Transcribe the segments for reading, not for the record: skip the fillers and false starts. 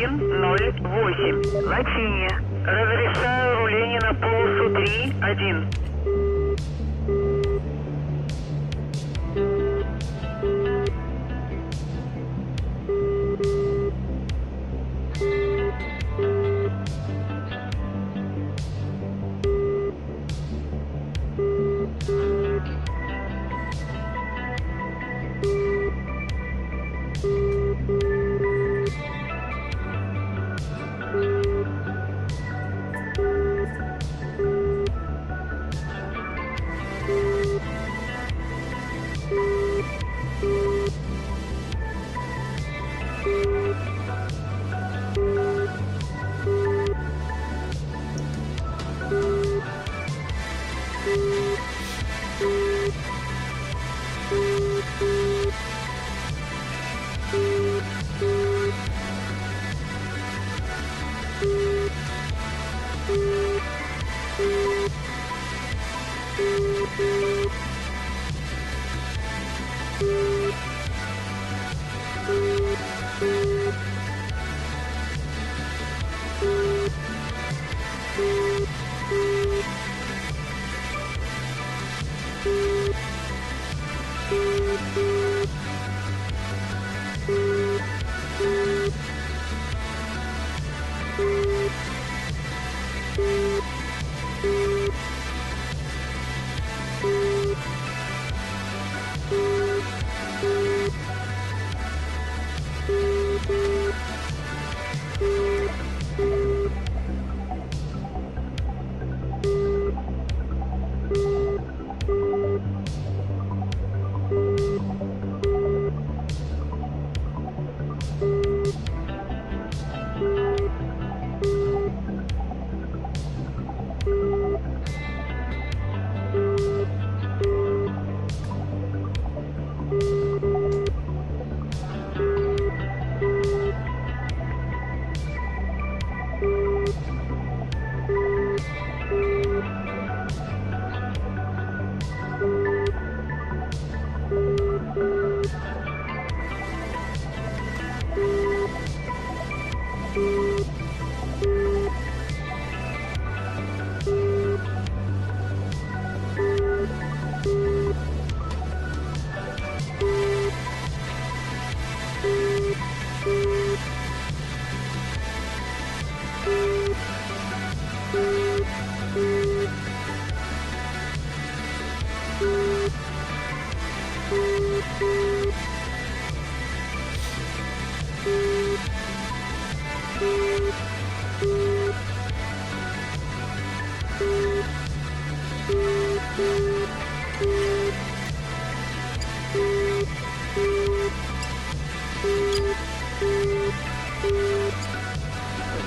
108. Латиния. Разрешаю руление на полосу 3-1.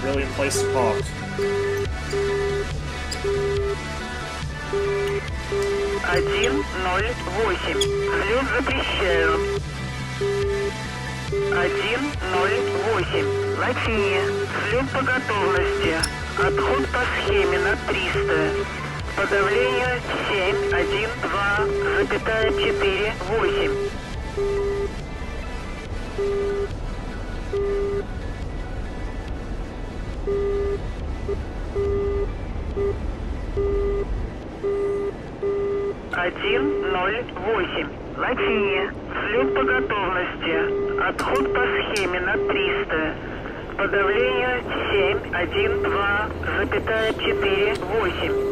Really in place to park. 108. Взлет запрещаю. 108. Латиния. Взлет по готовности. Отход по схеме на 300. Подавление 712,48. 108. Латиния. Взлет по готовности. Отход по схеме на 300. Подавление 712,48.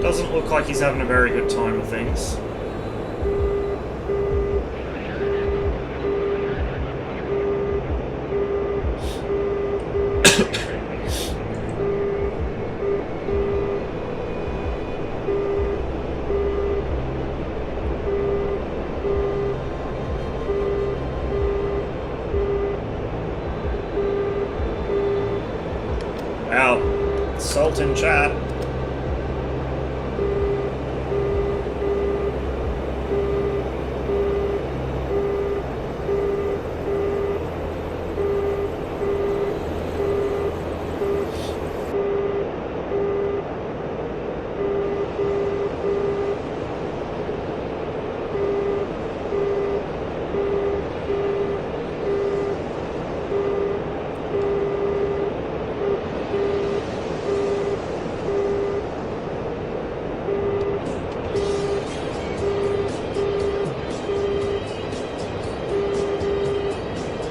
Doesn't look like he's having a very good time with things. Wow, salt in chat.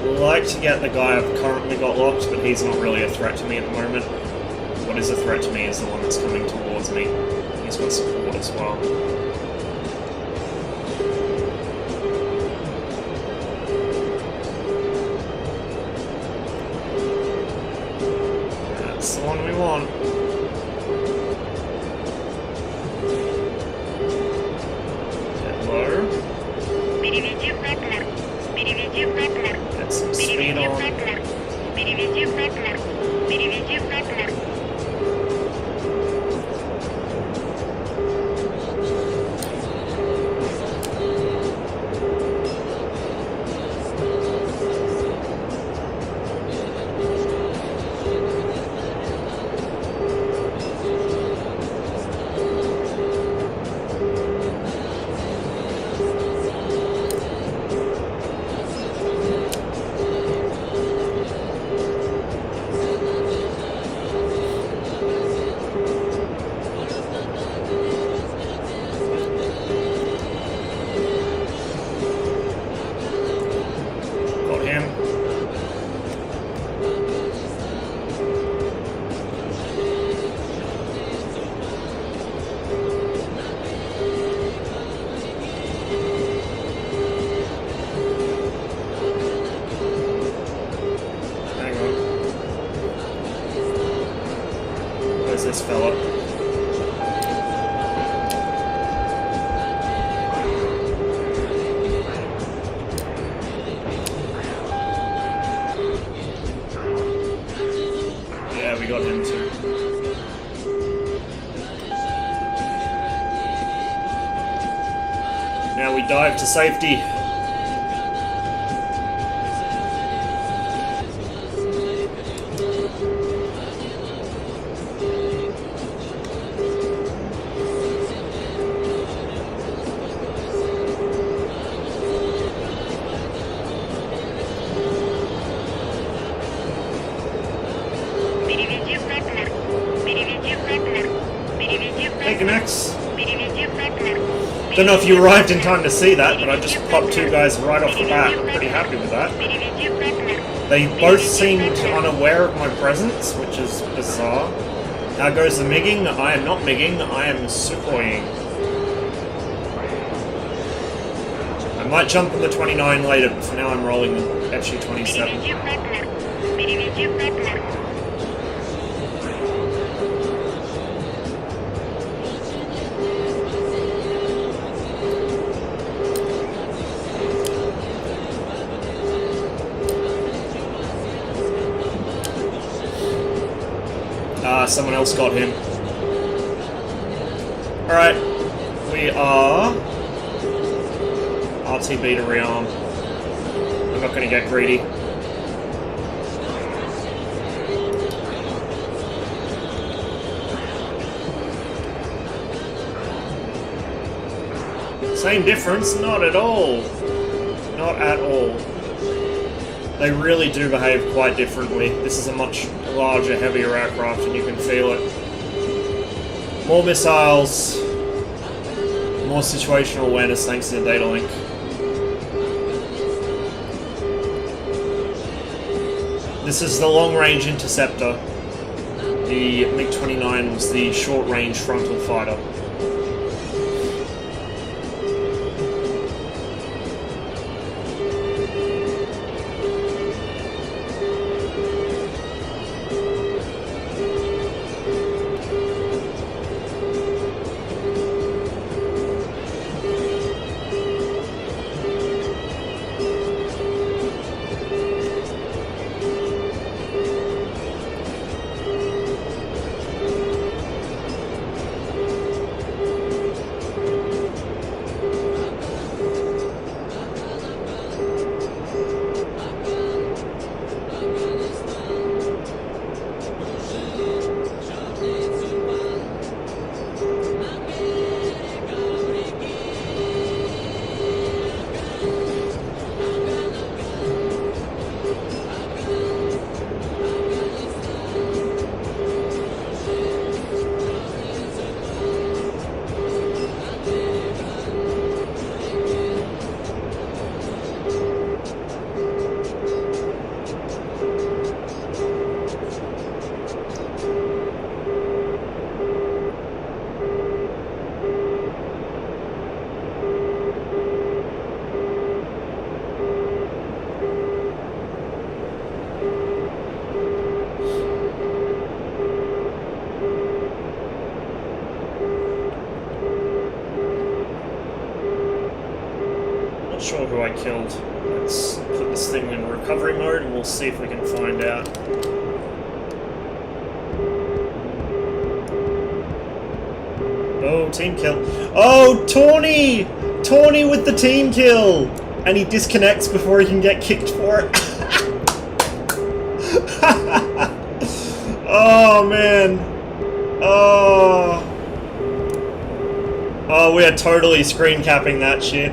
Like to get the guy I've currently got locked, but he's not really a threat to me at the moment. What is a threat to me is the one that's coming towards me. He's got support as well. That's the one we want. Get low. Get some speed on. This fella. Yeah, we got him too. Now we dive to safety. Don't know if you arrived in time to see that, but I just popped two guys right off the bat. I'm pretty happy with that. They both seemed unaware of my presence, which is bizarre. How goes the MiGing? I am not MiGing, I am Sukhoiing. I might jump on the 29 later, but for now I'm rolling the FG-27. Someone else got him. Alright, we are RTB to rearm. I'm not going to get greedy. Same difference? Not at all. Not at all. They really do behave quite differently. This is a much larger, heavier aircraft, and you can feel it. More missiles, more situational awareness thanks to the data link. This is the long-range interceptor. The MiG-29 was the short-range frontal fighter. Not sure who I killed. Let's put this thing in recovery mode and we'll see if we can find out. Oh, team kill. Oh, Tawny! Tawny with the team kill! And he disconnects before he can get kicked for it. Oh, man. Oh. Oh, we are totally screen capping that shit.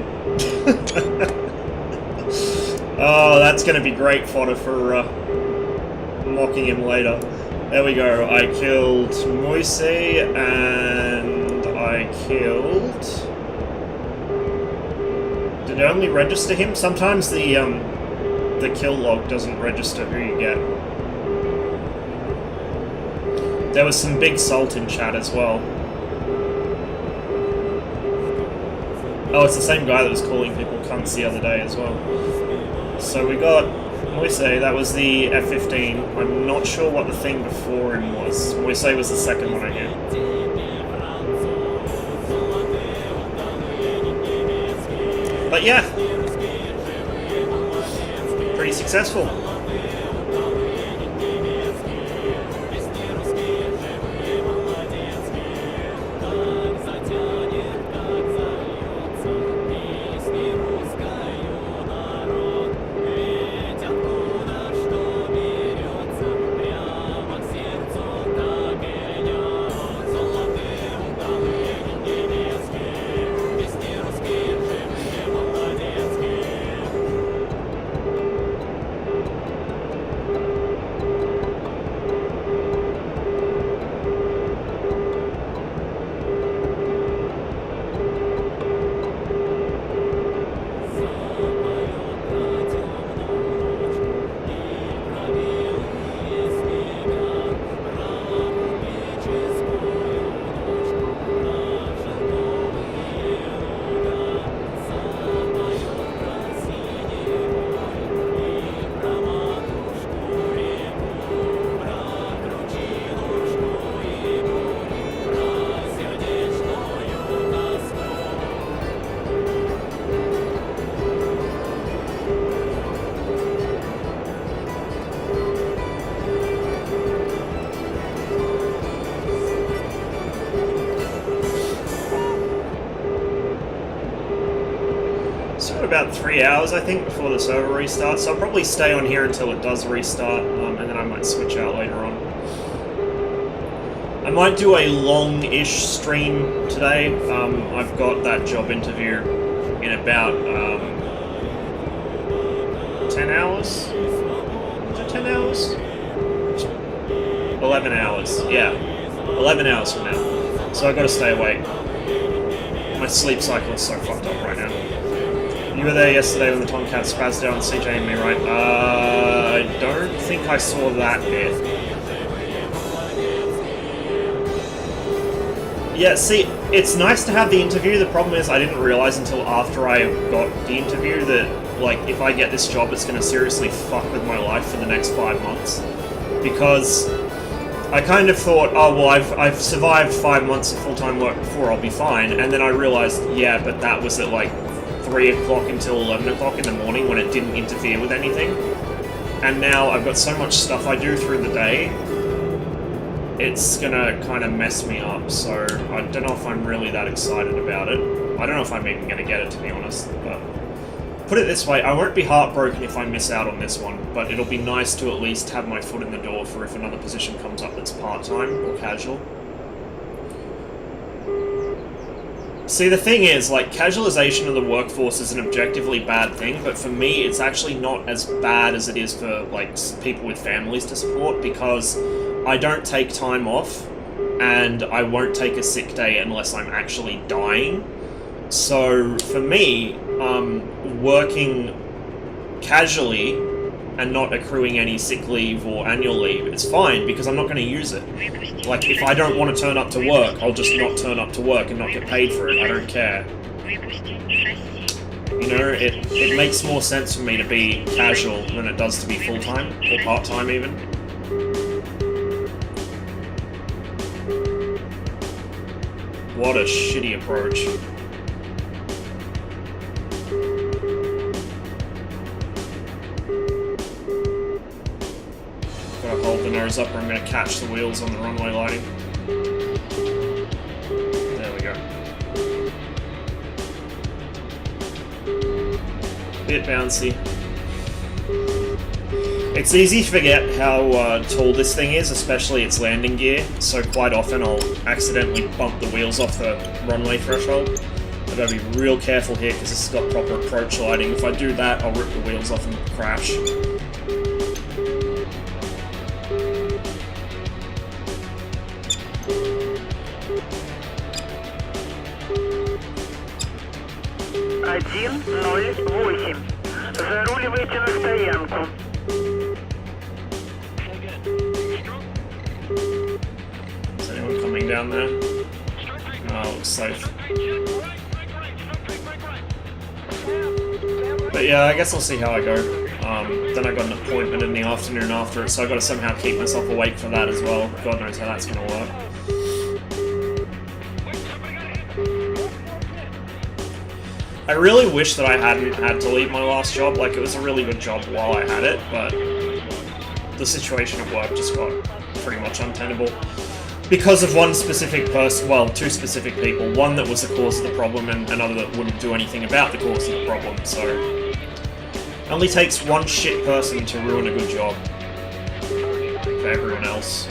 Oh, that's going to be great fodder for mocking him later. There we go. I killed Moise and I killed... Did it only register him? Sometimes the kill log doesn't register who you get. There was some big salt in chat as well. Oh, it's the same guy that was calling people cunts the other day as well. So we got Moise, that was the F-15. I'm not sure what the thing before him was. Moise was the second one I hit. But yeah, pretty successful. About 3 hours, I think, before the server restarts. So I'll probably stay on here until it does restart, and then I might switch out later on. I might do a long-ish stream today. I've got that job interview in about 10 hours? Is it 10 hours? 11 hours, yeah. 11 hours from now. So I've got to stay awake. My sleep cycle is so fucked up right now. You were there yesterday when the Tomcat spazzed out on CJ and me, right? I don't think I saw that bit. Yeah, see, it's nice to have the interview. The problem is I didn't realize until after I got the interview that, like, if I get this job, it's going to seriously fuck with my life for the next 5 months. Because I kind of thought, oh, well, I've survived 5 months of full-time work before, I'll be fine. And then I realized, yeah, but that was at, like, 3 o'clock until 11 o'clock in the morning when it didn't interfere with anything. And now I've got so much stuff I do through the day, it's gonna kind of mess me up, so I don't know if I'm really that excited about it. I don't know if I'm even gonna get it, to be honest, but put it this way, I won't be heartbroken if I miss out on this one, but it'll be nice to at least have my foot in the door for if another position comes up that's part-time or casual. See, the thing is, like, casualization of the workforce is an objectively bad thing, but for me, it's actually not as bad as it is for, like, people with families to support, because I don't take time off, and I won't take a sick day unless I'm actually dying. So, for me, working casually and not accruing any sick leave or annual leave, it's fine, because I'm not going to use it. Like, if I don't want to turn up to work, I'll just not turn up to work and not get paid for it. I don't care. You know, it makes more sense for me to be casual than it does to be full-time, or part-time even. What a shitty approach. Gotta hold the nose up or I'm gonna catch the wheels on the runway lighting. There we go. Bit bouncy. It's easy to forget how tall this thing is, especially its landing gear, so quite often I'll accidentally bump the wheels off the runway threshold. I've got to be real careful here because this has got proper approach lighting. If I do that, I'll rip the wheels off and crash. Один, 0, 8. Заруливайте на стоянку. Is anyone coming down there? No, it looks safe. But yeah, I guess I'll see how I go. Then I got an appointment in the afternoon after it, so I've got to somehow keep myself awake for that as well. God knows how that's going to work. I really wish that I hadn't had to leave my last job. Like, it was a really good job while I had it, but the situation at work just got pretty much untenable. Because of one specific person, well, two specific people. One that was the cause of the problem and another that wouldn't do anything about the cause of the problem, so it only takes one shit person to ruin a good job for everyone else.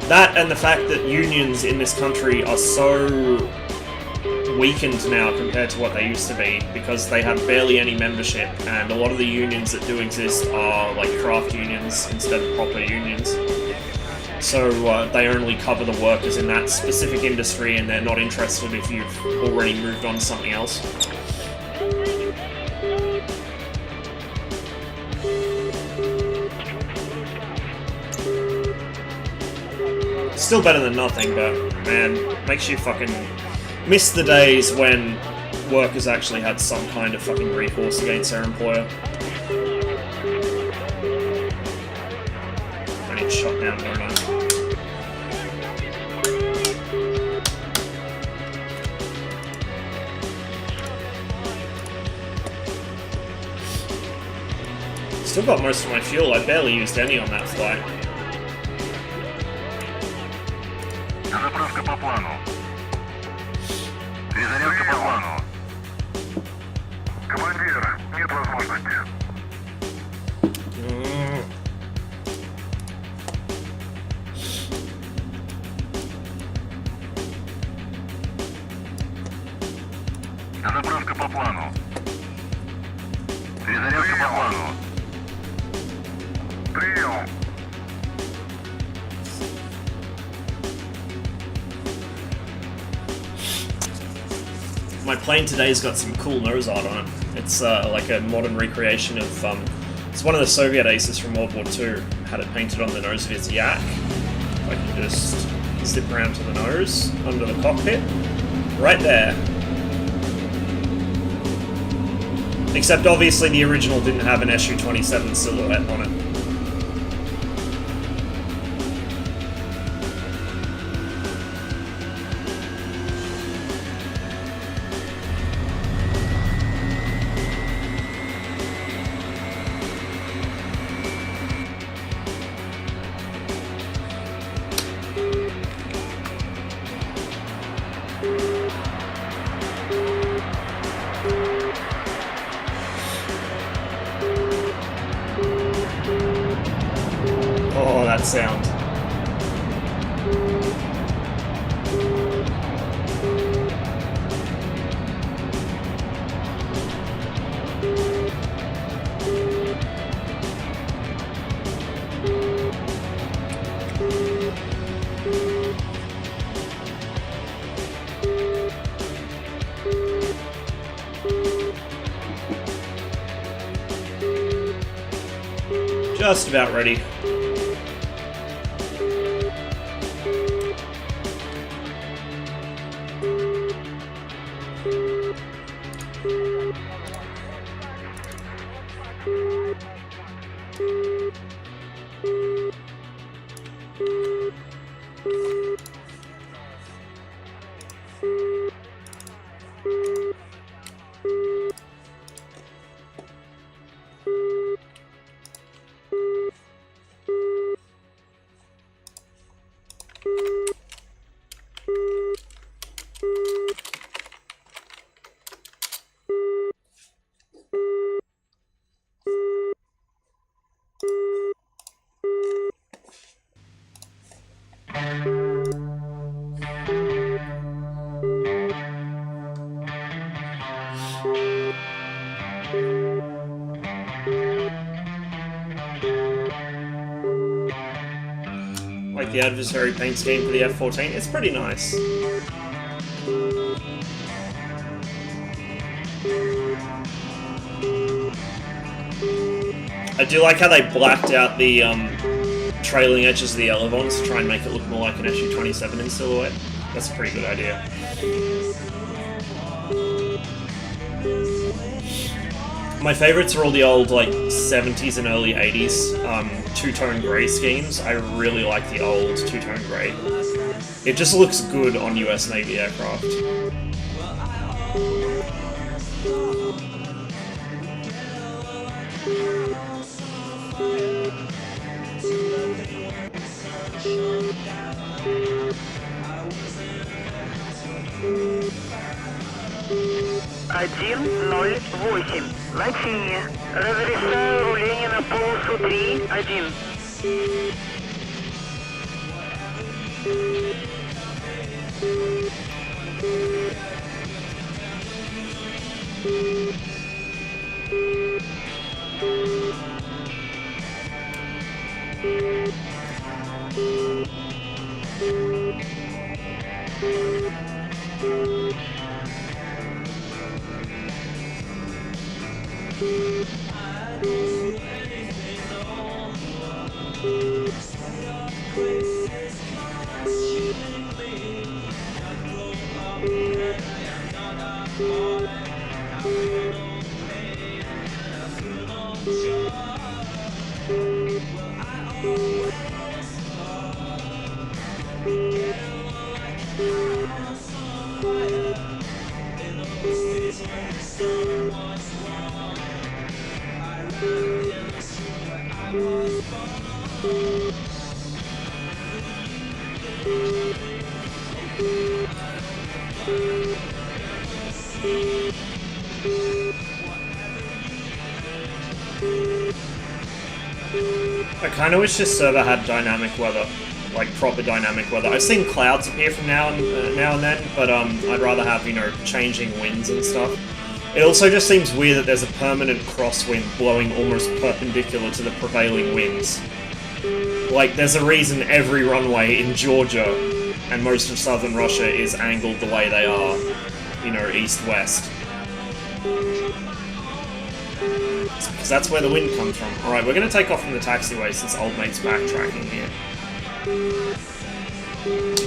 That and the fact that unions in this country are so weakened now compared to what they used to be, because they have barely any membership, and a lot of the unions that do exist are like craft unions instead of proper unions. So they only cover the workers in that specific industry, and they're not interested if you've already moved on to something else. Still better than nothing, but man, makes you fucking miss the days when workers actually had some kind of fucking recourse against their employer. I need shot down, don't I? Still got most of my fuel. I barely used any on that flight. Заправка по плану. Перезарядка по плану. Командир, нет возможности. Заправка по плану. Перезарядка по плану. Прием. My plane today's got some cool nose art on it. It's like a modern recreation of, it's one of the Soviet aces from World War II. Had it painted on the nose of his yak. I can just zip around to the nose, under the cockpit. Right there. Except obviously the original didn't have an SU-27 silhouette on it. Oh, that sound. Just about ready. Like the adversary paint scheme for the F-14, it's pretty nice. I do like how they blacked out the trailing edges of the elevons to try and make it look more like an SU-27 in silhouette. That's a pretty good idea. My favourites are all the old, like, 70s and early 80s two-tone grey schemes. I really like the old two-tone grey. It just looks good on US Navy aircraft. «108. Латиния. Разрешаю руление на полосу 3-1». I kinda wish this server had dynamic weather, like proper dynamic weather. I've seen clouds appear from now and then, but I'd rather have, you know, changing winds and stuff. It also just seems weird that there's a permanent crosswind blowing almost perpendicular to the prevailing winds. Like, there's a reason every runway in Georgia and most of southern Russia is angled the way they are, you know, east-west. Because that's where the wind comes from. Alright, we're going to take off from the taxiway since old mate's backtracking here. Make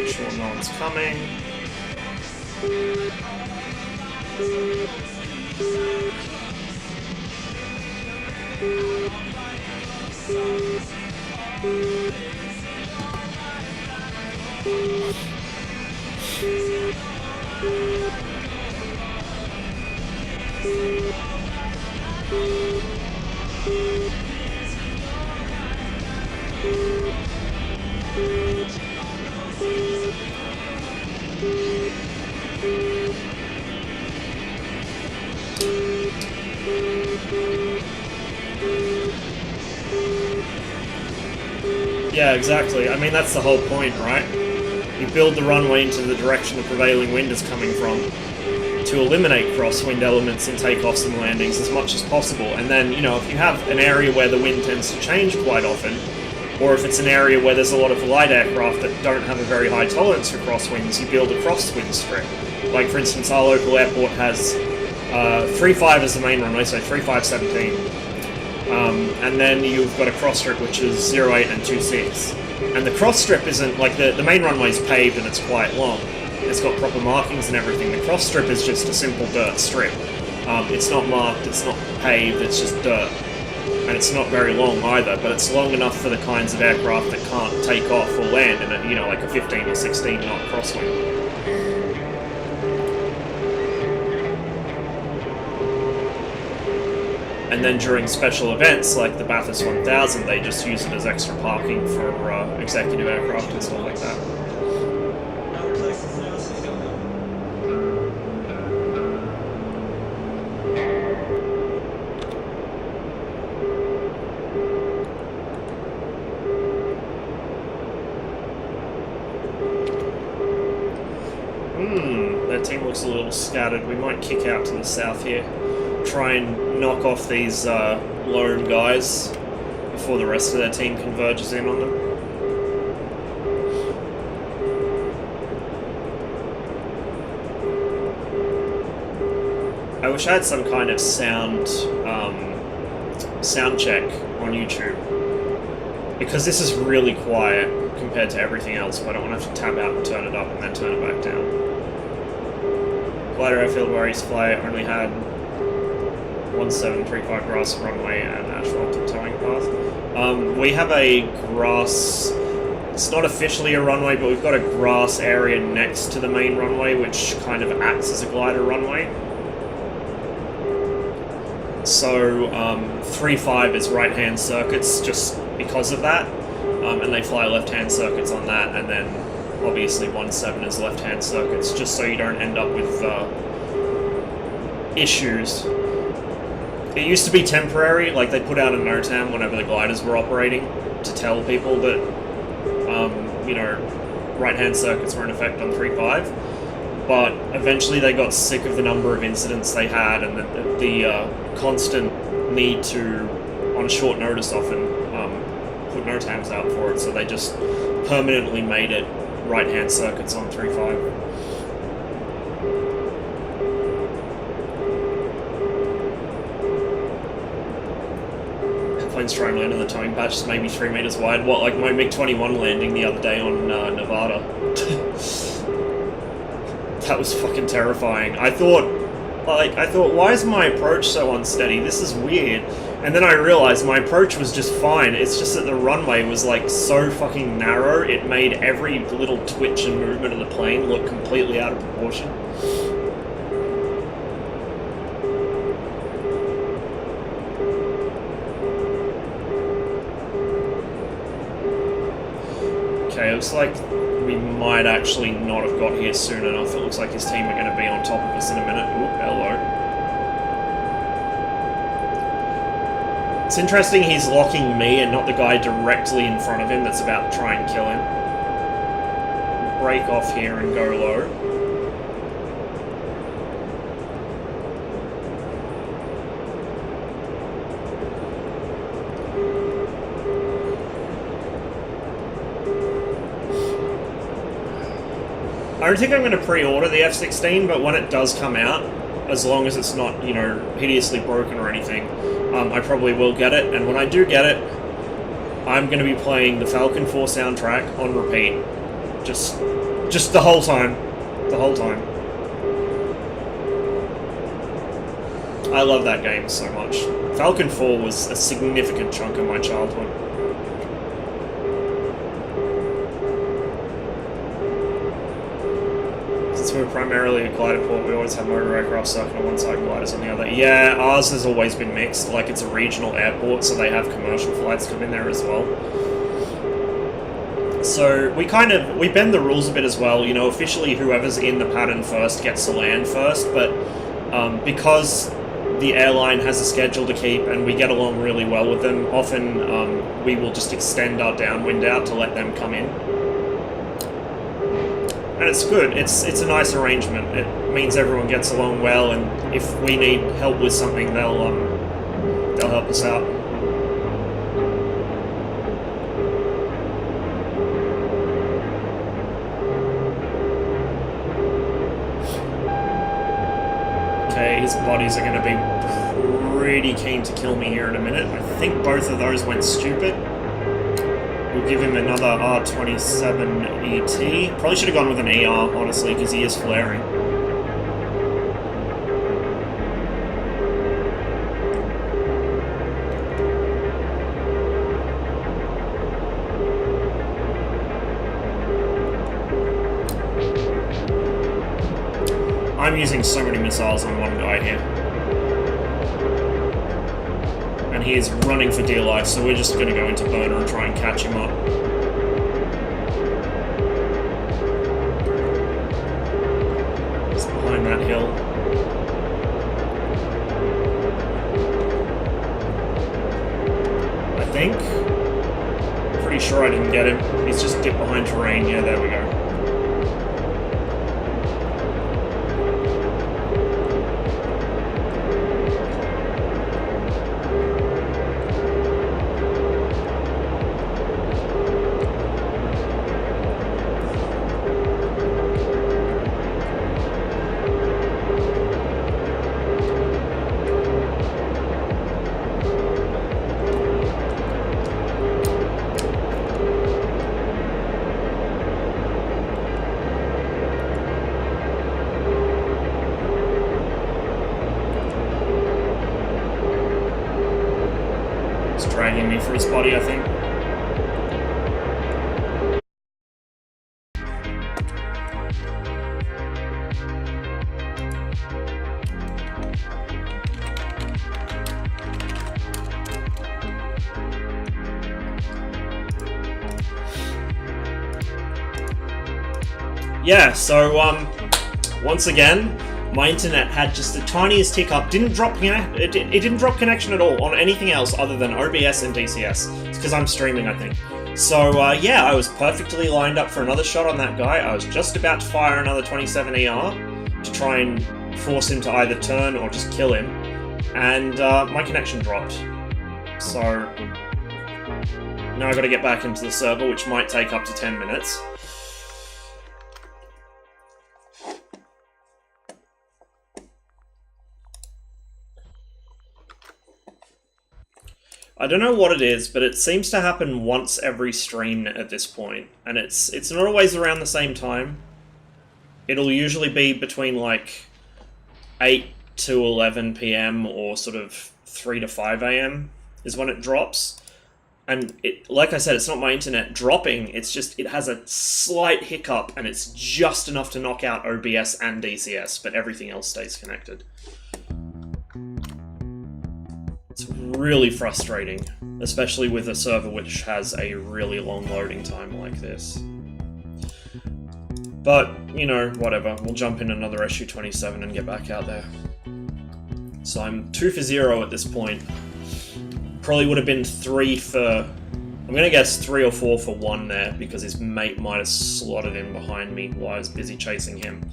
sure no one's coming. Yeah, exactly. I mean, that's the whole point, right? You build the runway into the direction the prevailing wind is coming from to eliminate crosswind elements in takeoffs and landings as much as possible. And then, you know, if you have an area where the wind tends to change quite often, or if it's an area where there's a lot of light aircraft that don't have a very high tolerance for crosswinds, you build a crosswind strip. Like, for instance, our local airport has 3.5 as the main runway, so 3.517. And then you've got a cross strip which is 0.8 and 2.6. And the cross strip isn't, like, the main runway's paved and it's quite long. It's got proper markings and everything. The cross strip is just a simple dirt strip. It's not marked, it's not paved, it's just dirt. And it's not very long either, but it's long enough for the kinds of aircraft that can't take off or land in a, you know, like a 15 or 16 knot crosswind. And then during special events like the Bathurst 1000, they just use it as extra parking for executive aircraft and stuff like that. Their team looks a little scattered. We might kick out to the south here. Try and knock off these lone guys before the rest of their team converges in on them. I wish I had some kind of sound check on YouTube, because this is really quiet compared to everything else, but I don't want to have to tab out and turn it up and then turn it back down. Glider airfield where East Flight only had 1735 grass runway and asphalt and towing path. We have a grass, it's not officially a runway, but we've got a grass area next to the main runway which kind of acts as a glider runway. So 3.5 is right-hand circuits just because of that, and they fly left-hand circuits on that, and then obviously 1.7 is left-hand circuits, just so you don't end up with issues. It used to be temporary, like they put out a NOTAM whenever the gliders were operating to tell people that, you know, right-hand circuits were in effect on 3.5, but eventually they got sick of the number of incidents they had and the constant need to, on short notice often, put NOTAMs out for it, so they just permanently made it right-hand circuits on 3.5. Planes try and land in the towing patch, it's maybe 3 meters wide. What, like my MiG-21 landing the other day on Nevada? That was fucking terrifying. I thought, why is my approach so unsteady? This is weird. And then I realized my approach was just fine. It's just that the runway was like so fucking narrow, it made every little twitch and movement of the plane look completely out of proportion. Okay, it looks like we might actually not have got here soon enough. It looks like his team are going to be on top of us in a minute. Ooh, hello. It's interesting he's locking me and not the guy directly in front of him that's about to try and kill him. Break off here and go low. I don't think I'm going to pre-order the F-16, but when it does come out, as long as it's not, you know, hideously broken or anything, I probably will get it. And when I do get it, I'm going to be playing the Falcon 4 soundtrack on repeat. Just the whole time. The whole time. I love that game so much. Falcon 4 was a significant chunk of my childhood. Since we're primarily a glider port, we always have motor aircraft circling on one side and gliders on the other. Yeah, ours has always been mixed. Like, it's a regional airport, so they have commercial flights come in there as well. So we bend the rules a bit as well. You know, officially whoever's in the pattern first gets to land first, but because the airline has a schedule to keep and we get along really well with them, often we will just extend our downwind out to let them come in. And it's good. It's a nice arrangement. It means everyone gets along well, and if we need help with something, they'll help us out. Okay, his bodies are going to be pretty keen to kill me here in a minute. I think both of those went stupid. We'll give him another R27ET. Probably should have gone with an ER, honestly, because he is flaring. I'm using so many missiles on one guy here. And he is running for dear life, so we're just going to go into burner and try and catch him up. He's behind that hill. I think. Pretty sure I didn't get him. He's just dipped behind terrain. Yeah, there we go. Dragging me for his body, I think. Yeah, so once again, my internet had just the tiniest hiccup. It didn't drop connection at all on anything else other than OBS and DCS. It's because I'm streaming, I think. So yeah, I was perfectly lined up for another shot on that guy. I was just about to fire another 27 ER to try and force him to either turn or just kill him, and my connection dropped. So now I've got to get back into the server, which might take up to 10 minutes. I don't know what it is, but it seems to happen once every stream at this point, and it's not always around the same time. It'll usually be between like 8 to 11 PM or sort of 3 to 5 AM is when it drops. And it, like I said, it's not my internet dropping, it's just it has a slight hiccup and it's just enough to knock out OBS and DCS, but everything else stays connected. It's really frustrating, especially with a server which has a really long loading time like this. But, you know, whatever. We'll jump in another SU-27 and get back out there. So I'm 2 for 0 at this point. Probably would have been 3 for... I'm going to guess 3 or 4 for 1 there, because his mate might have slotted in behind me while I was busy chasing him.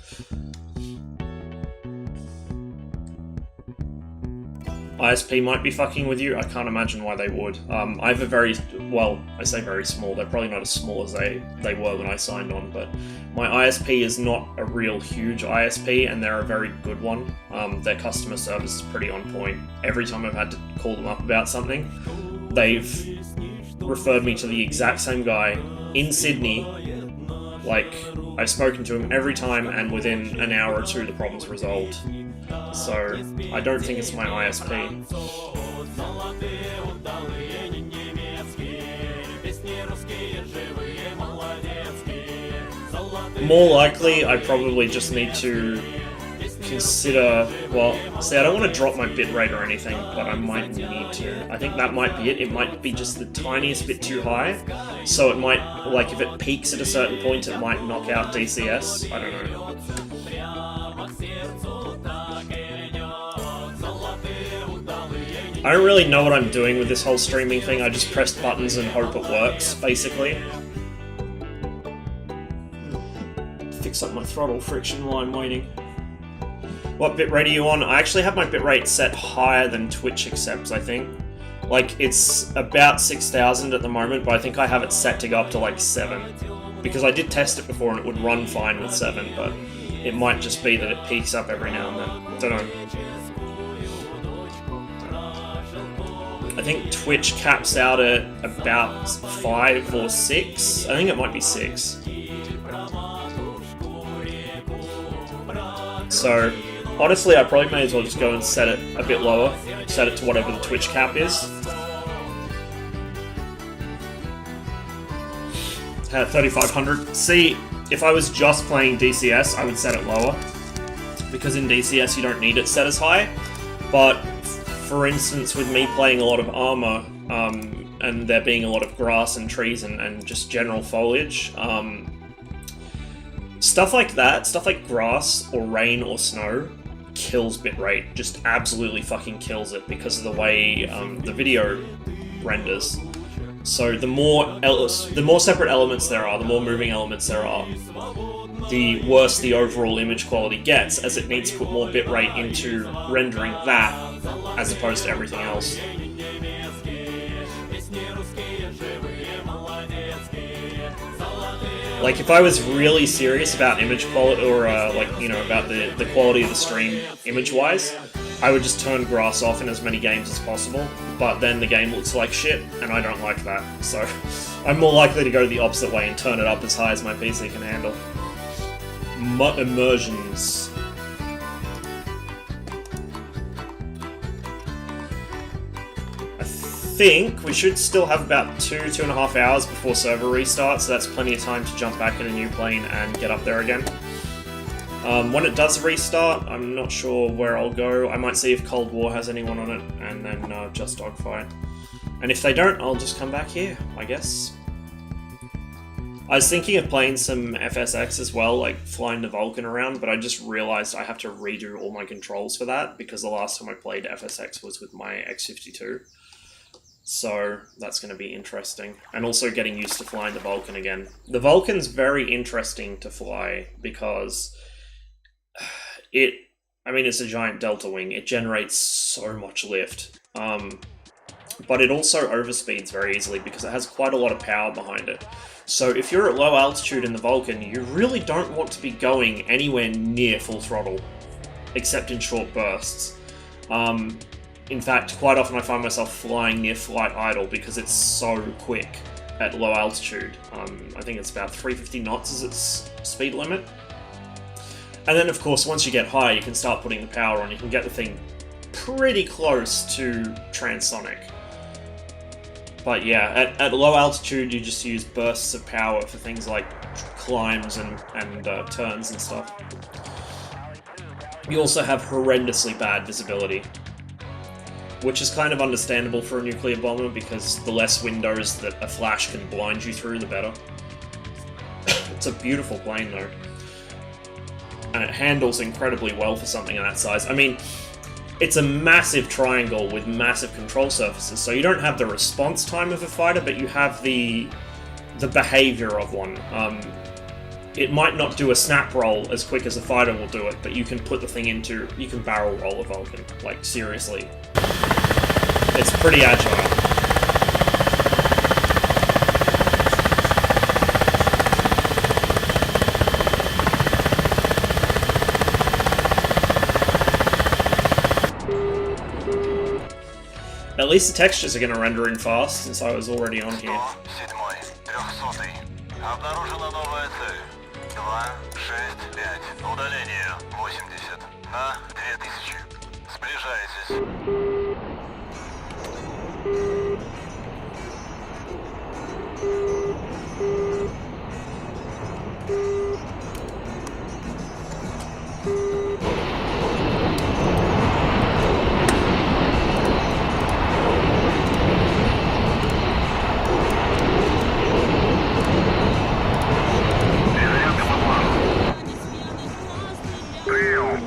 ISP might be fucking with you. I can't imagine why they would. I have a very, well, I say very small, they're probably not as small as they were when I signed on, but my ISP is not a real huge ISP, and they're a very good one. Their customer service is pretty on point. Every time I've had to call them up about something, they've referred me to the exact same guy in Sydney. Like, I've spoken to him every time, and within an hour or two the problem's resolved. So, I don't think it's my ISP. More likely, I probably just need to consider, well, see, I don't want to drop my bitrate or anything, but I might need to. I think that might be it. It might be just the tiniest bit too high, so it might, like, if it peaks at a certain point, it might knock out DCS. I don't know. I don't really know what I'm doing with this whole streaming thing. I just pressed buttons and hope it works, basically. Fix up my throttle friction while I'm waiting. What bitrate are you on? I actually have my bitrate set higher than Twitch accepts, I think. Like, it's about 6,000 at the moment, but I think I have it set to go up to like 7. Because I did test it before and it would run fine with 7, but it might just be that it peaks up every now and then. Don't know. I think Twitch caps out at about 5 or 6. I think it might be 6. So, honestly, I probably may as well just go and set it a bit lower. Set it to whatever the Twitch cap is. At 3500. See, if I was just playing DCS, I would set it lower. Because in DCS you don't need it set as high. But, for instance, with me playing a lot of armor, and there being a lot of grass and trees and just general foliage, stuff like that, stuff like grass or rain or snow, kills bitrate, just absolutely fucking kills it because of the way the video renders. So the more separate elements there are, the more moving elements there are, the worse the overall image quality gets, as it needs to put more bitrate into rendering that as opposed to everything else. Like, if I was really serious about image quality, or, about the quality of the stream image-wise, I would just turn grass off in as many games as possible, but then the game looks like shit, and I don't like that. So, I'm more likely to go the opposite way and turn it up as high as my PC can handle. Immersions. I think we should still have about 2.5 hours before server restarts, so that's plenty of time to jump back in a new plane and get up there again. When it does restart, I'm not sure where I'll go. I might see if Cold War has anyone on it, and then just dogfight. And if they don't, I'll just come back here, I guess. I was thinking of playing some FSX as well, like flying the Vulcan around, but I just realised I have to redo all my controls for that, because the last time I played FSX was with my X52. So that's going to be interesting. And also getting used to flying the Vulcan again. The Vulcan's very interesting to fly, because it's a giant delta wing. It generates so much lift. But it also overspeeds very easily because it has quite a lot of power behind it. So if you're at low altitude in the Vulcan, you really don't want to be going anywhere near full throttle, except in short bursts. In fact, quite often I find myself flying near flight idle because it's so quick at low altitude. I think it's about 350 knots is its speed limit. And then, of course, once you get high, you can start putting the power on. You can get the thing pretty close to transonic. But yeah, at low altitude, you just use bursts of power for things like climbs and turns and stuff. You also have horrendously bad visibility, which is kind of understandable for a nuclear bomber, because the less windows that a flash can blind you through, the better. It's a beautiful plane, though. And it handles incredibly well for something of that size. I mean, it's a massive triangle with massive control surfaces, so you don't have the response time of a fighter, but you have the behavior of one. It might not do a snap roll as quick as a fighter will do it, but you can put the thing into... You can barrel roll a Vulcan. Like, seriously. It's pretty agile. least the textures are going to render in fast since I was already on here. 107-й, 300-й. Обнаружена новая цель. 265. Удаление 80 на 2000. Сближайтесь. Перезарядка по плану. Прием.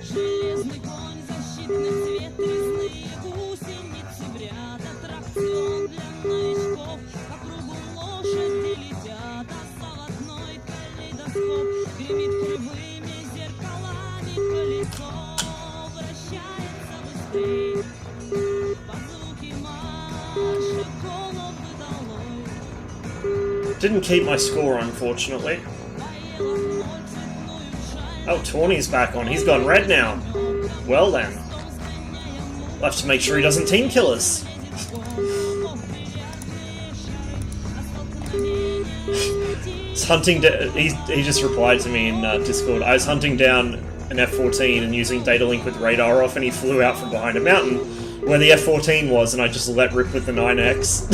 Железный конь, защитный цвет, резные гусеницы в ряд, аттракцион для новичков, по кругу лошади летят, а заводной калейдоскоп гремит кривыми зеркалами, колесо вращается быстрей, под звуки марша головы долой. Didn't keep my score, unfortunately. Oh, Tawny's back on. He's gone red now. Well then. We'll have to make sure he doesn't team kill us. He's hunting he just replied to me in Discord. I was hunting down an F-14 and using data link with radar off, and he flew out from behind a mountain where the F-14 was, and I just let rip with the 9X.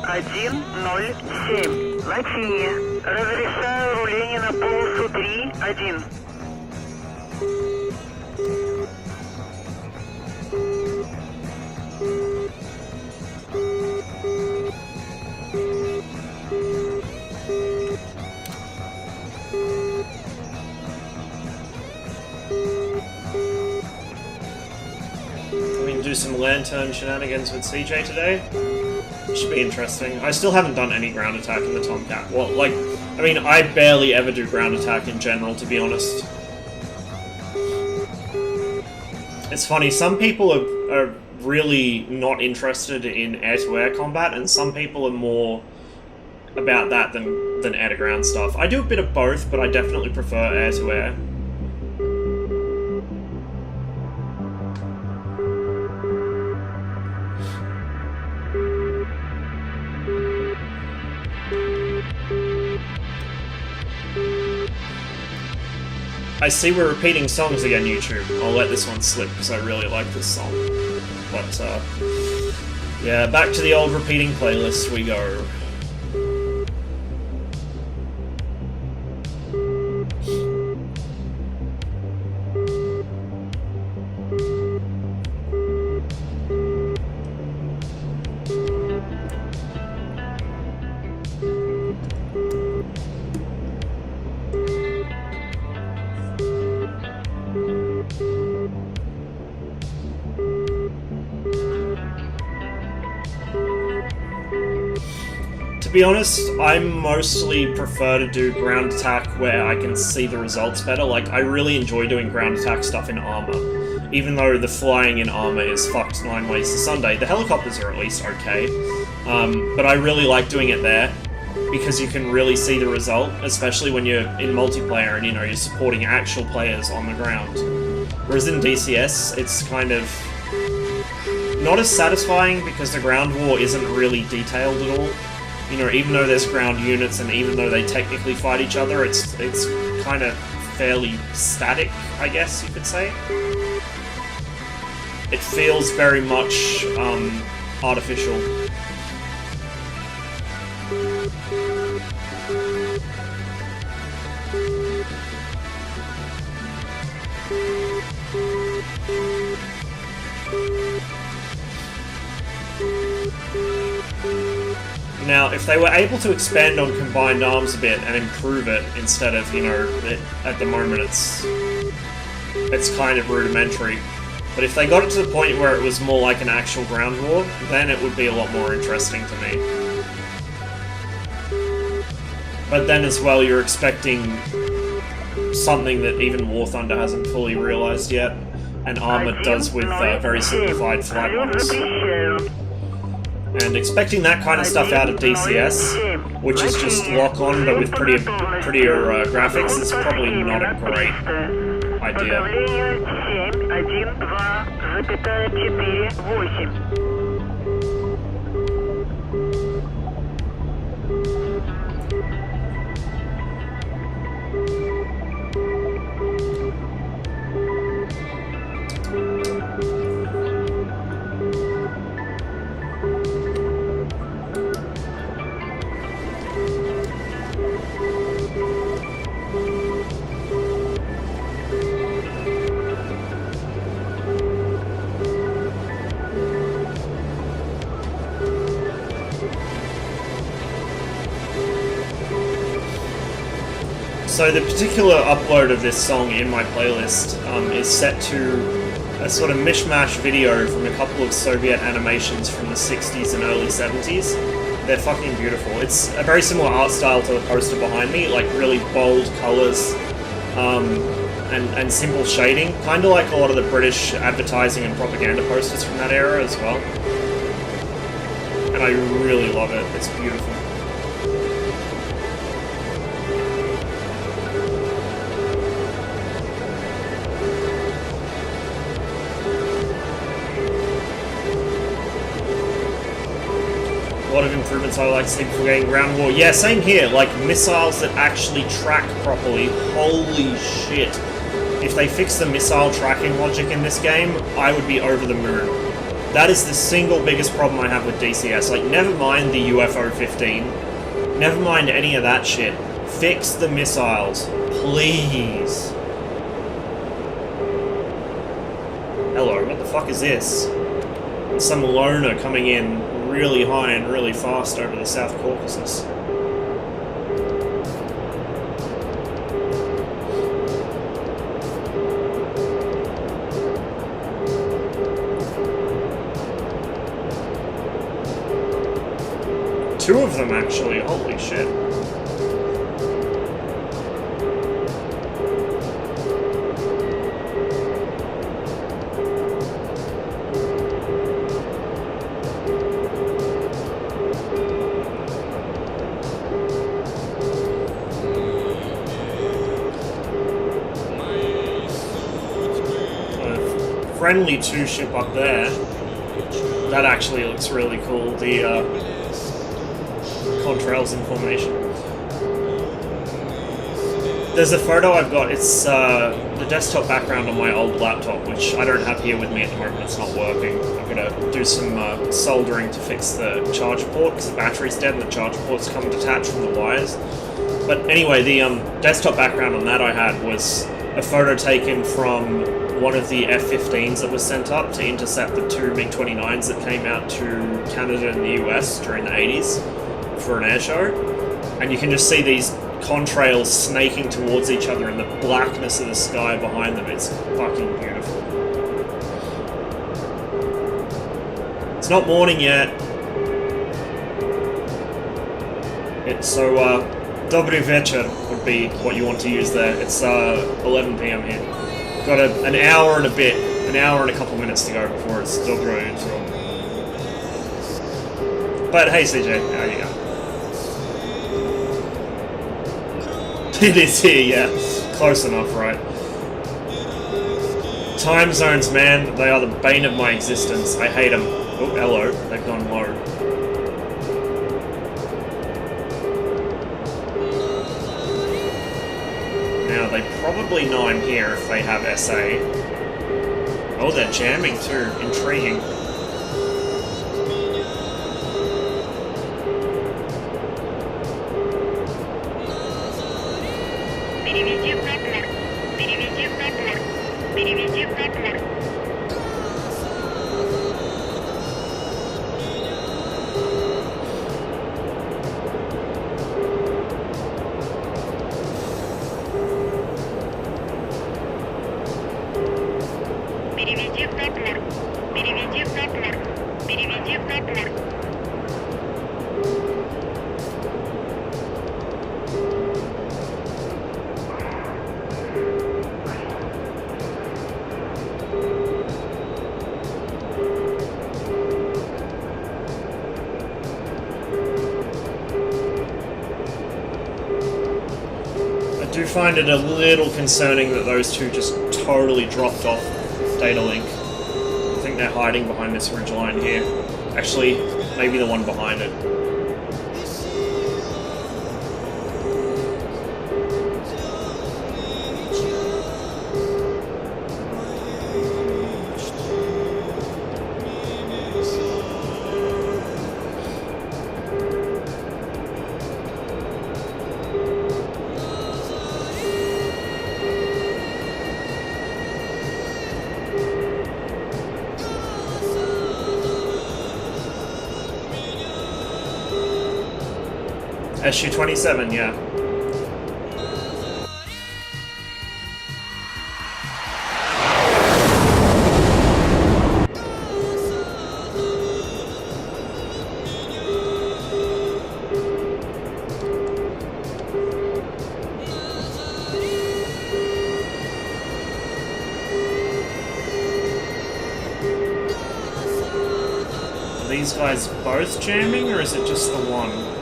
Один, 07. Латиния. Разрешаю руление на полосу 3, 1. We can do some lantern shenanigans with CJ today. Should be interesting. I still haven't done any ground attack in the Tomcat. Well, like, I mean, I barely ever do ground attack in general, to be honest. It's funny, some people are really not interested in air-to-air combat, and some people are more about that than air-to-ground stuff. I do a bit of both, but I definitely prefer air-to-air. I see we're repeating songs again, YouTube. I'll let this one slip because I really like this song. But, yeah, back to the old repeating playlist we go. To be honest, I mostly prefer to do ground attack where I can see the results better. Like, I really enjoy doing ground attack stuff in armor. Even though the flying in armor is fucked 9 ways to Sunday, the helicopters are at least okay. But I really like doing it there, because you can really see the result, especially when you're in multiplayer and, you know, you're supporting actual players on the ground. Whereas in DCS, it's kind of not as satisfying because the ground war isn't really detailed at all. You know, even though there's ground units and even though they technically fight each other, it's kind of fairly static, I guess you could say. It feels very much artificial. Now, if they were able to expand on Combined Arms a bit and improve it instead of, you know, at the moment it's kind of rudimentary. But if they got it to the point where it was more like an actual ground war, then it would be a lot more interesting to me. But then as well, you're expecting something that even War Thunder hasn't fully realized yet, and Armored does with very simplified flight models. And expecting that kind of stuff out of DCS, which is just lock-on but with prettier graphics, is probably not a great idea. So the particular upload of this song in my playlist is set to a sort of mishmash video from a couple of Soviet animations from the 60s and early 70s. They're fucking beautiful. It's a very similar art style to the poster behind me, like really bold colours and simple shading, kind of like a lot of the British advertising and propaganda posters from that era as well. And I really love it. It's beautiful. A lot of improvements I like to see before getting ground war. Yeah, same here. Like, missiles that actually track properly. Holy shit. If they fix the missile tracking logic in this game, I would be over the moon. That is the single biggest problem I have with DCS. Like, never mind the UFO 15. Never mind any of that shit. Fix the missiles. Please. Hello, what the fuck is this? Some loner coming in really high and really fast over the South Caucasus. Two of them, actually. Holy shit. Friendly 2 ship up there. That actually looks really cool. The contrails in formation. There's a photo I've got. It's the desktop background on my old laptop, which I don't have here with me at the moment. It's not working. I'm gonna do some soldering to fix the charger port because the battery's dead and the charger port's come detached from the wires. But anyway, the desktop background on that I had was a photo taken from one of the F-15s that was sent up to intercept the 2 MiG-29s that came out to Canada and the US during the 80s for an air show. And you can just see these contrails snaking towards each other in the blackness of the sky behind them. It's fucking beautiful. It's not morning yet. It's so, Dobry večer would be what you want to use there. It's 11 PM here. Got an hour and a bit, an hour and a couple minutes to go before it's Dobro intro. But hey CJ, how you going? It is here, yeah. Close enough, right? Time zones, man, they are the bane of my existence. I hate them. Oh, hello, they've gone low. Now, they probably know I'm here if they have SA. Oh, they're jamming too. Intriguing. Переведи в партнер. Переведи в партнер. Переведи в партнер. Переведи в партнер. I do find it a little concerning that those two just totally dropped off data link. I think they're hiding behind this ridgeline here. Actually, maybe the one behind it. SU-27, yeah. Are these guys both jamming, or is it just the one?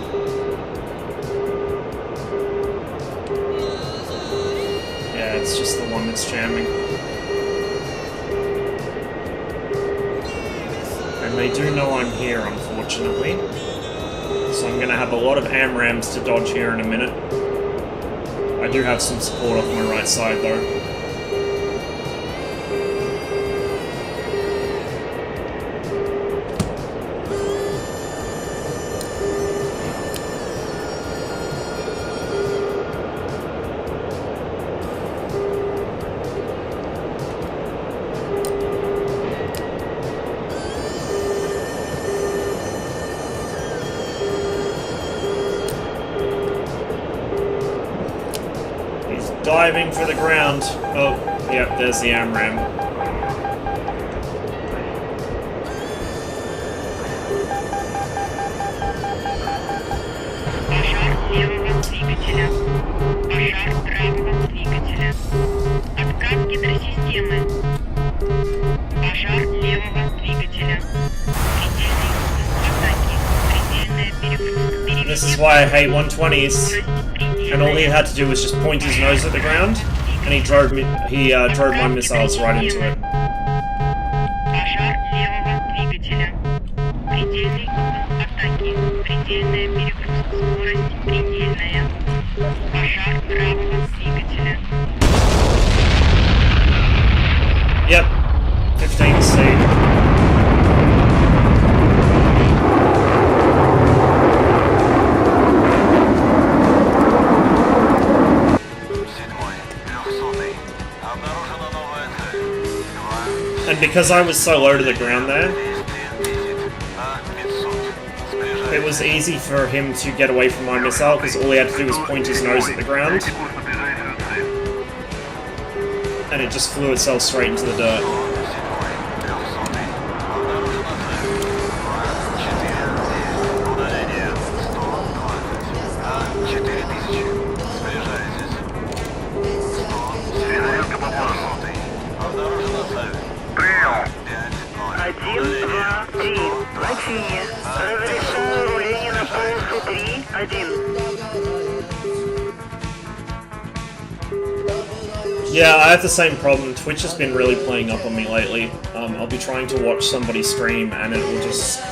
It's just the one that's jamming. And they do know I'm here, unfortunately. So I'm gonna have a lot of AMRAMs to dodge here in a minute. I do have some support off my right side though. Diving for the ground. Oh, yep, there's the AMRAM. Пожар левого двигателя. Пожар правого двигателя. Откат гидросистемы. Пожар левого двигателя. Предельный угол атаки. Предельная перегрузка. This is why I hate 120s. And all he had to do was just point his nose at the ground, and he drove my missiles right into it. Пожар левого двигателя. Предельный угол атаки. Предельная перегрузка. Скорость предельная. Пожар правого двигателя. Yep, 15C. And because I was so low to the ground there, it was easy for him to get away from my missile because all he had to do was point his nose at the ground. And it just flew itself straight into the dirt. Один, два, три. Латине. Разрешаю руление на полосу 3, 1. Yeah, I have the same problem. Twitch has been really playing up on me lately. I'll be trying to watch somebody stream and it will just...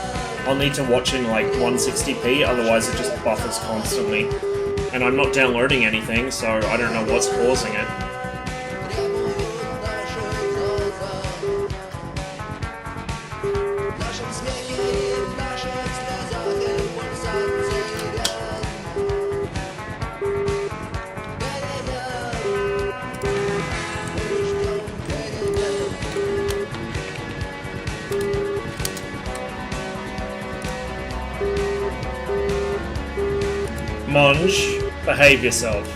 I'll need to watch in like 160p, otherwise it just buffers constantly. And I'm not downloading anything, so I don't know what's causing it. Monge, behave yourself.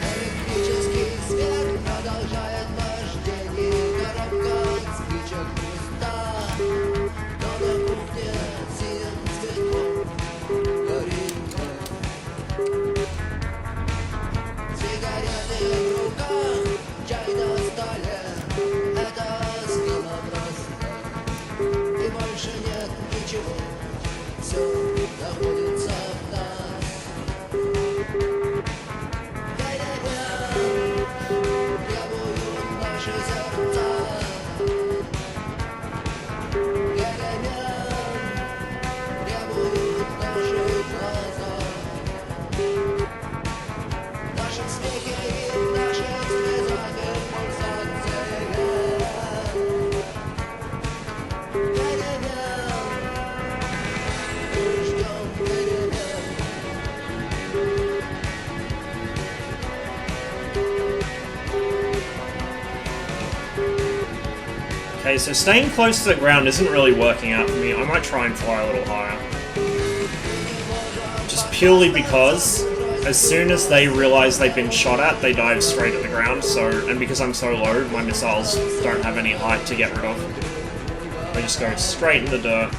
Электрический свет продолжает вождение. Коробка от спичек пуста, но на кухне синим цветком горит огонь. Сигареты в руках, чай на столе. Это схема проста, и больше нет ничего. Все находится в нас. Требуют наши сердца. Требуют наши глаза. В нашем смехе и в наших слезах и в пульсациях. Мы ждем перемен. Okay, so staying close to the ground isn't really working out for me. I might try and fly a little higher. Just purely because as soon as they realize they've been shot at, they dive straight at the ground, and because I'm so low, my missiles don't have any height to get rid of. They just go straight in the dirt.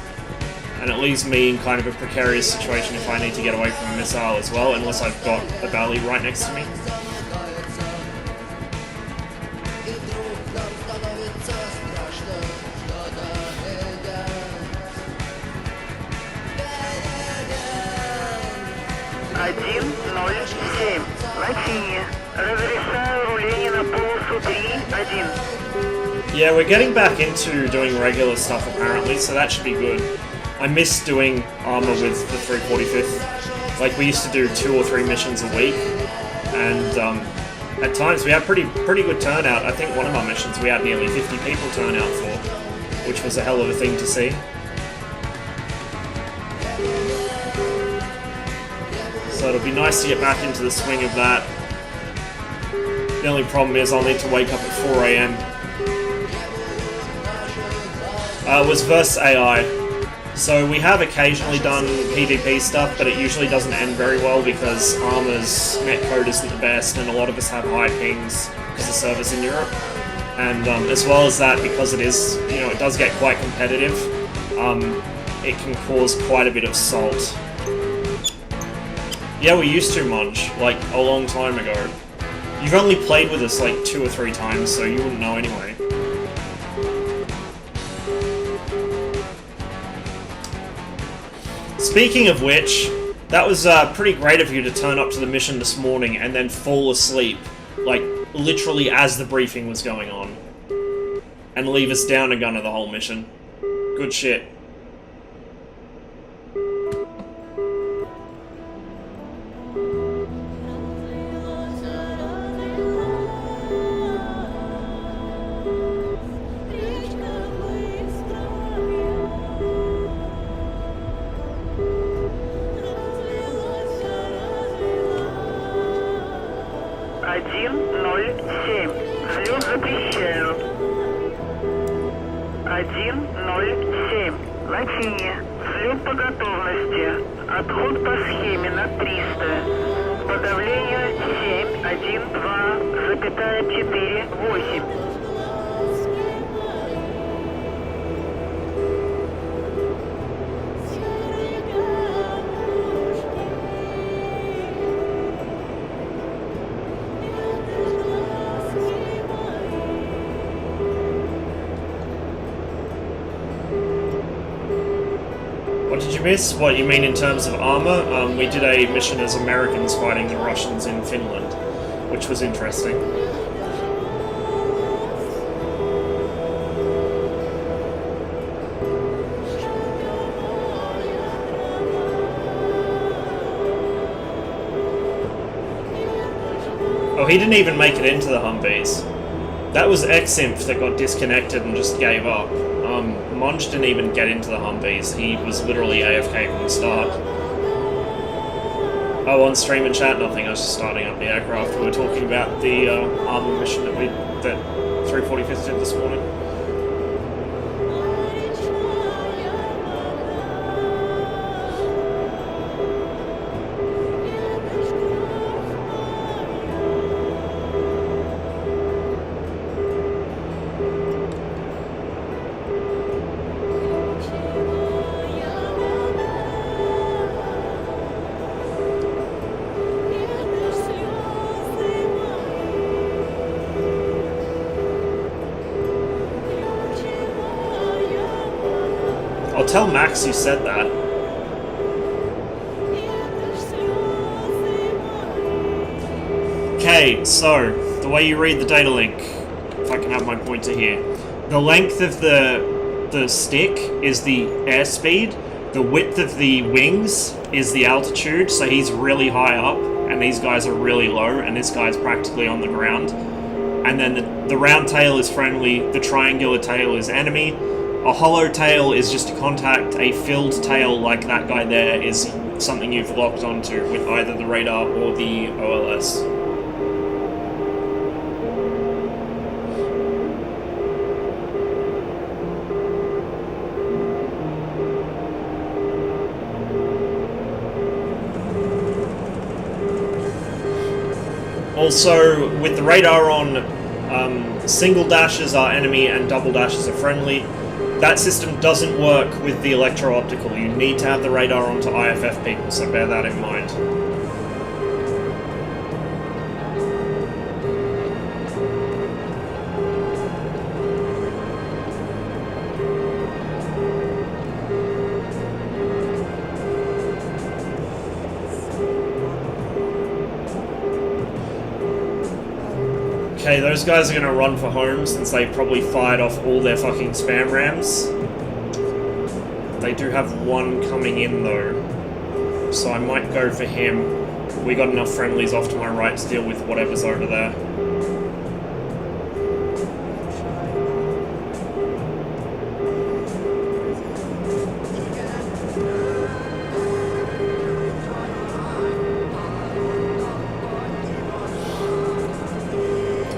And it leaves me in kind of a precarious situation if I need to get away from a missile as well, unless I've got a valley right next to me. Один, ноль, семь. Латиния. Разрешаю руление на полосу 3-1. Yeah, we're getting back into doing regular stuff apparently, so that should be good. I miss doing armor with the 345th. Like, we used to do 2 or 3 missions a week, and at times we had pretty good turnout. I think one of our missions we had nearly 50 people turn out for, which was a hell of a thing to see. So it'll be nice to get back into the swing of that. The only problem is I'll need to wake up at 4 AM. It was versus AI. So we have occasionally done PvP stuff, but it usually doesn't end very well because Armor's netcode isn't the best, and a lot of us have high pings because the server's in Europe. And as well as that, because it is, it does get quite competitive, it can cause quite a bit of salt. Yeah, we used to, Monge, like a long time ago. You've only played with us like 2 or 3 times, so you wouldn't know anyway. Speaking of which, that was pretty great of you to turn up to the mission this morning and then fall asleep, like literally as the briefing was going on, and leave us down a gunner the whole mission. Good shit. Взлет запрещаю. 107. Латиния. Взлет по готовности. Отход по схеме на 300. Подавление 712,48. What did you miss? What, you mean in terms of armor? We did a mission as Americans fighting the Russians in Finland, which was interesting. Oh, he didn't even make it into the Humvees. That was Ximp that got disconnected and just gave up. Monge didn't even get into the Humvees. He was literally AFK from the start. Oh, on stream and chat, nothing. I was just starting up the aircraft. We were talking about the armor mission that 345th did this morning. I'll tell Max you said that. Okay, so the way you read the data link, if I can have my pointer here, the length of the stick is the airspeed, the width of the wings is the altitude, so he's really high up, and these guys are really low, and this guy's practically on the ground. And then the round tail is friendly, the triangular tail is enemy, a hollow tail is just a contact, a filled tail like that guy there is something you've locked onto with either the radar or the OLS. Also, with the radar on, single dashes are enemy and double dashes are friendly. That system doesn't work with the electro-optical. You need to have the radar on to IFF people, so bear that in mind. Okay, those guys are gonna run for home since they probably fired off all their fucking spam rams. They do have one coming in though, so I might go for him. We got enough friendlies off to my right to deal with whatever's over there.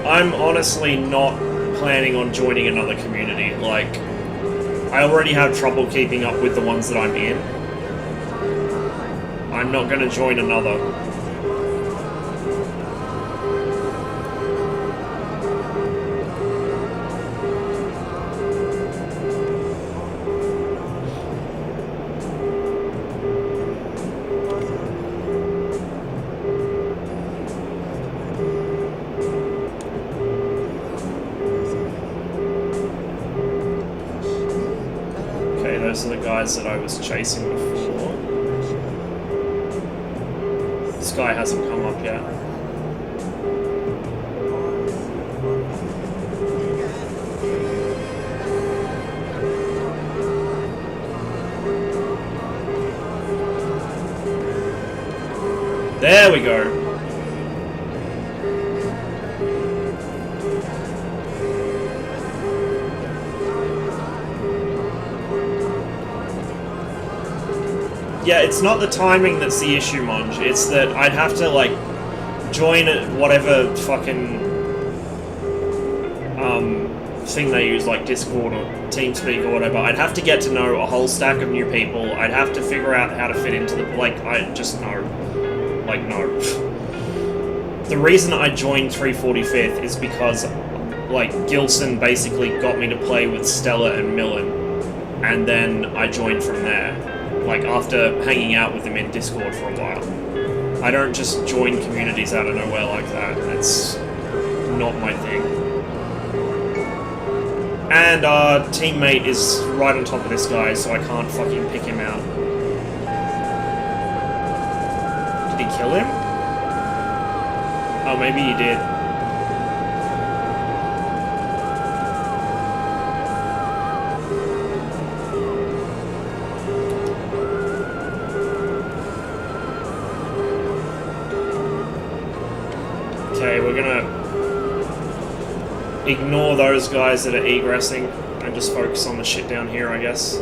I'm honestly not planning on joining another community. Like, I already have trouble keeping up with the ones that I'm in. I'm not going to join another. Those are the guys that I was chasing before. This guy hasn't come up yet. There we go. Yeah, it's not the timing that's the issue, Monge. It's that I'd have to, like, join whatever fucking thing they use, like Discord or TeamSpeak or whatever. I'd have to get to know a whole stack of new people. I'd have to figure out how to fit into the... Like, I just know. Like, no. The reason I joined 345th is because, like, Gilson basically got me to play with Stella and Millen, and then I joined from there. Like, after hanging out with them in Discord for a while. I don't just join communities out of nowhere like that. It's not my thing. And our teammate is right on top of this guy, so I can't fucking pick him out. Did he kill him? Oh, maybe he did. Okay, we're gonna ignore those guys that are egressing and just focus on the shit down here, I guess.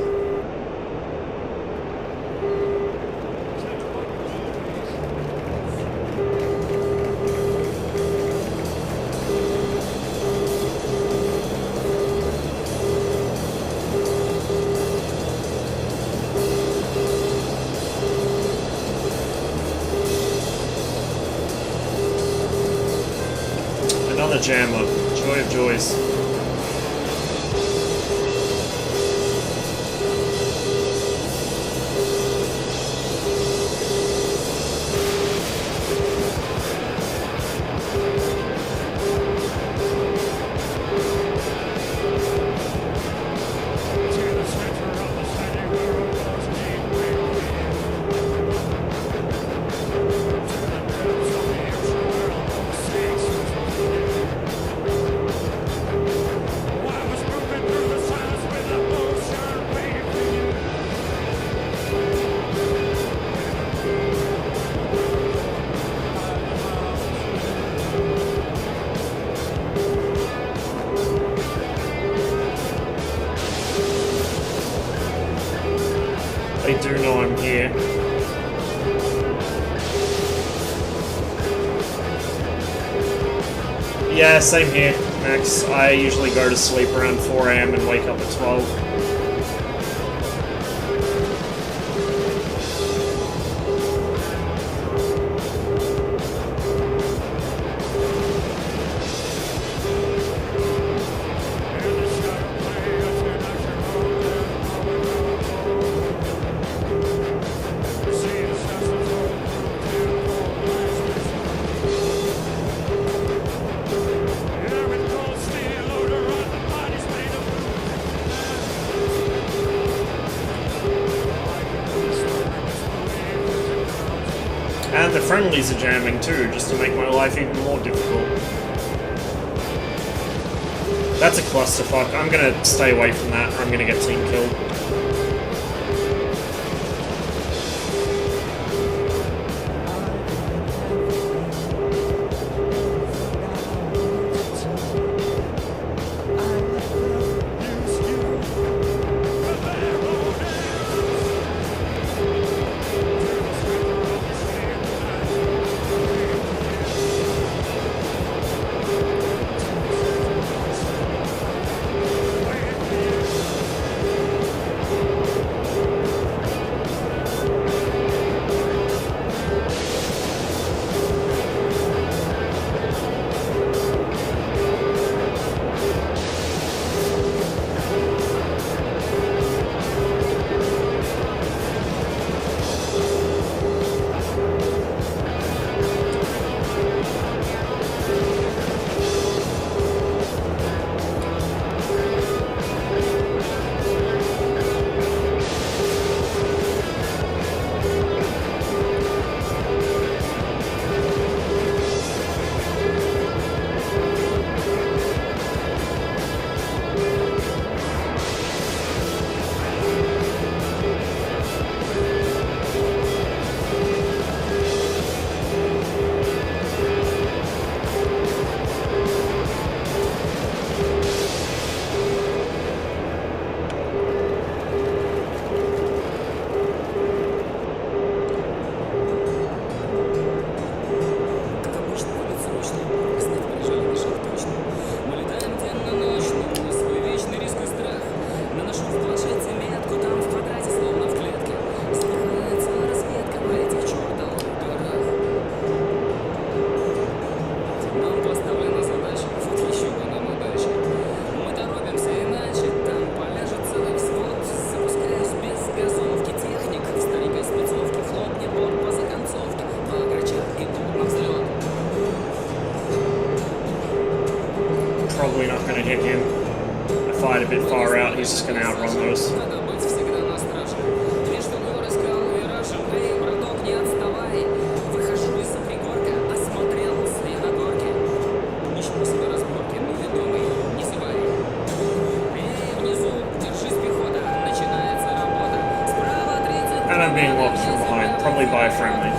Another jammer. Joy of joys. They do know I'm here. Yeah, same here, Max. I usually go to sleep around 4 AM and wake up at 12. And the friendlies are jamming too, just to make my life even more difficult. That's a clusterfuck. I'm gonna stay away from that, or I'm gonna get team killed. Probably not going to hit him. I fired a bit far out, he's just going to outrun those. And I'm being locked from behind, probably by a friendly.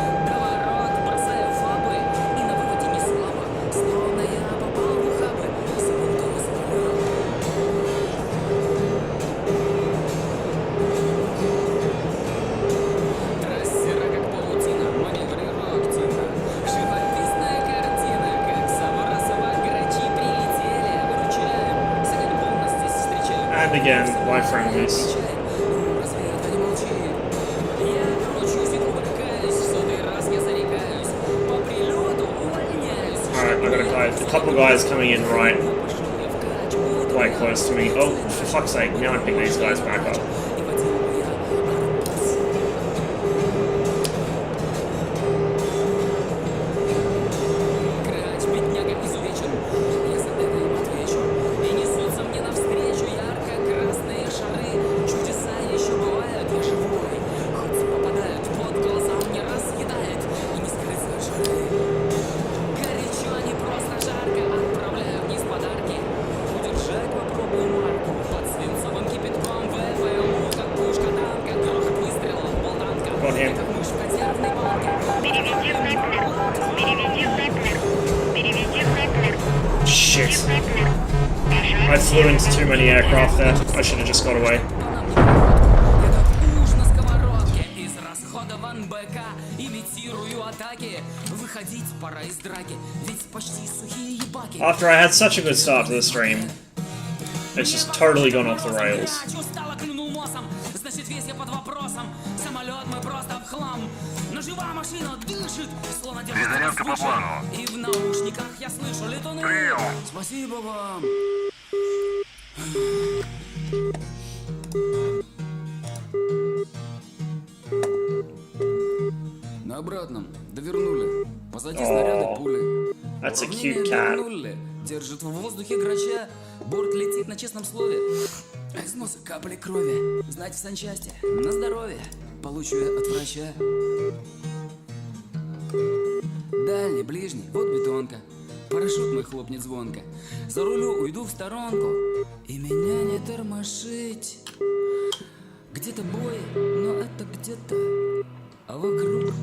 And again, by friendlies. Alright, I got a couple guys coming in right, quite close to me. Oh, for fuck's sake, now I pick these guys back up. Got him. Shit. I flew into too many aircraft there. I should have just got away. БК, имитирую атаки. Выходить пора из драки, ведь почти сухие ебаки. After I had such a good start to the stream, it's just totally gone off the rails. Значит, весь я под вопросом. Самолет мы просто в хлам. Но жива машина дышит, словно держит Перезарядка по плану. И в наушниках я слышу летуны. Прием. Спасибо вам. На обратном довернули. Позади снаряды пули. That's a Уравнение cute cat. довернули. Держит в воздухе грача. Борт летит на честном слове. А из носа капли крови. Знать в санчасти. На здоровье. Получу я от врача. Дальний, ближний, вот бетонка. Парашют мой хлопнет звонко. За рулю уйду в сторонку. И меня не тормошить. Где-то бой, но это где-то. А вокруг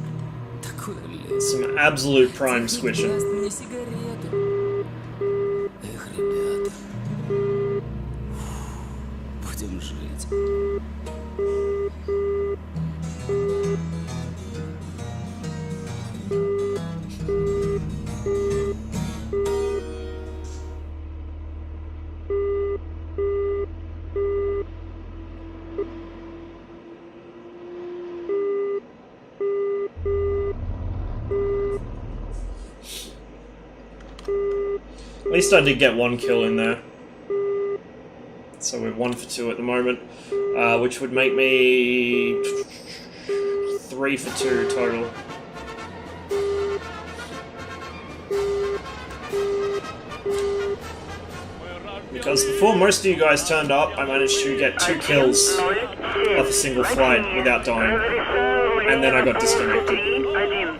такое лес. Some absolute prime Техник squishing. даст мне сигарету. Эх, ребята. Будем жить. At least I did get one kill in there. So we're 1 for 2 at the moment, which would make me 3 for 2 total. Because before most of you guys turned up, I managed to get 2 kills off a single flight without dying. And then I got disconnected. 3-1.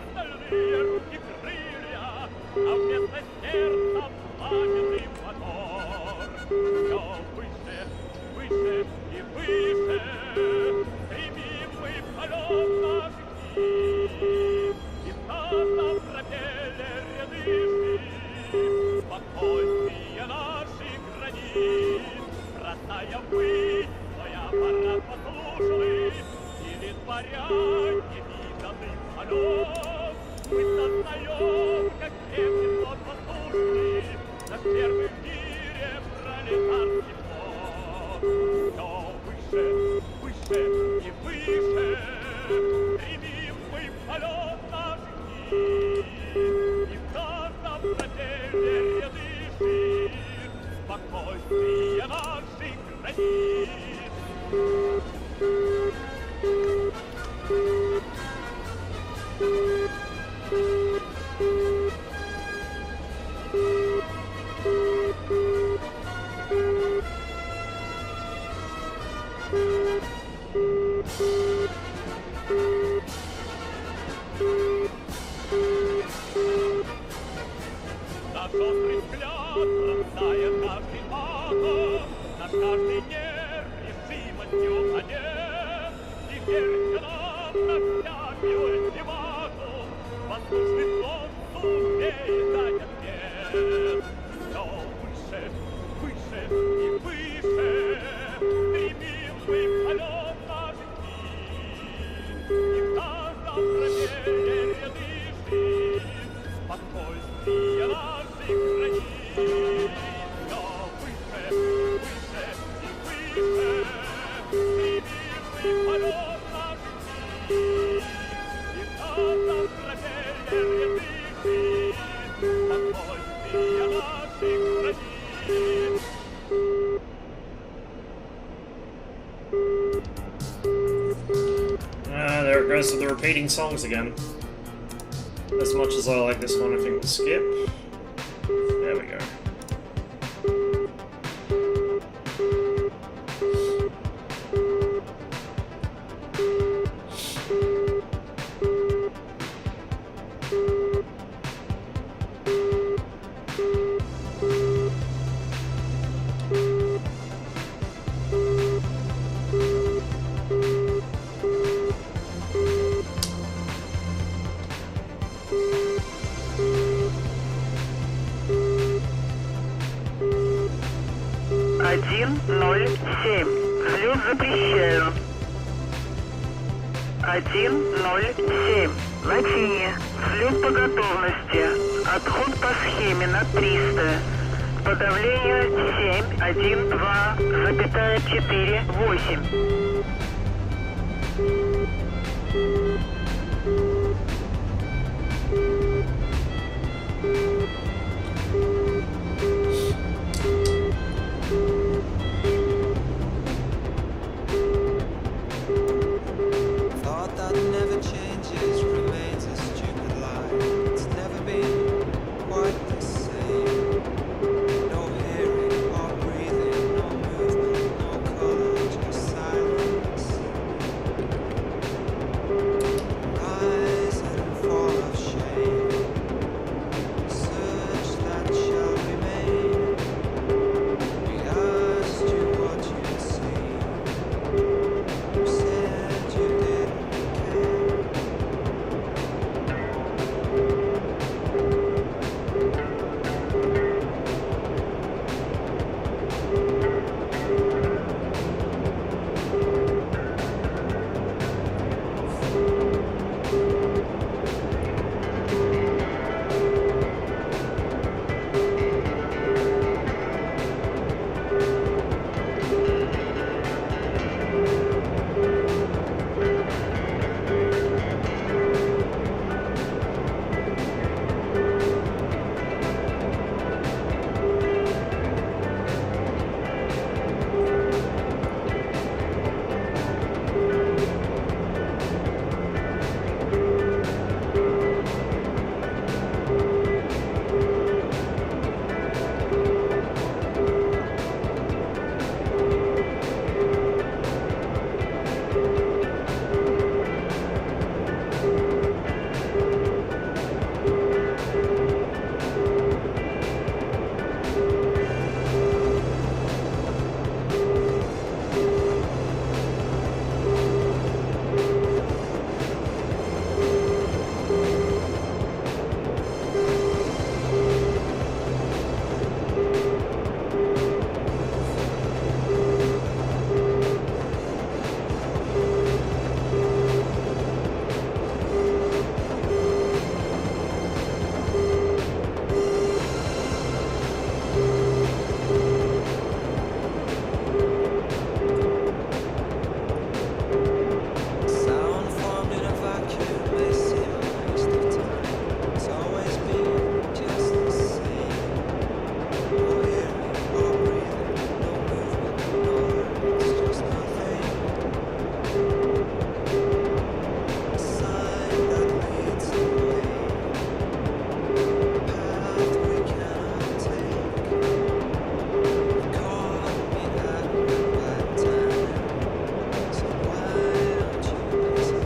There it goes with the repeating songs again. As much as I like this one, I think we'll skip. There we go. Взлет запрещаю. 107. Латине. Взлет по готовности. Отход по схеме на 300. Подавление 712,48. Thought that never changes, remains a stupid lie. It's never been quite the same. No hearing or breathing, no movement, no color, just silence. Rise and fall of shame. Search that shall remain. We asked you what you'd seen. You said you didn't care. Sound formed in a vacuum may seem a waste of time. It's always been just the same. No hearing or breathing, no movement, no it's just nothing. A sign that leads the way. Path we cannot take. You've caught me at a bad time. So why don't you listen?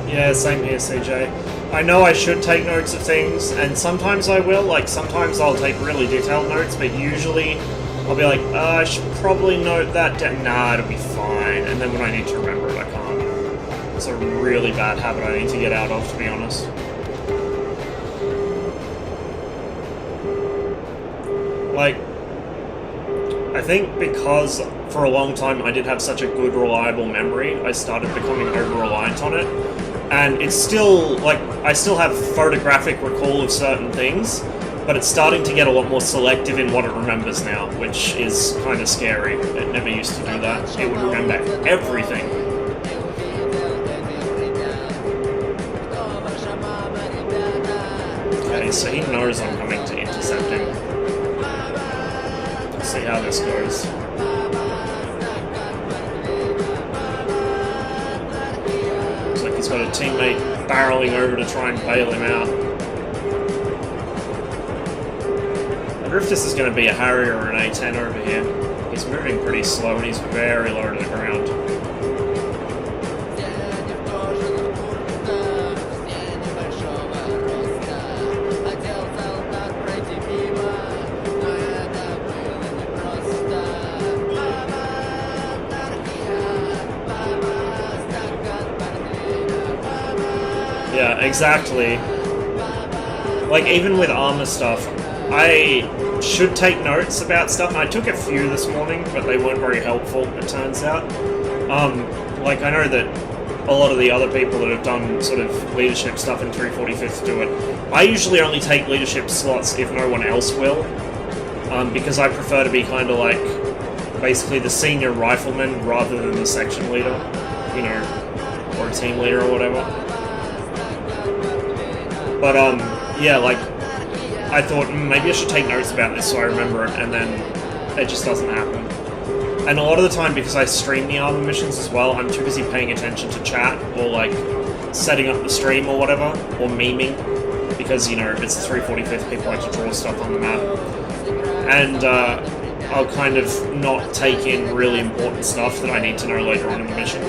Yeah, same here, CJ. I know I should take notes of things, and sometimes I will. Like, sometimes I'll take really detailed notes, but usually I'll be like, I should probably note that down. Nah, it'll be fine. And then when I need to remember it, I can't. It's a really bad habit I need to get out of, to be honest. Like, I think because for a long time I did have such a good, reliable memory, I started becoming over-reliant on it. And it's still, like, I still have photographic recall of certain things, but it's starting to get a lot more selective in what it remembers now, which is kind of scary. It never used to do that. It would remember everything. Okay, so he knows I'm coming to intercept him. Let's see how this goes. He's got a teammate barreling over to try and bail him out. I wonder if this is going to be a Harrier or an A-10 over here. He's moving pretty slow and he's very low to the ground. Yeah, exactly. Like, even with armor stuff, I should take notes about stuff, and I took a few this morning, but they weren't very helpful, it turns out. Like, I know that a lot of the other people that have done sort of leadership stuff in 345th do it. I usually only take leadership slots if no one else will, because I prefer to be kind of like, basically the senior rifleman rather than the section leader, you know, or a team leader or whatever. But, yeah, like, I thought, maybe I should take notes about this so I remember it, and then it just doesn't happen. And a lot of the time, because I stream the armor missions as well, I'm too busy paying attention to chat, or, like, setting up the stream or whatever, or memeing, because, you know, it's the 345th, people like to draw stuff on the map. And, I'll kind of not take in really important stuff that I need to know later on in the mission.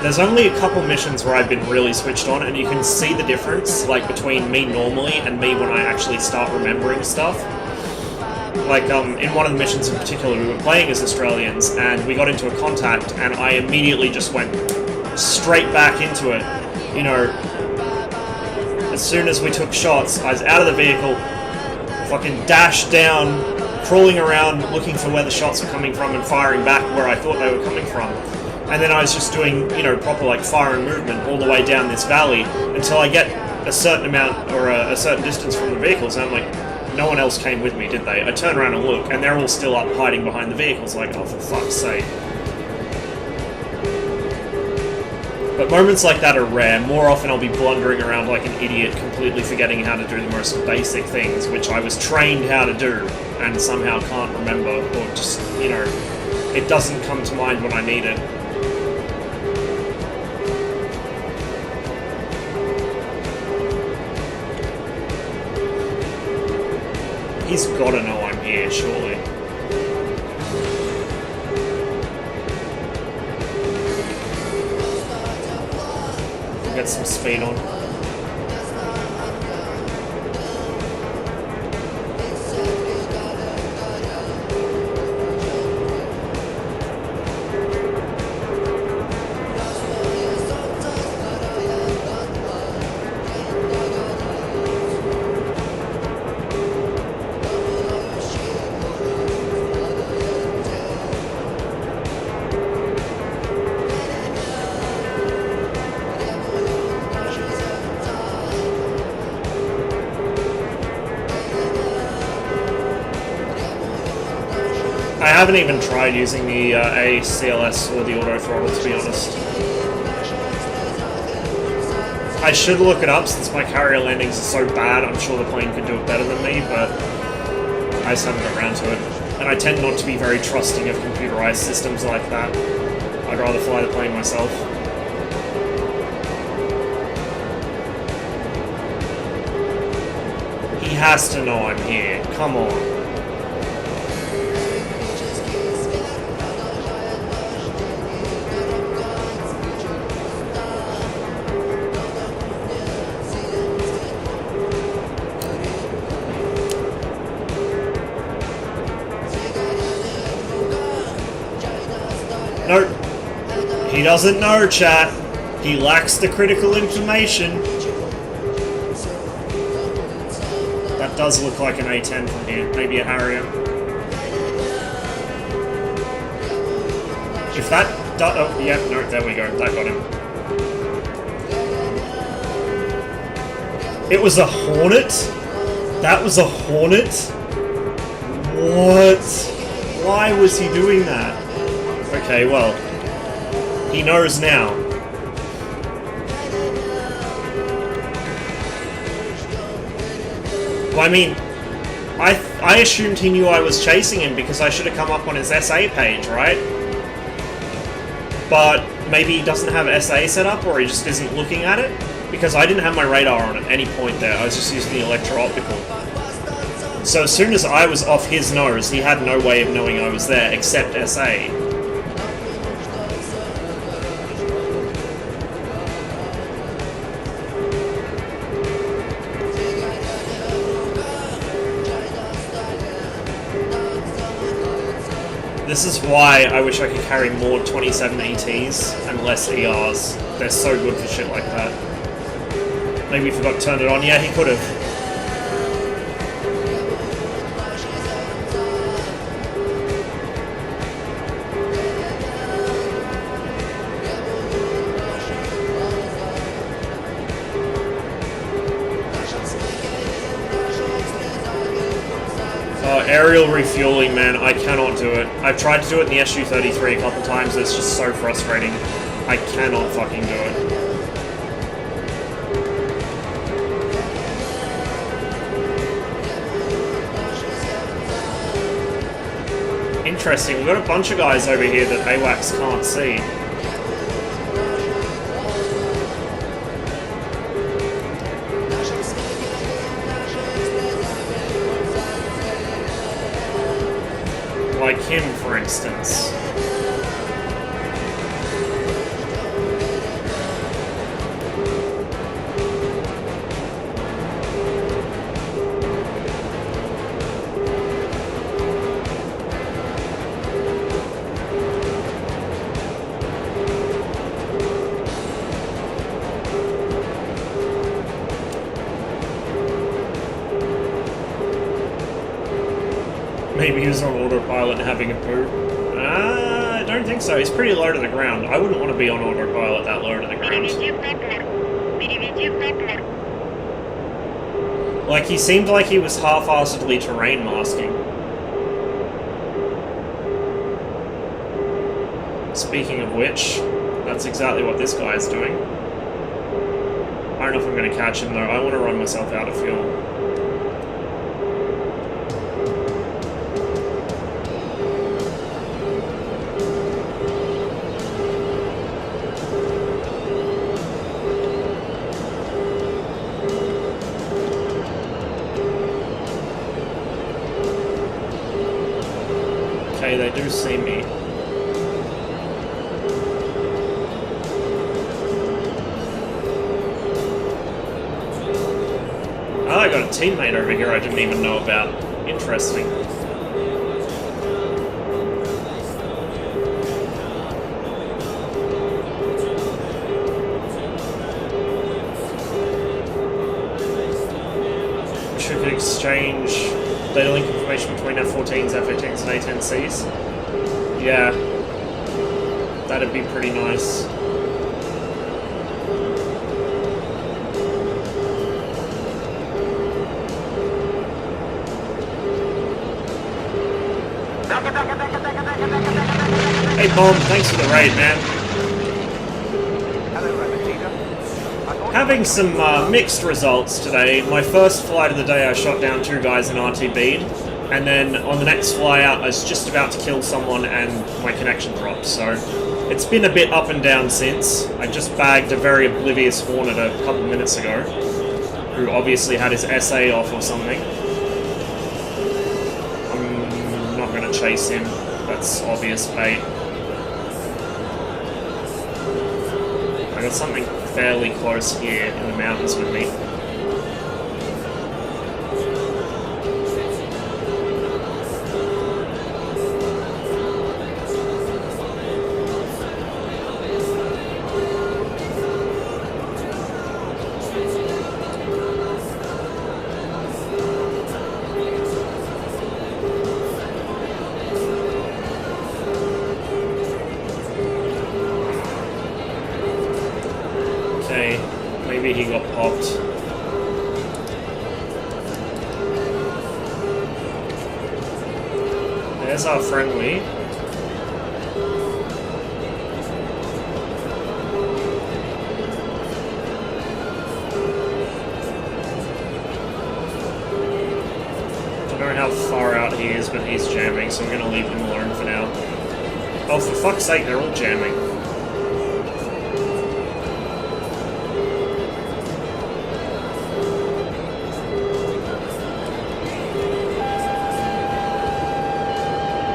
There's only a couple missions where I've been really switched on, and you can see the difference, like, between me normally and me when I actually start remembering stuff. Like, in one of the missions in particular, we were playing as Australians, and we got into a contact, and I immediately just went straight back into it. You know, as soon as we took shots, I was out of the vehicle, fucking dashed down, crawling around, looking for where the shots were coming from, and firing back where I thought they were coming from. And then I was just doing, you know, proper, like, fire and movement all the way down this valley until I get a certain amount, or a certain distance from the vehicles, and I'm like, no one else came with me, did they? I turn around and look, and they're all still up hiding behind the vehicles, like, oh, for fuck's sake. But moments like that are rare. More often I'll be blundering around like an idiot, completely forgetting how to do the most basic things, which I was trained how to do, and somehow can't remember, or just, you know, it doesn't come to mind when I need it. He's gotta know I'm here, surely. We'll get some speed on. I haven't even tried using the ACLS or the auto throttle, to be honest. I should look it up since my carrier landings are so bad. I'm sure the plane could do it better than me, but I just haven't got around to it. And I tend not to be very trusting of computerized systems like that. I'd rather fly the plane myself. He has to know I'm here. Come on. He doesn't know, chat. He lacks the critical information. That does look like an A10 from here. Maybe a Harrier. If that... Oh, yeah, no, there we go. That got him. It was a Hornet? That was a Hornet? What? Why was he doing that? Okay, well... He knows now. Well, I mean... I assumed he knew I was chasing him because I should have come up on his SA page, right? But maybe he doesn't have SA set up, or he just isn't looking at it? Because I didn't have my radar on at any point there, I was just using the electro-optical. So as soon as I was off his nose, he had no way of knowing I was there, except SA. This is why I wish I could carry more 27 ETs and less ERs. They're so good for shit like that. Maybe he forgot to turn it on. Yeah, he could have. Aerial refueling, man, I cannot do it. I've tried to do it in the SU-33 a couple times, it's just so frustrating. I cannot fucking do it. Interesting, we've got a bunch of guys over here that AWACS can't see. Like him, for instance. Maybe he was on autopilot and having a poo. I don't think so. He's pretty low to the ground. I wouldn't want to be on autopilot that low to the ground. Like, he seemed like he was half-assedly terrain masking. Speaking of which, that's exactly what this guy is doing. I don't know if I'm going to catch him, though. I want to run myself out of fuel. They do see me. Oh, I got a teammate over here I didn't even know about. Interesting. Should exchange data link information between F-14s, F-18s, and A-10Cs. Yeah, that'd be pretty nice. Hey Bomb, thanks for the raid, man. Having some mixed results today. My first flight of the day I shot down 2 guys in RTB'd, and then on the next fly out I was just about to kill someone and my connection dropped, so it's been a bit up and down since. I just bagged a very oblivious Hornet a couple minutes ago, who obviously had his SA off or something. I'm not going to chase him, that's obvious bait. I got something fairly close here in the mountains with me. There's our friendly. I don't know how far out he is, but he's jamming, so I'm gonna leave him alone for now. Oh, for fuck's sake, they're all jamming.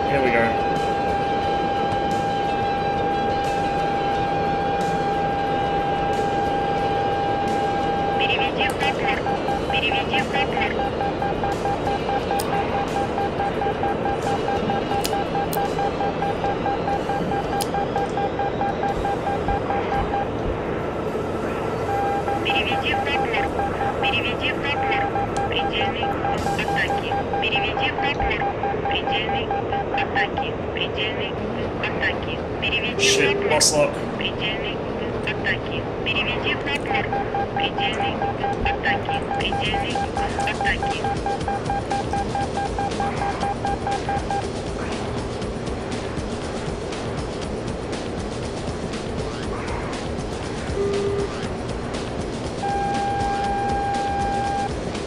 Here we go. Переведи в Доплер. Переведи в Доплер. Переведи в Доплер. Переведи в Доплер. Предельный угол атаки. Переведи в Доплер. Предельный угол атаки. Предельный угол атаки. Переведи в Shit, Доплер. lost lock. Предельный угол атаки. Переведи в Доплер. Предельный угол атаки. Предельный угол атаки.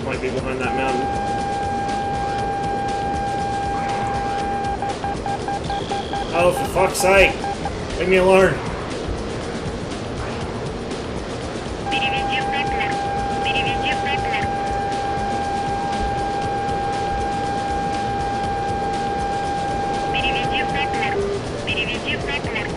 Might be behind that mountain. Oh, for fuck's sake! Leave me alone! Переведи в Доплер. Переведи в Доплер. Переведи в Доплер. Переведи в Доплер.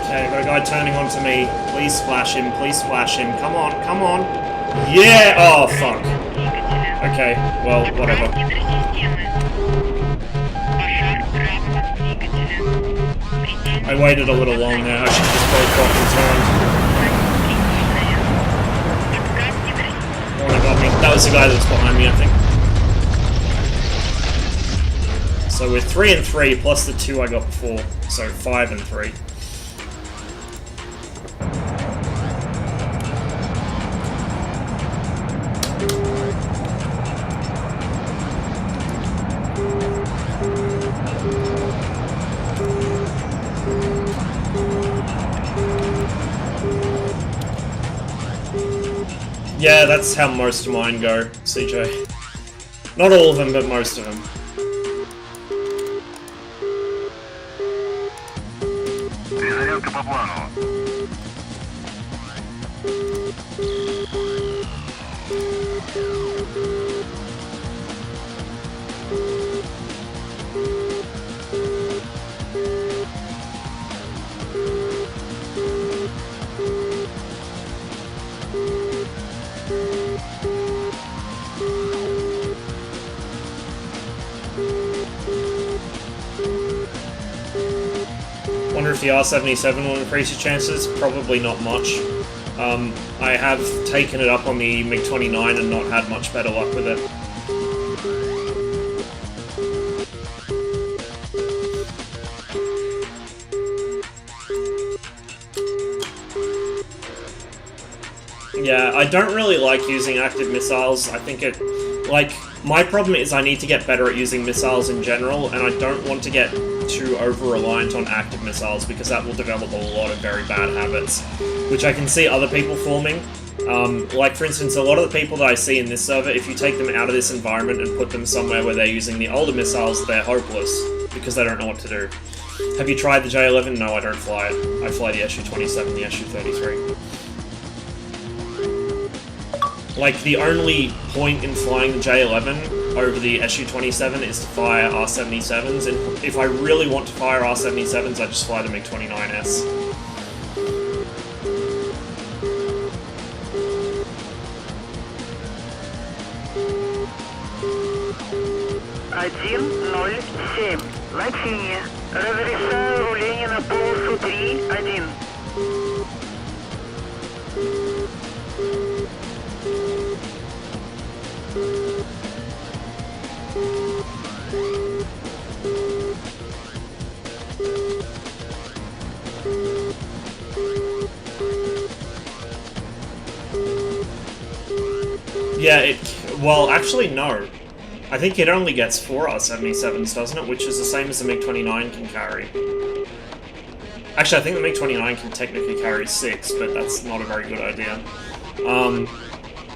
Okay, got a guy turning onto me. Please splash him, please splash him. Come on, come on. Yeah! Oh, fuck. Okay, well, whatever. I waited a little long there. I should just both got returned. Oh, he got me. That was the guy that was behind me, I think. So we're 3 and 3 plus the 2 I got before. So 5 and 3. Yeah, that's how most of mine go, CJ. Not all of them, but most of them. Перезарядка по плану. Wonder if the R77 will increase your chances? Probably not much. I have taken it up on the MiG-29 and not had much better luck with it. Yeah, I don't really like using active missiles. I think it... Like, my problem is I need to get better at using missiles in general, and I don't want to get too over-reliant on active missiles, because that will develop a lot of very bad habits, which I can see other people forming. Like, for instance, a lot of the people that I see in this server, if you take them out of this environment and put them somewhere where they're using the older missiles, they're hopeless, because they don't know what to do. Have you tried the J11? No, I don't fly it. I fly the Su-27, the Su-33. Like, the only point in flying the J11 over the Su-27 is to fire R-77s, and if I really want to fire R-77s, I just fly the MiG-29S. 107. Латиния. Разрешаю руление на полосу 3-1. Yeah, well, actually, no. I think it only gets 4 R77s, doesn't it? Which is the same as the MiG-29 can carry. Actually, I think the MiG-29 can technically carry 6, but that's not a very good idea.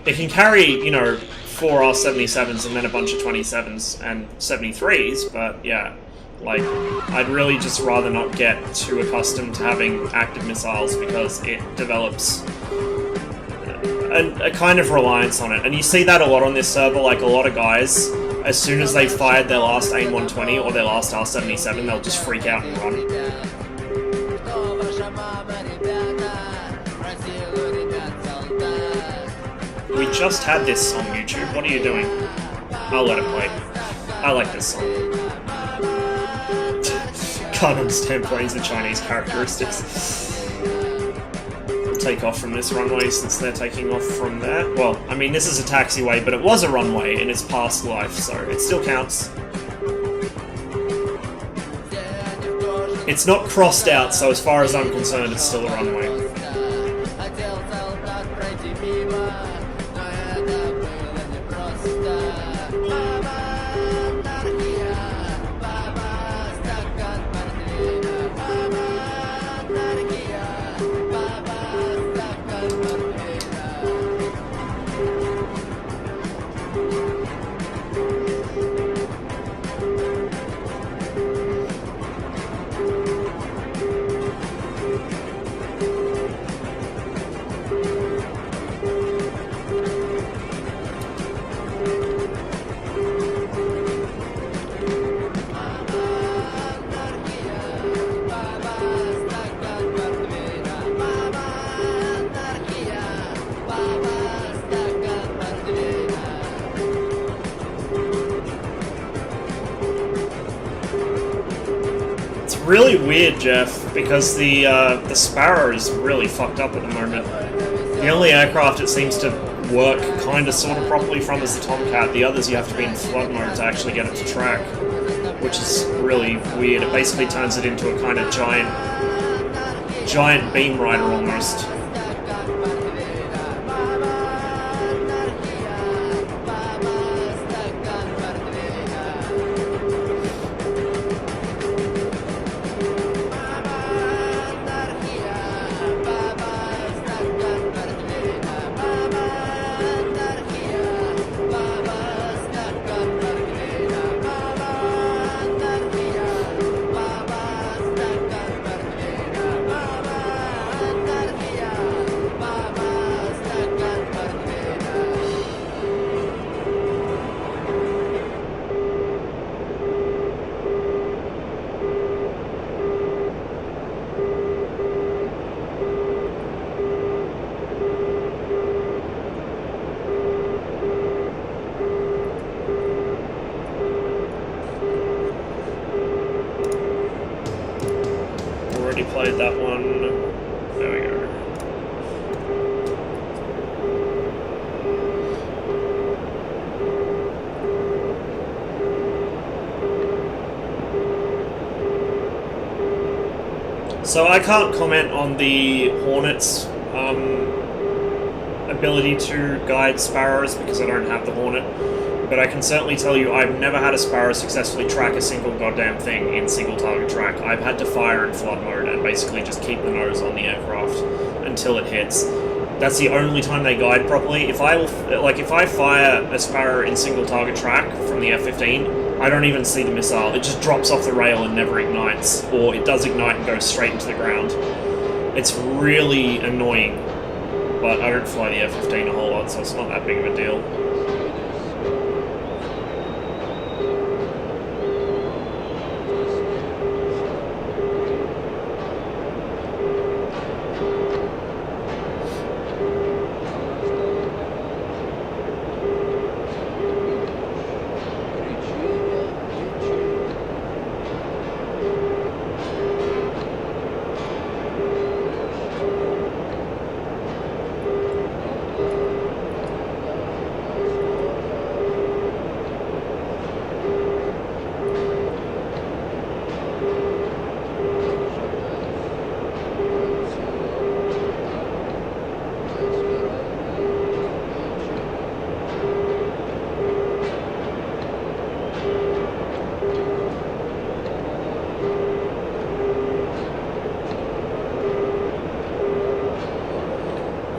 It can carry, you know, 4 R77s and then a bunch of 27s and 73s, but yeah. Like, I'd really just rather not get too accustomed to having active missiles because it develops a kind of reliance on it. And you see that a lot on this server, like a lot of guys, as soon as they fired their last AIM 120 or their last R77, they'll just freak out and run. We just had this on YouTube. What are you doing? I'll let it play. I like this song. Can't understand planes with Chinese characteristics. We'll take off from this runway since they're taking off from there. Well, I mean, this is a taxiway, but it was a runway in its past life, so it still counts. It's not crossed out, so as far as I'm concerned, it's still a runway. Really weird, Jeff, because the Sparrow is really fucked up at the moment. The only aircraft it seems to work kind of sort of properly from is the Tomcat. The others you have to be in flood mode to actually get it to track, which is really weird. It basically turns it into a kind of giant beam rider almost. Played that one. There we go. So I can't comment on the Hornet's ability to guide Sparrows because I don't have the Hornet. But I can certainly tell you I've never had a Sparrow successfully track a single goddamn thing in single target track. I've had to fire in flood mode and basically just keep the nose on the aircraft until it hits. That's the only time they guide properly. If I fire a Sparrow in single target track from the F-15, I don't even see the missile. It just drops off the rail and never ignites, or it does ignite and goes straight into the ground. It's really annoying, but I don't fly the F-15 a whole lot, so it's not that big of a deal.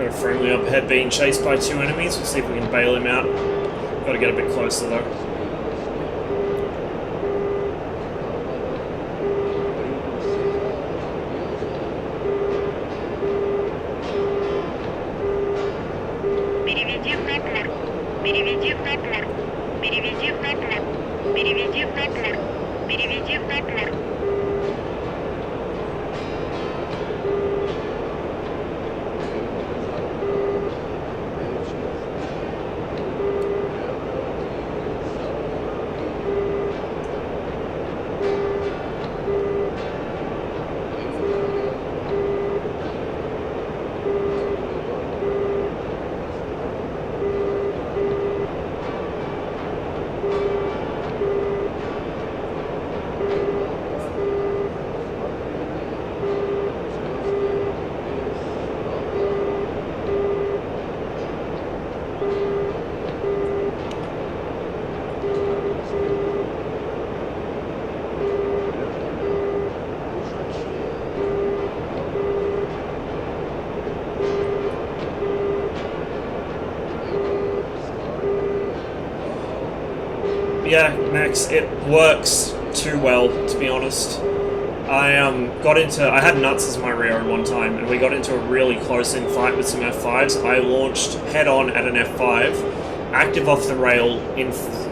Got a friendly up ahead being chased by 2 enemies. We'll see if we can bail him out. Gotta get a bit closer though. Переведи в Хатлер. Переведи в Хатлер. Переведи в Хатлер. Переведи в Хатлер. Переведи в Хатлер. Yeah, Max, it works too well, to be honest. I had Nuts as my Rio one time, and we got into a really close-in fight with some F5s. I launched head-on at an F5, active off the rail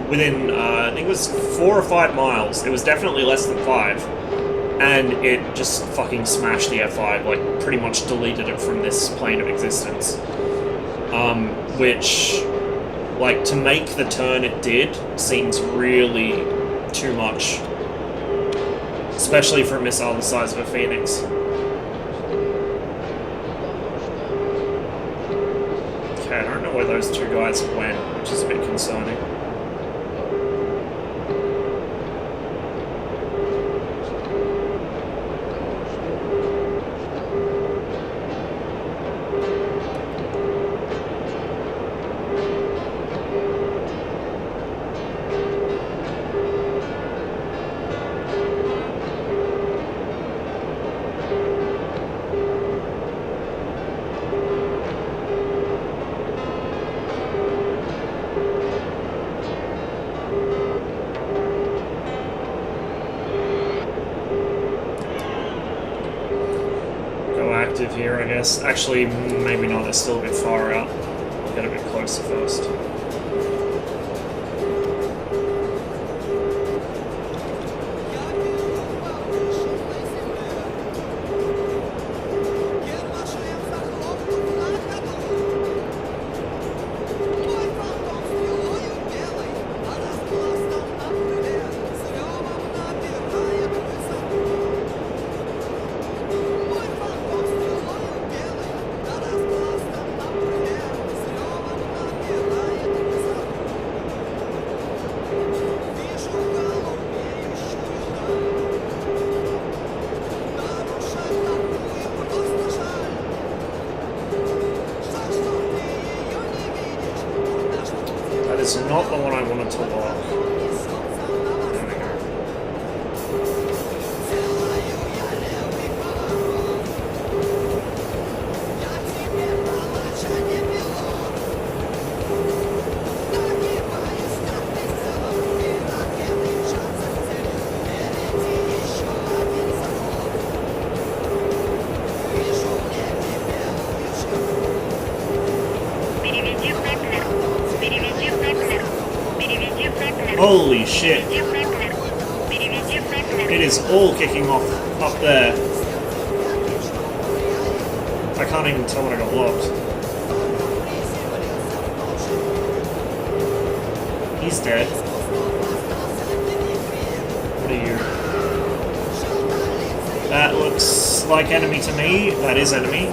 within, I think it was 4 or 5 miles. It was definitely less than 5. And it just fucking smashed the F5, like, pretty much deleted it from this plane of existence. Which, like, to make the turn it did seems really too much. Especially for a missile the size of a Phoenix. Okay, I don't know where those 2 guys went, which is a bit concerning. Here, I guess. Actually, maybe not. They're still a bit far out. I'll get a bit closer first. It's not the one I wanted to lock. There we go. Переведи в Хатлер. Переведи в Хатлер. Переведи в Хатлер. Holy shit. Переведи в Хатлер. Переведи в Хатлер. It is all kicking off up there. I can't even tell when I got locked. He's dead. What are you? That looks like enemy to me. That is enemy.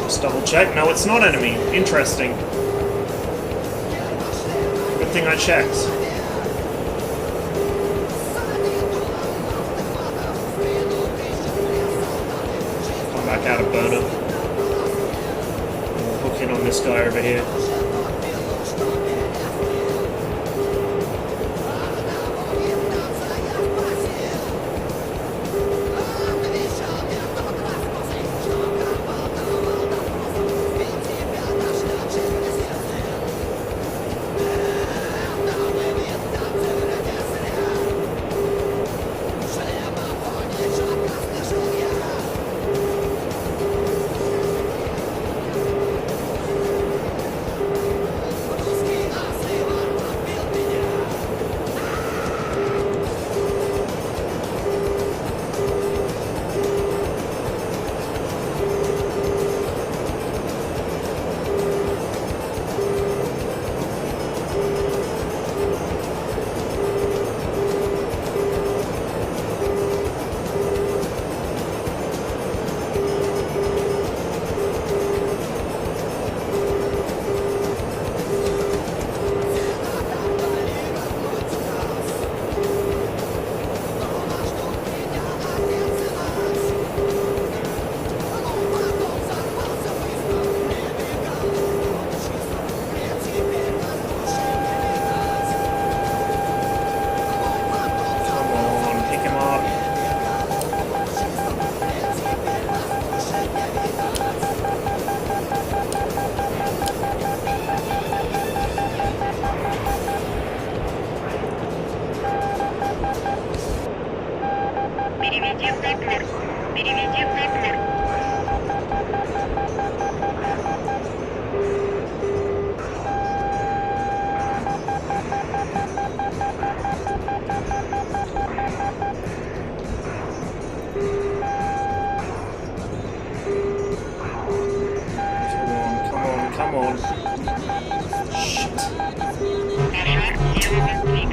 Just double check. No, it's not enemy. Interesting. Good thing I checked. Come back out of burner. We'll hook in on this guy over here.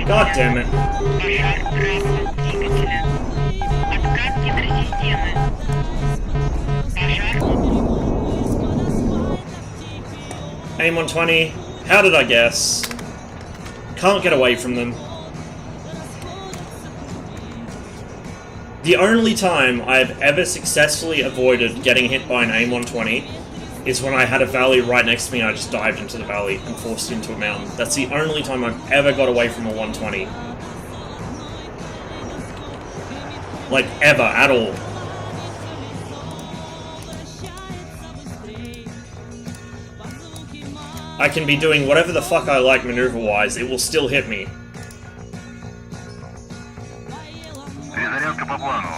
God damn it. Пожар красного двигателя. Откат гидросистемы. Пожар. Aim on 20. How did I guess? Can't get away from them. The only time I've ever successfully avoided getting hit by an aim on 20 is when I had a valley right next to me and I just dived into the valley and forced into a mountain. That's the only time I've ever got away from a 120. Like, ever, at all. I can be doing whatever the fuck I like maneuver-wise, it will still hit me. Перезарядка по плану.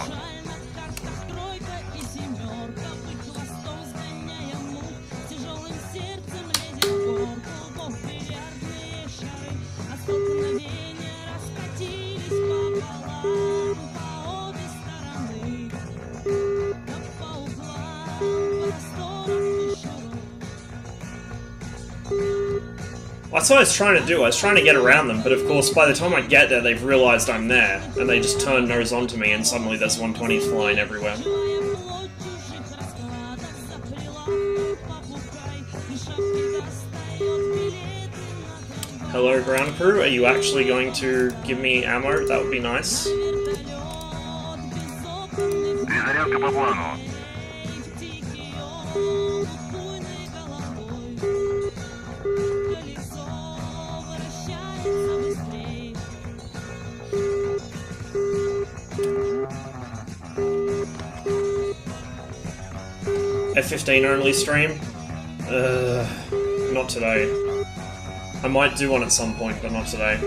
That's what I was trying to do. I was trying to get around them, but of course by the time I get there they've realised I'm there, and they just turn nose onto me and suddenly there's 120s flying everywhere. Hello ground crew, are you actually going to give me ammo? That would be nice. Перезарядка по плану. F15 only stream? Not today. I might do one at some point, but not today.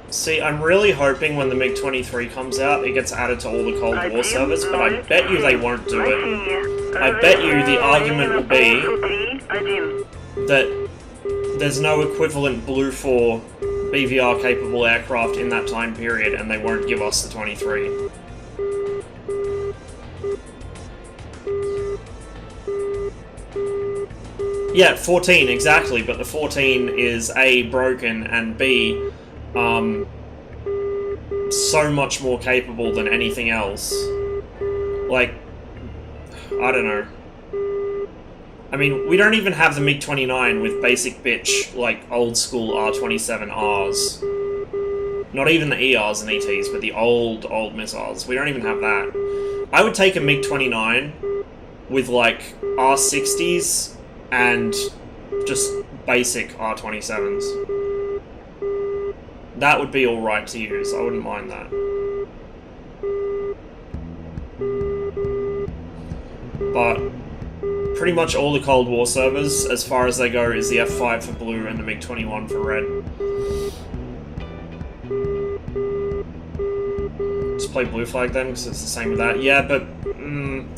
See, I'm really hoping when the MiG-23 comes out, it gets added to all the Cold War servers, but I bet you they won't do it. I bet you the argument will be that there's no equivalent Blue 4 BVR-capable aircraft in that time period, and they won't give us the 23. Yeah, 14, exactly, but the 14 is A, broken, and B, so much more capable than anything else. Like, I don't know. I mean, we don't even have the MiG-29 with basic bitch, like, old-school R-27Rs. Not even the ERs and ETs, but the old missiles. We don't even have that. I would take a MiG-29 with, like, R-60s and just basic R-27s. That would be alright to use, I wouldn't mind that. But pretty much all the Cold War servers, as far as they go, is the F5 for blue and the MiG-21 for red. Just play blue flag then, because it's the same with that. Yeah, but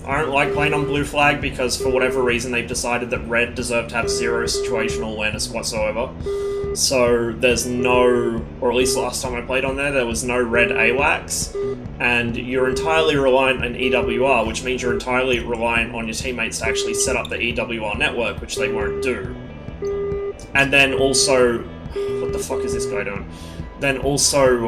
I don't like playing on blue flag because for whatever reason they've decided that red deserve to have zero situational awareness whatsoever. So there's no, or at least last time I played on there was no red AWACS, and you're entirely reliant on EWR, which means you're entirely reliant on your teammates to actually set up the EWR network, which they won't do. And then also, what the fuck is this guy doing? Then also,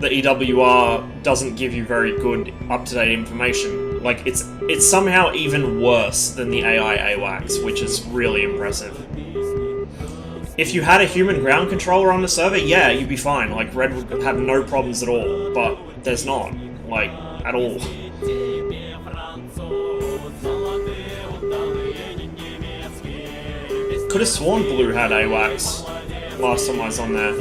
the EWR doesn't give you very good up-to-date information. Like, it's somehow even worse than the AI AWACS, which is really impressive. If you had a human ground controller on the server, yeah, you'd be fine. Like, Red would have no problems at all, but there's not. Like, at all. Could have sworn blue had AWACS last time I was on there.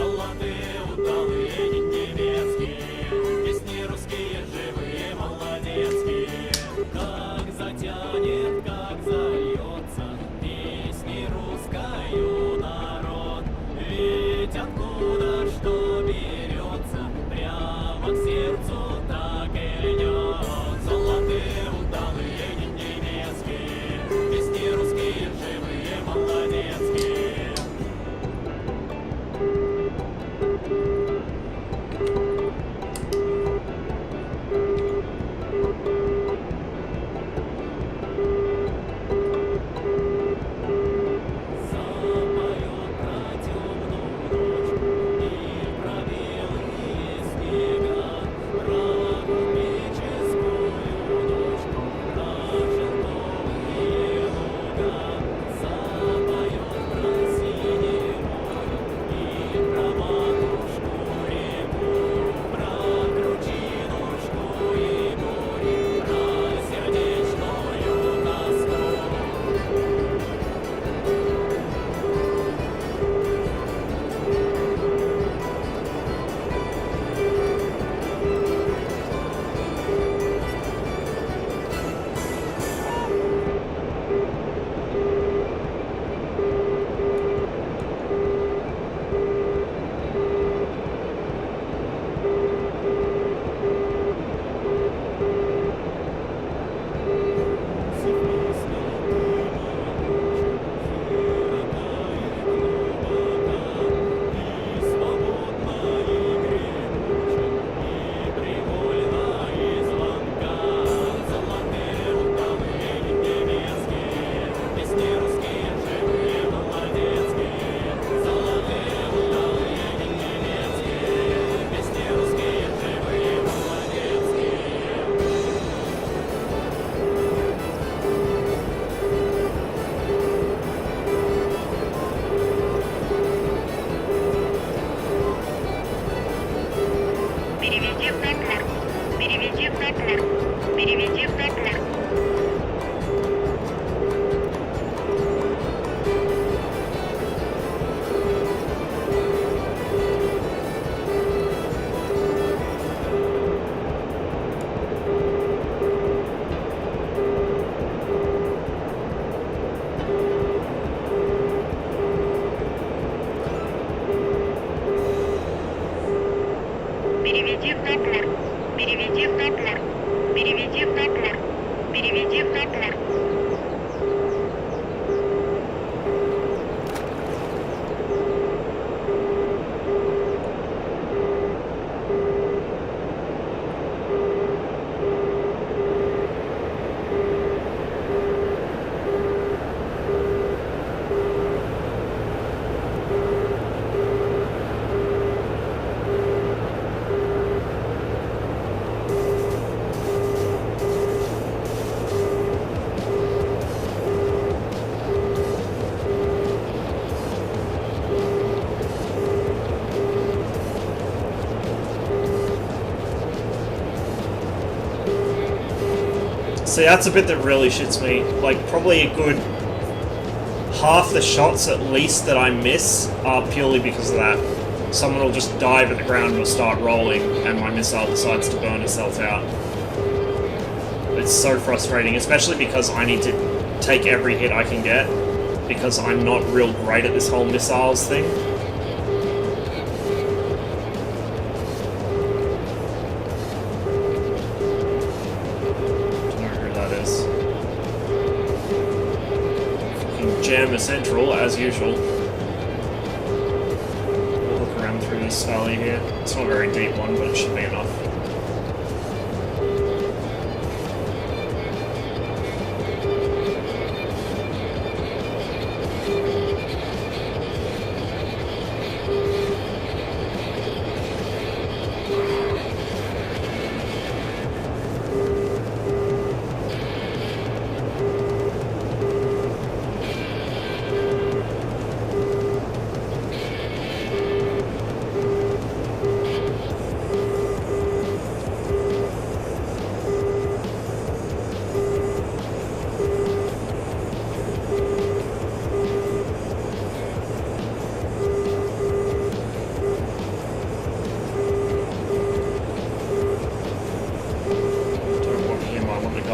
Переведи в Теплер. Переведи в Теплер. Переведи в Теплер. Переведи в Теплер. Переведи в Теплер. Переведи в Теплер. Переведи в Теплер. See, that's a bit that really shits me. Like, probably a good half the shots at least that I miss are purely because of that. Someone will just dive at the ground and will start rolling, and my missile decides to burn itself out. It's so frustrating, especially because I need to take every hit I can get, because I'm not real great at this whole missiles thing. Jammer Central, as usual. We'll look around through this valley here. It's not a very deep one, but it should be enough.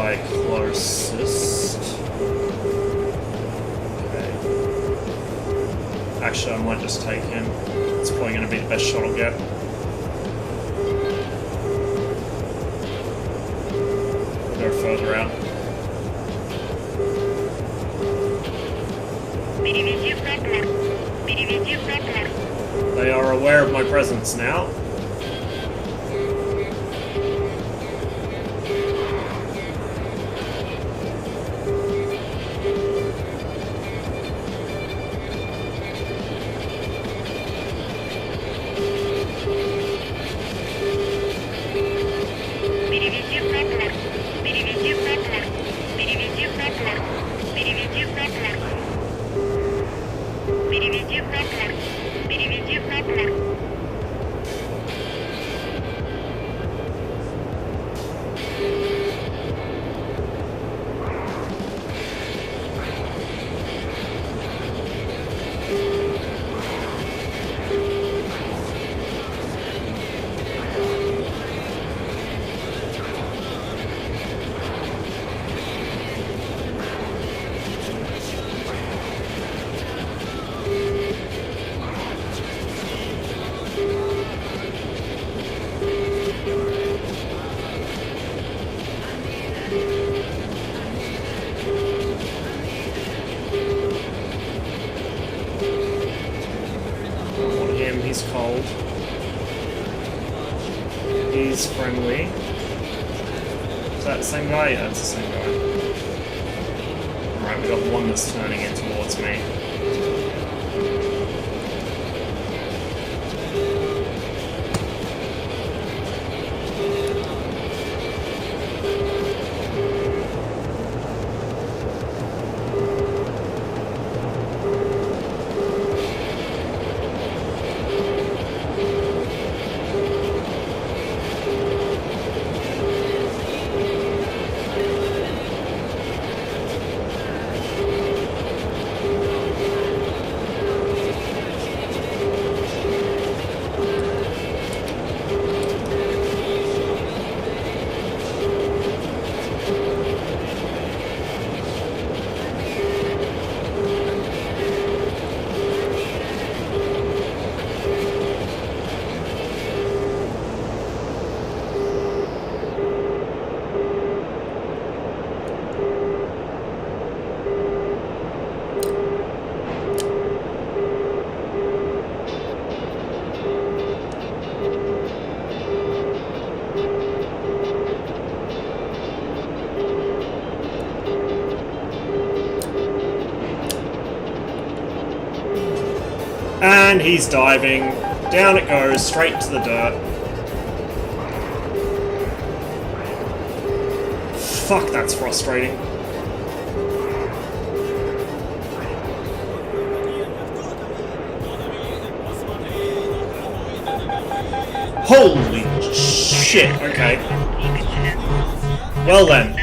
guy closest. Okay. Actually, I might just take him. It's probably going to be the best shot I'll get. Go further out. Переведи в упор. Переведи в упор. They are aware of my presence now. Переведи в упор. Переведи в упор. Переведи в упор. Переведи в упор. Переведи в упор. Переведи в упор. On him, he's cold. He's friendly. Is that the same guy? Yeah, it's the same guy. Alright, we got one that's turning in towards me. And he's diving. Down it goes, straight to the dirt. Fuck, that's frustrating. Holy shit, okay. Well then.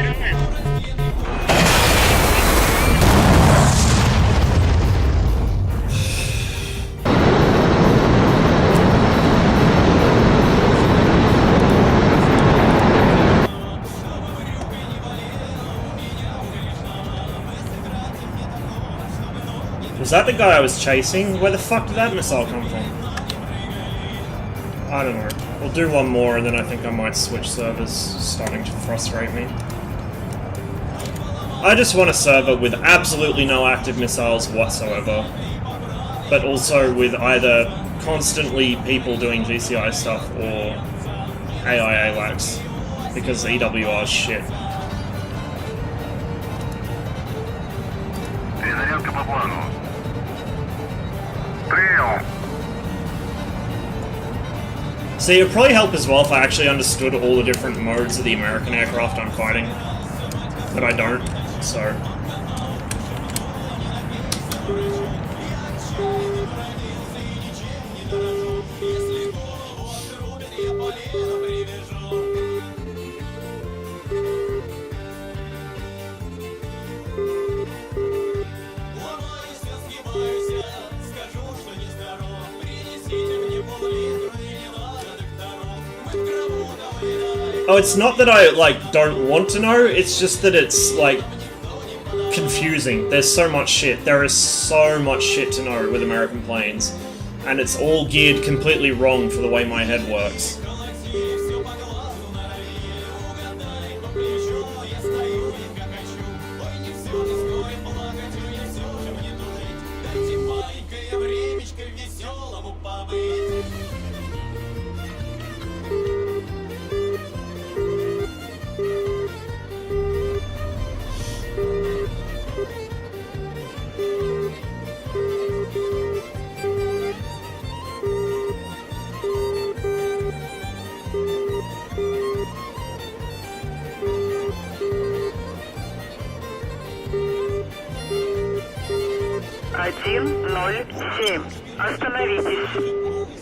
Was that the guy I was chasing? Where the fuck did that missile come from? I don't know. We'll do one more and then I think I might switch servers. It's starting to frustrate me. I just want a server with absolutely no active missiles whatsoever. But also with either constantly people doing GCI stuff or AI AWACS. Because EWR is shit. Перезарядка по плану. Прием. See, it would probably help as well if I actually understood all the different modes of the American aircraft I'm fighting. But I don't, so... Скажу, что не здоров, принесите мне пол-литра и не надо докторов. Мы в гробу, да вы Oh, it's not that I, like, don't want to know, it's just that it's, like, confusing. There's so much shit. There is so much shit to know with American planes. And it's all geared completely wrong for the way my head works.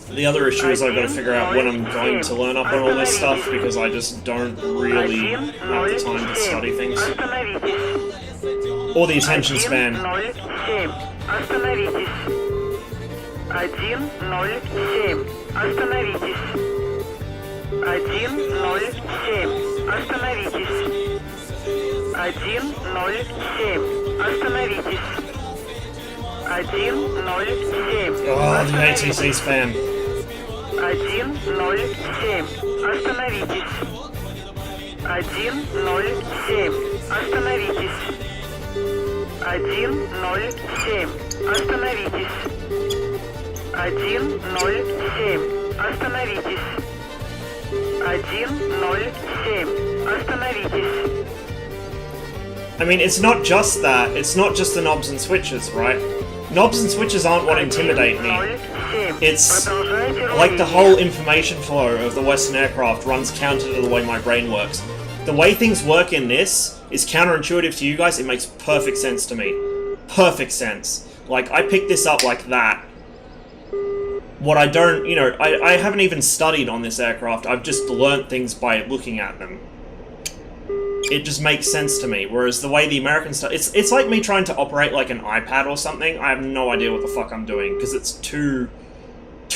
The other issue is I've got to figure out when I'm going to learn up on all this stuff, because I just don't really have the time to study things. Or the attention span. Oh, the ATC spam. 107. Остановитесь. 107. Остановитесь. 107. Остановитесь. 107. Остановитесь. 107. Остановитесь. I mean, it's not just that. It's not just the knobs and switches, right? Knobs and switches aren't what intimidate me. It's like the whole information flow of the Western aircraft runs counter to the way my brain works. The way things work in this is counterintuitive to you guys. It makes perfect sense to me. Perfect sense. Like, I picked this up like that. What I don't, you know, I haven't even studied on this aircraft. I've just learnt things by looking at them. It just makes sense to me, whereas the way the American stuff... It's like me trying to operate like an iPad or something. I have no idea what the fuck I'm doing, because it's too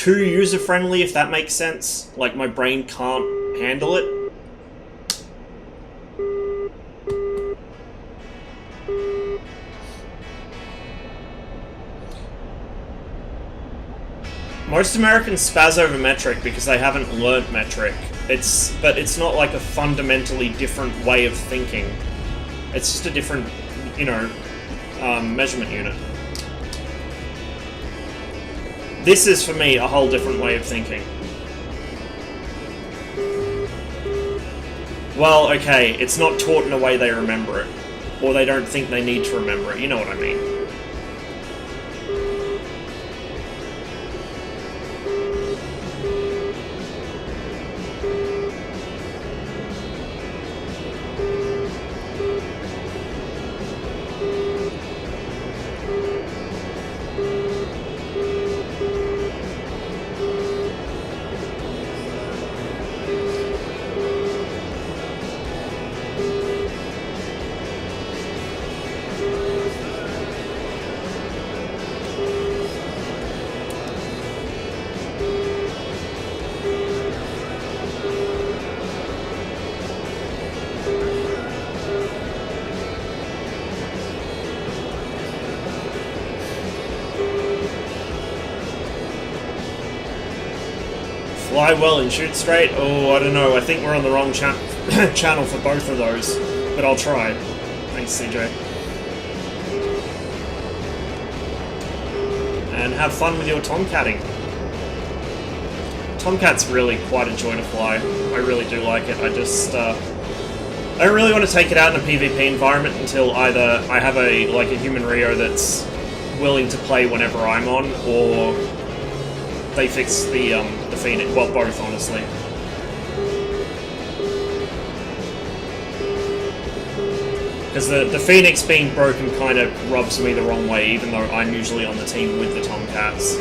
user-friendly, if that makes sense. Like, my brain can't handle it. Most Americans spaz over metric because they haven't learnt metric. But it's not like a fundamentally different way of thinking. It's just a different, you know, measurement unit. This is, for me, a whole different way of thinking. Well, okay, it's not taught in a way they remember it. Or they don't think they need to remember it, you know what I mean. Fly well and shoot straight? Oh, I don't know. I think we're on the wrong channel for both of those. But I'll try. Thanks, CJ. And have fun with your tomcatting. Tomcat's really quite a joy to fly. I really do like it. I just, I don't really want to take it out in a PvP environment until either I have a human Rio that's willing to play whenever I'm on, or they fix the Phoenix. Well, both, honestly. Because the Phoenix being broken kind of rubs me the wrong way, even though I'm usually on the team with the Tomcats.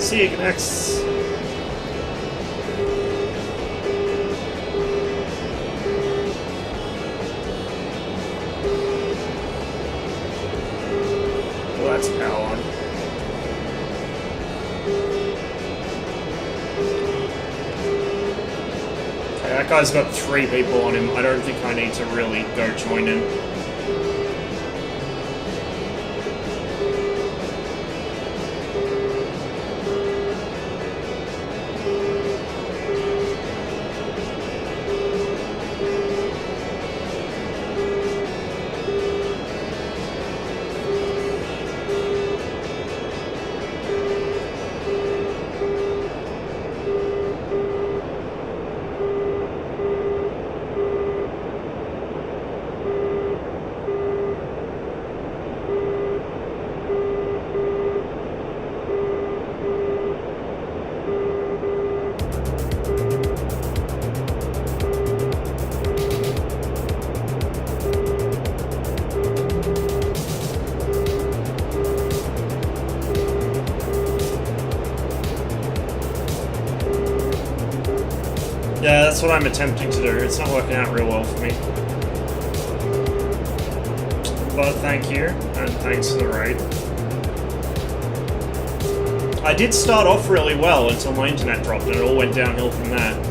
See you next. Well, that's power on. Okay, that guy's got 3 people on him. I don't think I need to really go join him. Yeah, that's what I'm attempting to do. It's not working out real well for me. But thank you, and thanks for the raid. I did start off really well until my internet dropped, and it all went downhill from there.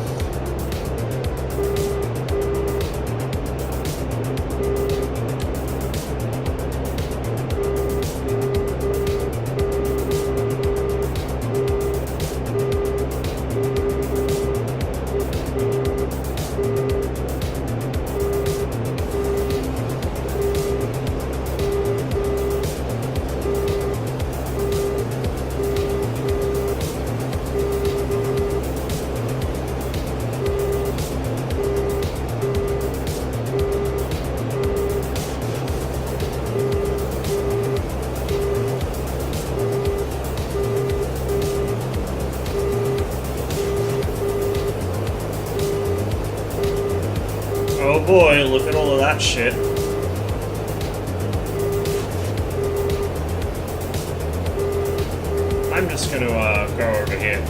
Oh boy, look at all of that shit. I'm just gonna go over here.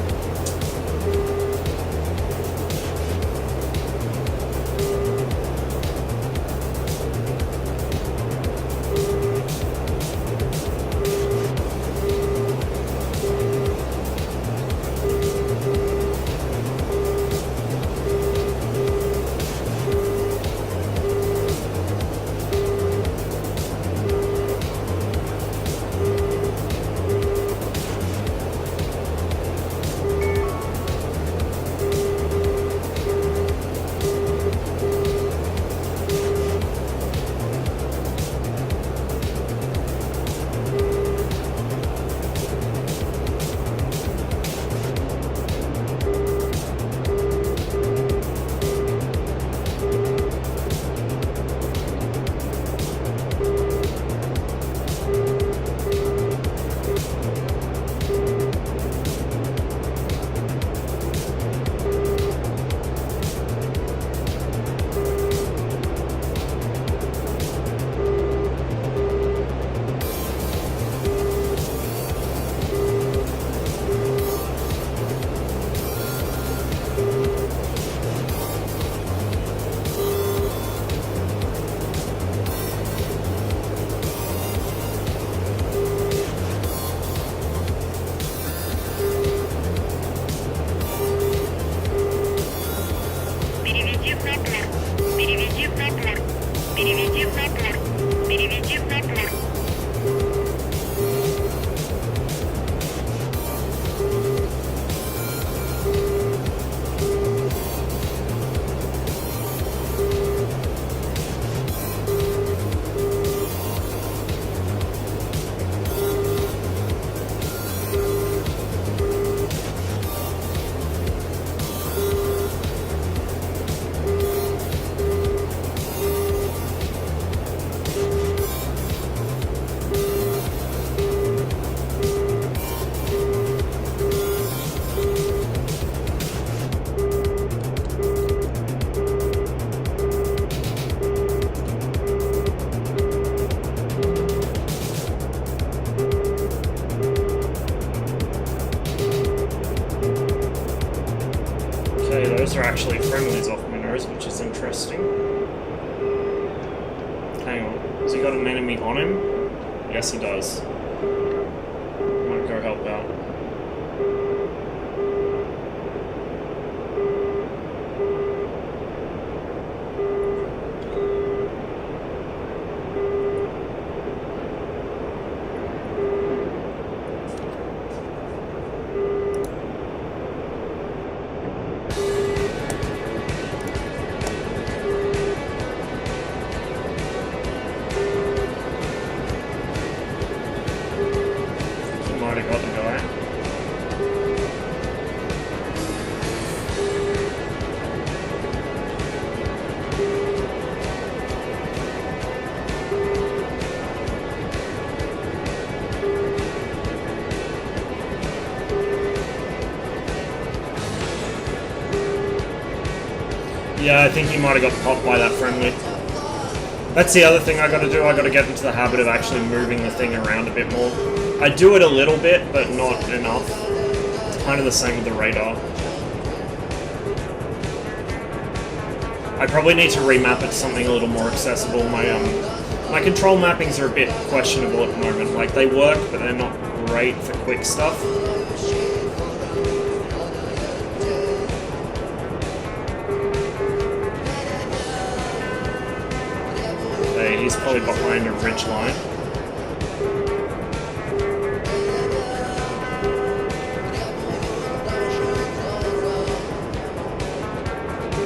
are actually friendlies off my nose, which is interesting. Hang on. Has he got an enemy on him? Yes, he does. I'm gonna go help out. Got the guy. Yeah, I think he might have got popped by that friendly. That's the other thing I gotta do. I gotta get into the habit of actually moving the thing around a bit more. I do it a little bit, but not enough. It's kind of the same with the radar. I probably need to remap it to something a little more accessible. My control mappings are a bit questionable at the moment. Like, they work, but they're not great for quick stuff. Okay, he's probably behind a ridge line.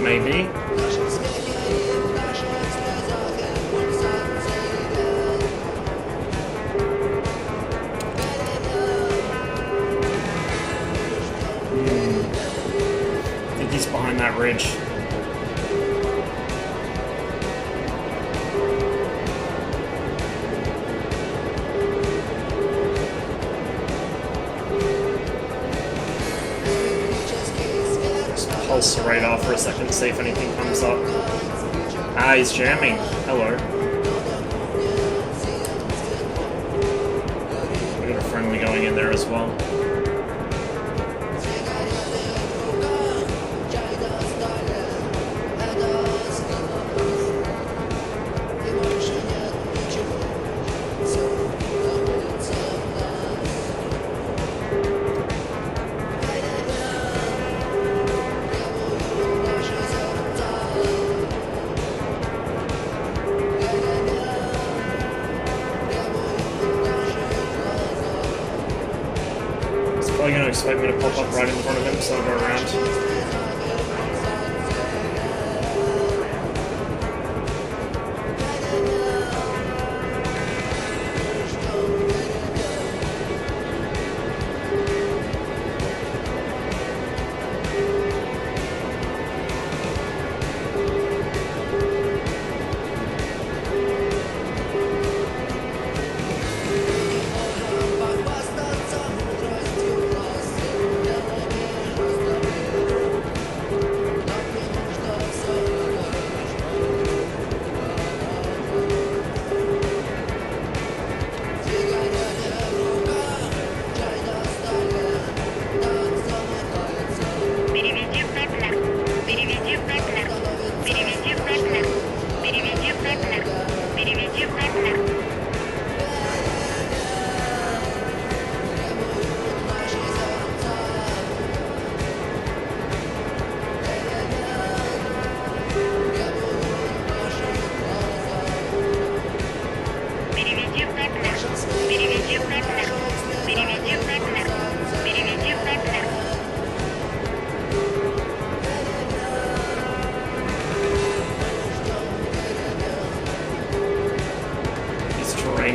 Maybe. I think he's behind that ridge. Pulse the radar for a second, see if anything comes up. Ah, he's jamming. Hello. We got a friendly going in there as well. Probably going to expect me to pop up right in front of him, so I'll go around.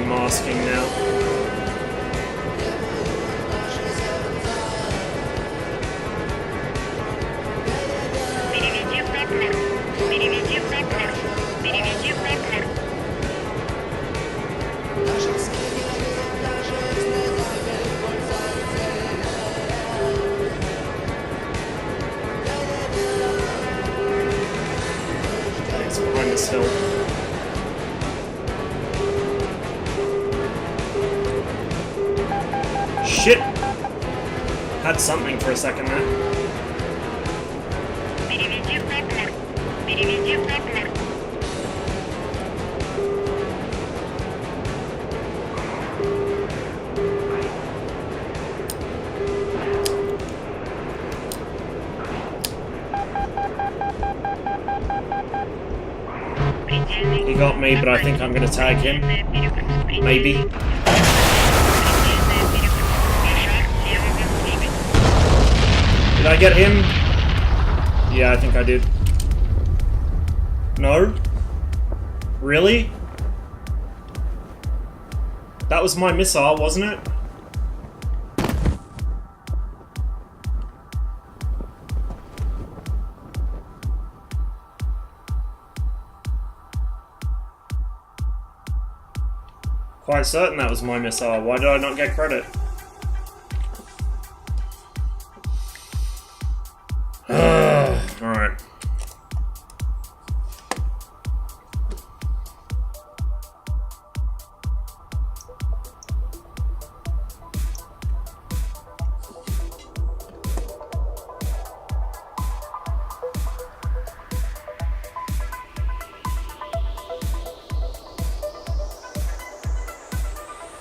Masking now. It's behind this hill. Shit! Had something for a second there. Переведи в партнер. He got me, but I think I'm gonna tag him. Maybe. Did I get him? Yeah, I think I did. No? Really? That was my missile, wasn't it? Quite certain that was my missile. Why did I not get credit? Alright.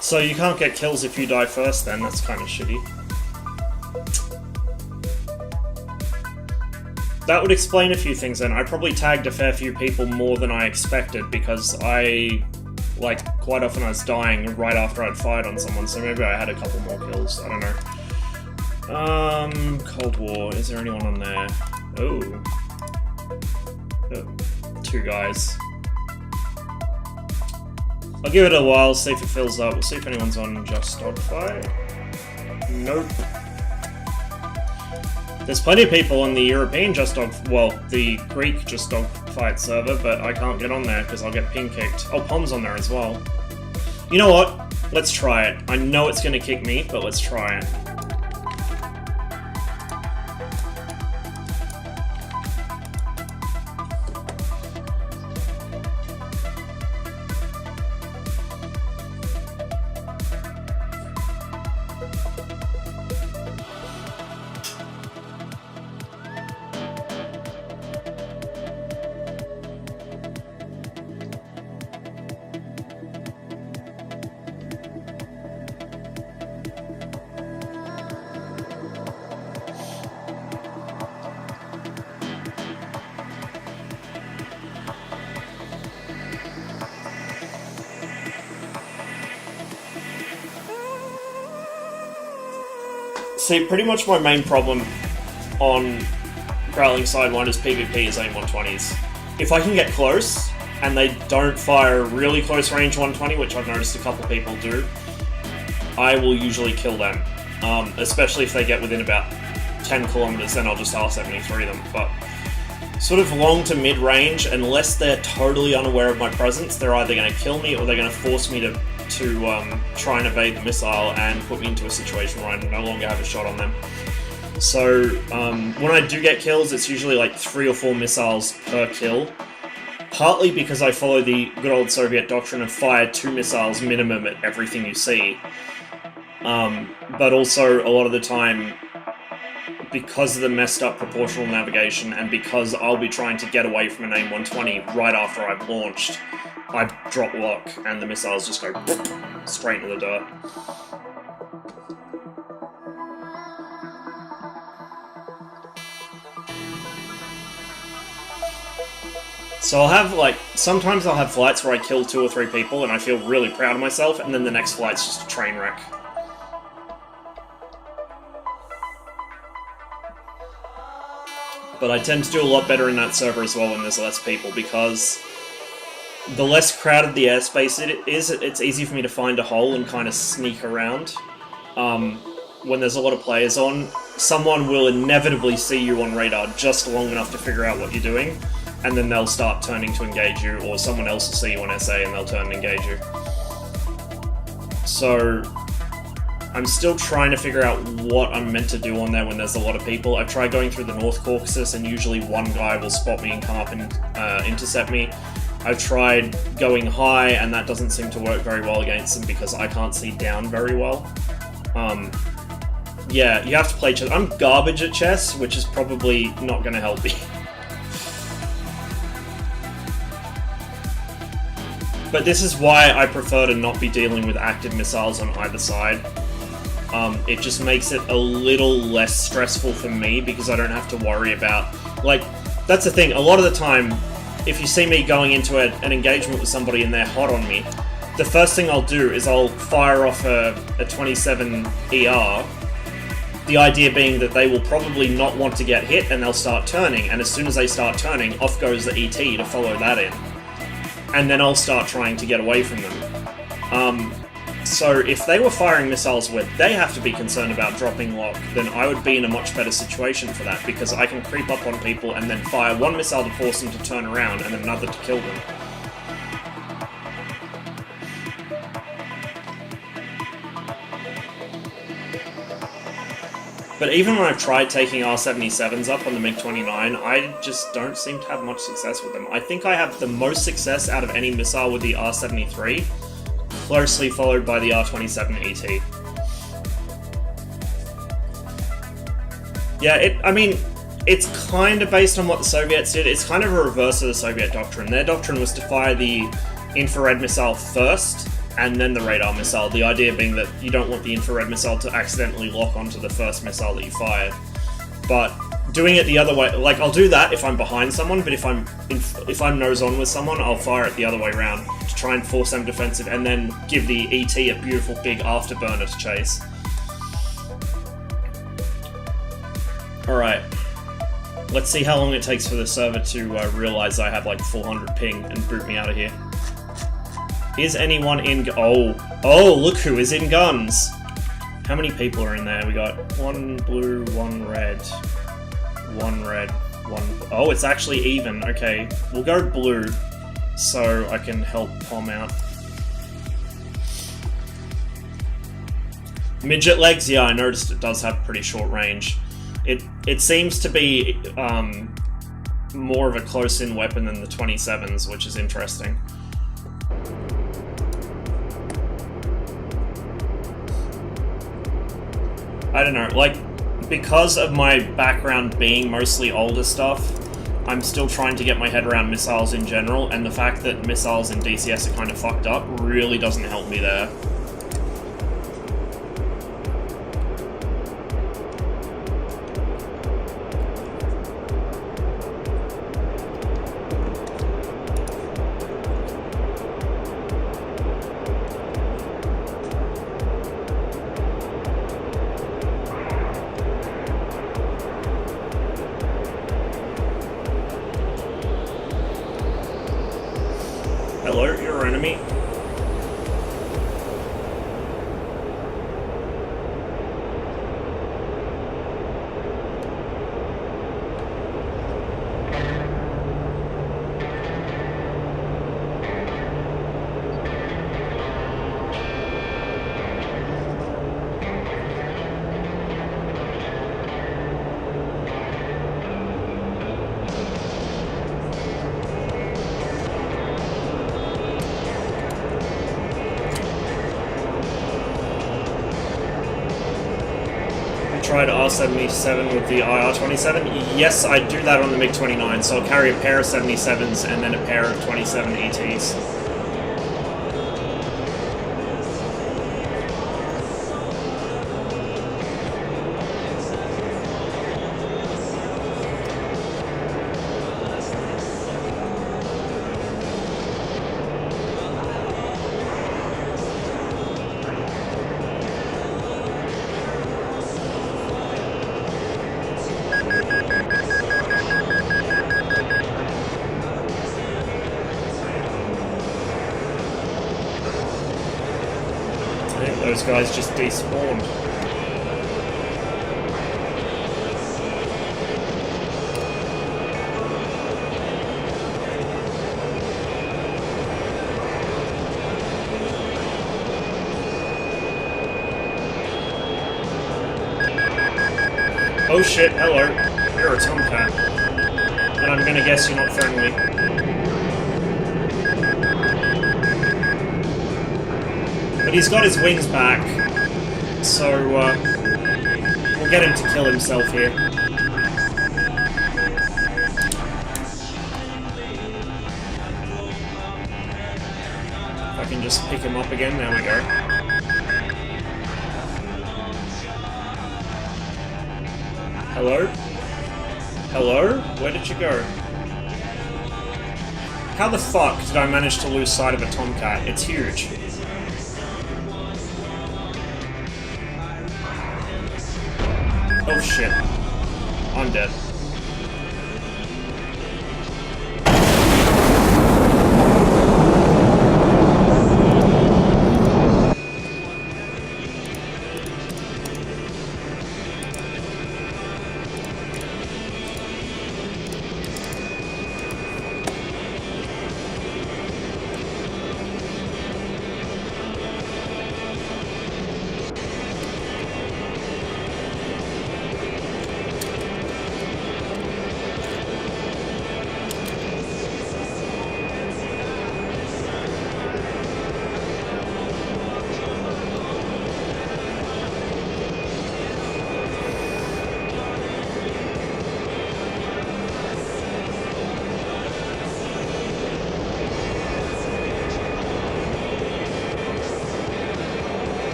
So you can't get kills if you die first then, that's kind of shitty. That would explain a few things then. I probably tagged a fair few people more than I expected because I, like, quite often I was dying right after I'd fired on someone, so maybe I had a couple more kills, I don't know. Cold War, is there anyone on there? Oh. 2 guys. I'll give it a while, see if it fills up. We'll see if anyone's on Just Dogfight. Nope. There's plenty of people on the European Just Dog... well, the Greek Just Dogfight server, but I can't get on there because I'll get ping kicked. Oh, Pom's on there as well. You know what? Let's try it. I know it's going to kick me, but let's try it. See, pretty much my main problem on Growling Sidewinders PvP is aim 120s. If I can get close, and they don't fire really close range 120, which I've noticed a couple people do, I will usually kill them. Especially if they get within about 10 kilometers, then I'll just R73 them. But sort of long to mid-range, unless they're totally unaware of my presence, they're either going to kill me or they're going to force me to try and evade the missile and put me into a situation where I no longer have a shot on them. So when I do get kills, it's usually like 3 or 4 missiles per kill, partly because I follow the good old Soviet doctrine of fire 2 missiles minimum at everything you see, but also a lot of the time because of the messed up proportional navigation and because I'll be trying to get away from an aim 120 right after I've launched, I drop lock and the missiles just go straight into the dirt. So I'll have, like, sometimes I'll have flights where I kill 2 or 3 people and I feel really proud of myself, and then the next flight's just a train wreck. But I tend to do a lot better in that server as well when there's less people, because the less crowded the airspace it is, it's easy for me to find a hole and kind of sneak around. When there's a lot of players on, someone will inevitably see you on radar just long enough to figure out what you're doing, and then they'll start turning to engage you, or someone else will see you on SA and they'll turn and engage you. So I'm still trying to figure out what I'm meant to do on there when there's a lot of people. I've tried going through the North Caucasus and usually one guy will spot me and come up and intercept me. I've tried going high and that doesn't seem to work very well against them because I can't see down very well. Yeah, you have to play chess. I'm garbage at chess, which is probably not going to help me. But this is why I prefer to not be dealing with active missiles on either side. It just makes it a little less stressful for me because I don't have to worry about... Like, that's the thing, a lot of the time, if you see me going into an engagement with somebody and they're hot on me, the first thing I'll do is I'll fire off a 27 ER, the idea being that they will probably not want to get hit and they'll start turning, and as soon as they start turning, off goes the ET to follow that in. And then I'll start trying to get away from them. So if they were firing missiles where they have to be concerned about dropping lock, then I would be in a much better situation for that, because I can creep up on people and then fire one missile to force them to turn around and then another to kill them. But even when I've tried taking R-77s up on the MiG-29, I just don't seem to have much success with them. I think I have the most success out of any missile with the R-73, closely followed by the R-27 ET. Yeah, I mean, it's kind of based on what the Soviets did. It's kind of a reverse of the Soviet doctrine. Their doctrine was to fire the infrared missile first, and then the radar missile, the idea being that you don't want the infrared missile to accidentally lock onto the first missile that you fired. But doing it the other way, like, I'll do that if I'm behind someone, but if I'm nose on with someone, I'll fire it the other way around to try and force them defensive, and then give the ET a beautiful big afterburner to chase. Alright, let's see how long it takes for the server to realize I have like 400 ping and boot me out of here. Is anyone in... Oh, look who is in guns! How many people are in there? We got one blue, one red, one red, one... Oh, it's actually even. Okay, we'll go blue so I can help Pom out. Midget legs? Yeah, I noticed it does have pretty short range. It seems to be more of a close-in weapon than the 27s, which is interesting. I don't know, like, because of my background being mostly older stuff, I'm still trying to get my head around missiles in general, and the fact that missiles in DCS are kind of fucked up really doesn't help me there. Hello, your enemy. Tried R-77 with the IR-27? Yes, I do that on the MiG-29, so I'll carry a pair of 77s and then a pair of 27 ETs. Those guys just despawned. Oh shit, hello. You're a tomcat. And I'm gonna guess you're not friendly. But he's got his wings back, so we'll get him to kill himself here. can just pick him up again. There we go. Hello? Hello? Where did you go? How the fuck did I manage to lose sight of a Tomcat? It's huge. Oh shit. I'm dead.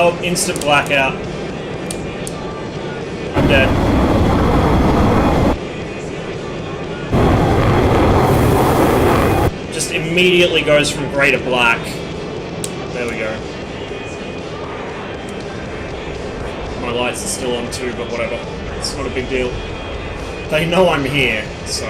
Oh, instant blackout. I'm dead. Just immediately goes from grey to black. There we go. My lights are still on too, but whatever. It's not a big deal. They know I'm here, so...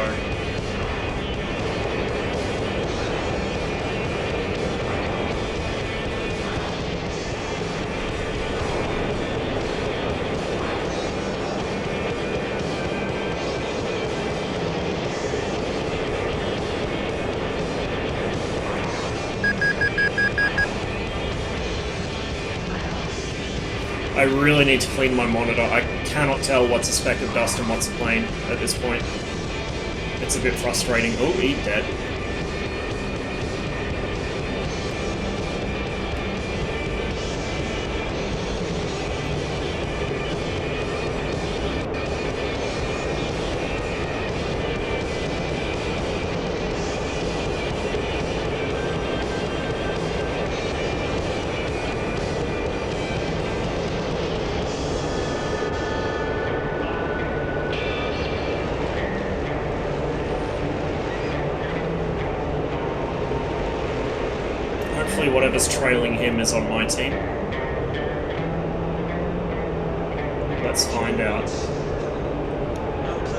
I really need to clean my monitor. I cannot tell what's a speck of dust and what's a plane at this point. It's a bit frustrating. Oh, he's dead. Hopefully whatever's trailing him is on my team. Let's find out.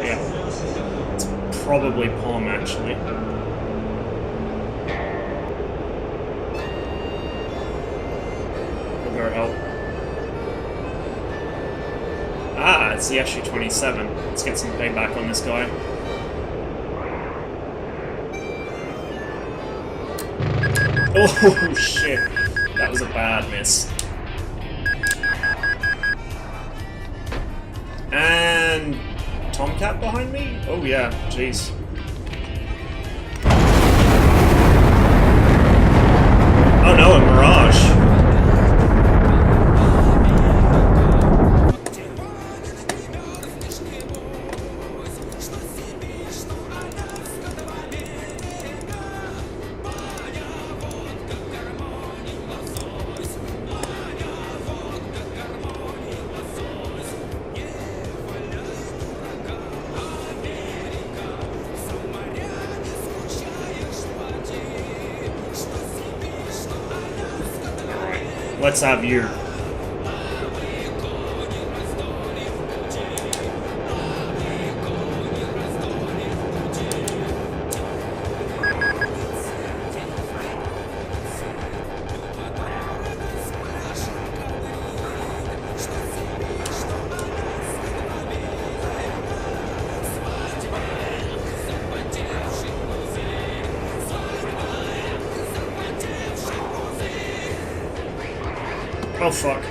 Yeah. It's probably Palm, actually. We'll go help. Ah, it's the SU-27. Let's get some payback on this guy. Oh shit, that was a bad miss. And Tomcat behind me? Oh yeah, jeez. Oh no, a Mirage. Let's have you. Oh fuck.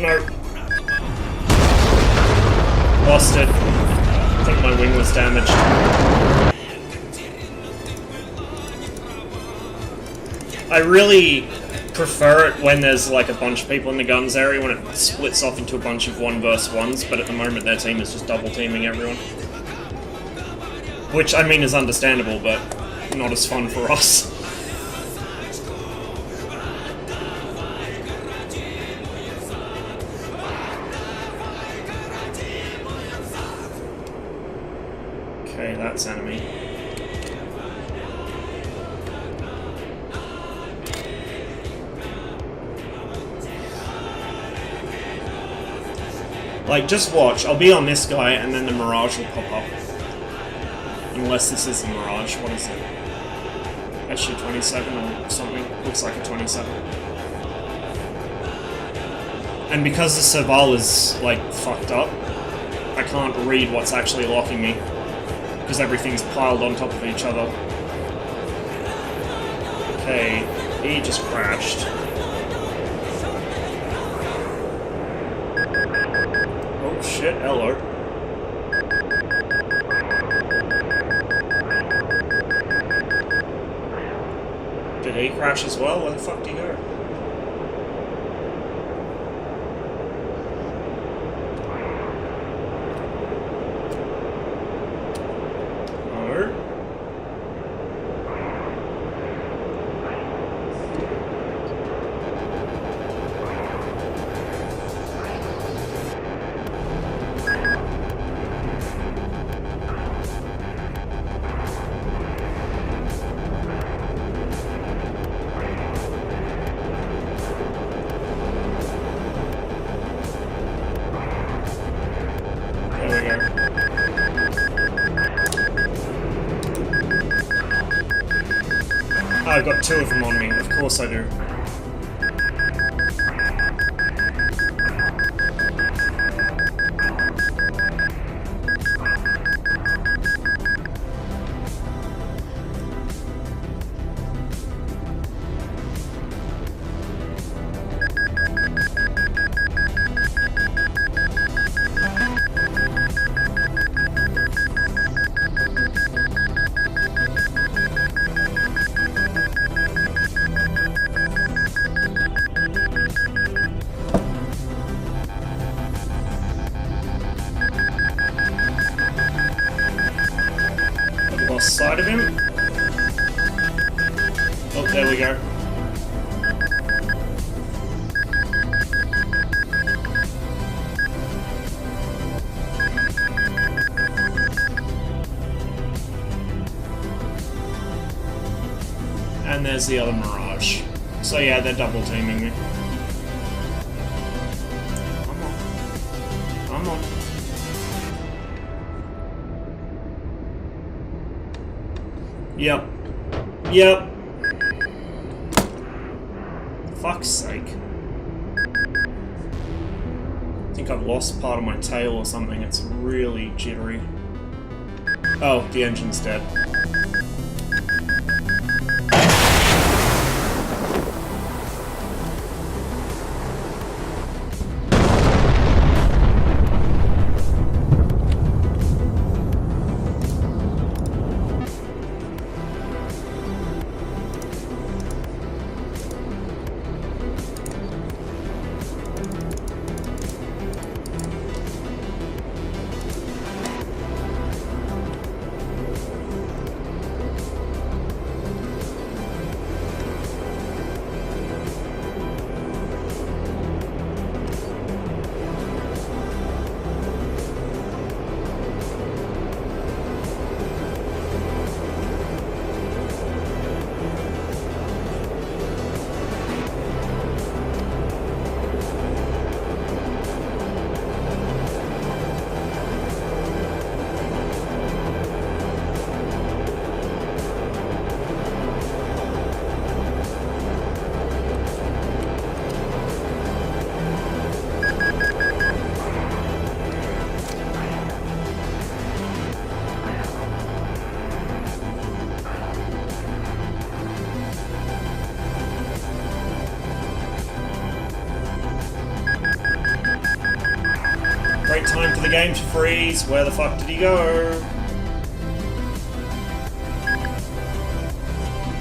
no. Lost it. I think my wing was damaged. I really prefer it when there's like a bunch of people in the guns area, when it splits off into a bunch of 1 versus 1s, but at the moment their team is just double teaming everyone. Which, I mean, is understandable, but not as fun for us. Okay, that's enemy. Like, just watch. I'll be on this guy, and then the Mirage will pop up. Unless this is the Mirage. What is it? SU-27 or something? Looks like a 27. And because the Serval is, like, fucked up, I can't read what's actually locking me. Because everything's piled on top of each other. Okay, he just crashed. Oh shit, hello. Did he crash as well? Where the fuck did he go? I've got 2 of them on me, of course I do. Side of him. Oh, there we go. And there's the other Mirage. So yeah, they're double teaming me. Come on. Come on. Yep. Yep. Fuck's sake. I think I've lost part of my tail or something. It's really jittery. Oh, the engine's dead. Great time for the game to freeze. Where the fuck did he go?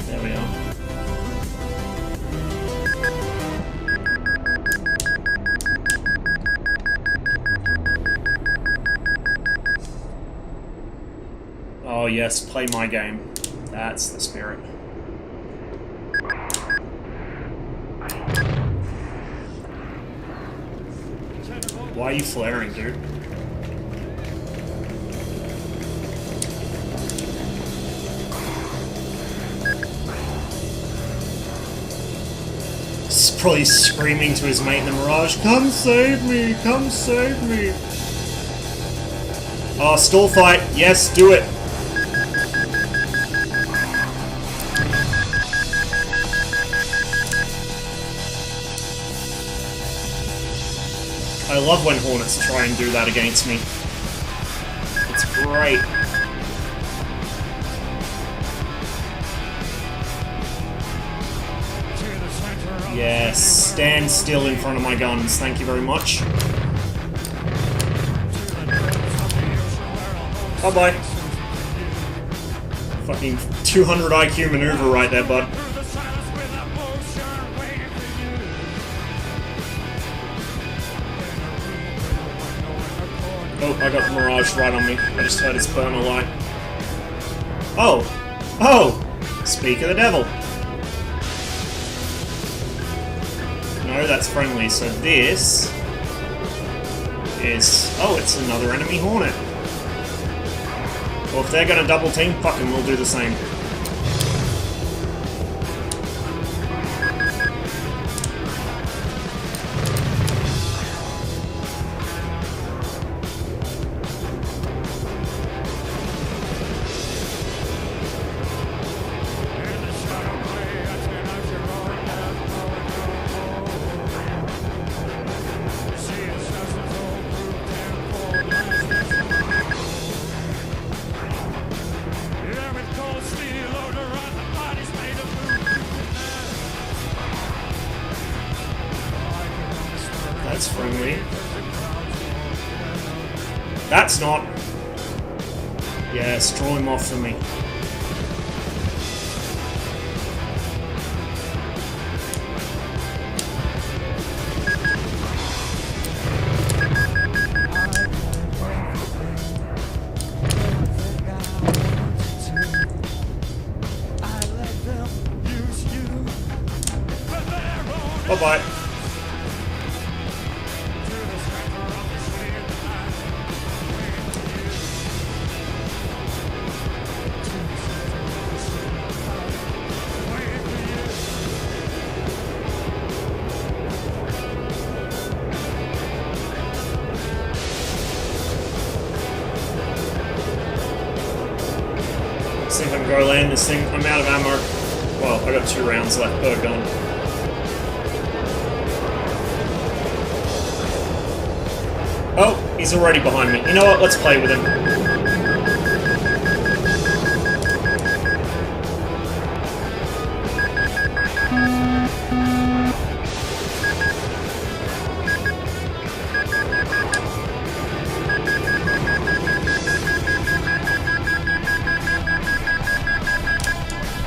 There we are. Oh yes, play my game. That's the spirit. Why are you flaring, dude? He's probably screaming to his mate in the Mirage, "Come save me! Come save me!" Oh, stall fight! Yes, do it! I love when Hornets try and do that against me. It's great. Yes, stand still in front of my guns. Thank you very much. Bye-bye. Fucking 200 IQ maneuver right there, bud. Oh, I got the Mirage right on me. I just heard its burner light. Oh! Oh! Speak of the devil. No, that's friendly, so this is... Oh, it's another enemy Hornet. Well, if they're gonna double team, fucking we'll do the same. That's friendly. That's not. Yes, draw him off for me. Bye-bye. See if I can go land this thing. I'm out of ammo. Well, I got 2 rounds left per gun. Oh, he's already behind me. You know what? Let's play with him.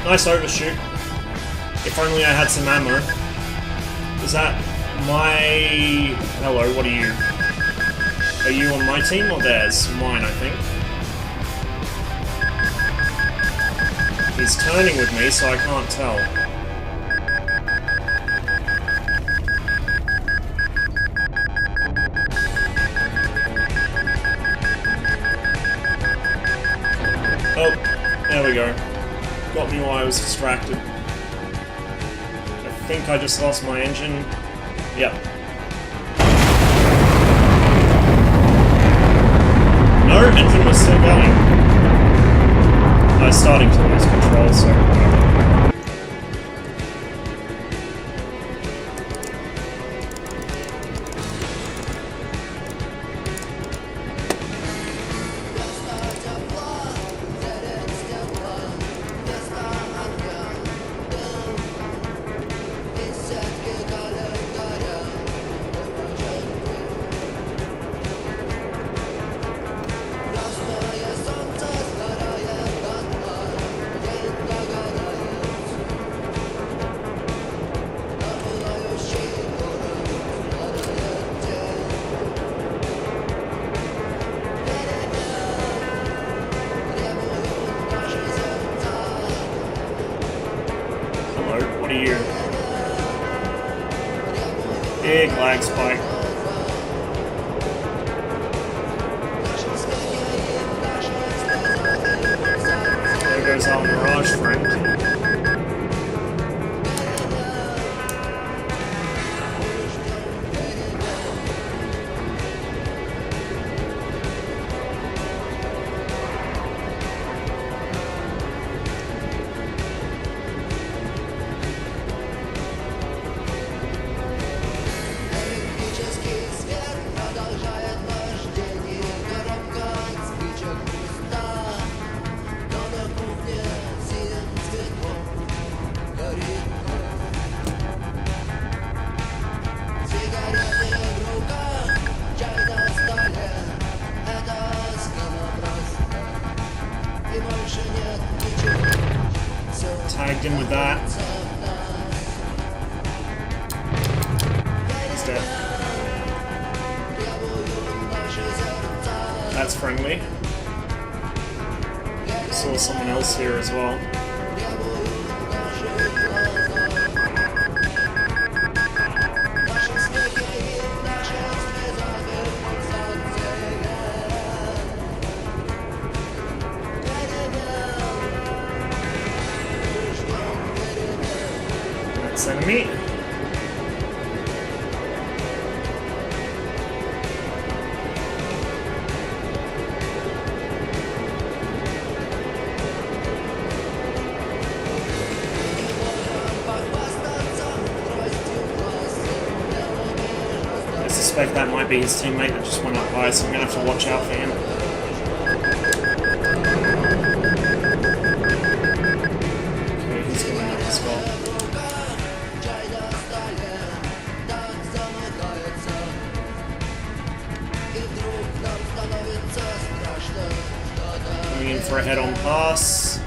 Nice overshoot. If only I had some ammo. Is that my... Hello, what are you? Are you on my team or theirs? Mine, I think. He's turning with me, so I can't tell. Oh, there we go. Got me while I was distracted. I think I just lost my engine. Yep. No, engine was still going. I was starting to lose control, so whatever. lag spike. There goes our Mirage friend. Tagged in with that. He's dead. That's friendly. Saw someone else here as well. That's enemy. I suspect that might be his teammate that just went up high, so I'm gonna have to watch out for him. Okay, he's going up as well. Coming in for a head-on pass.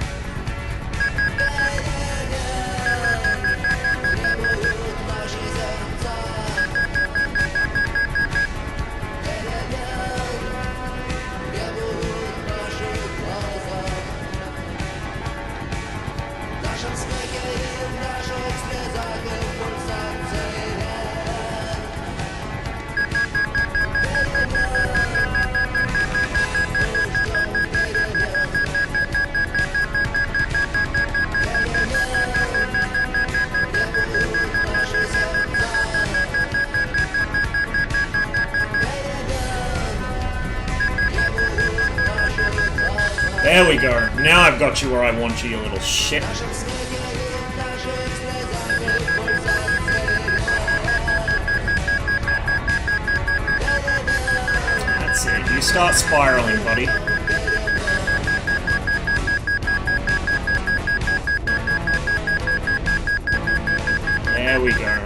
There we go. Now I've got you where I want you, you little shit. That's it. You start spiraling, buddy. There we go.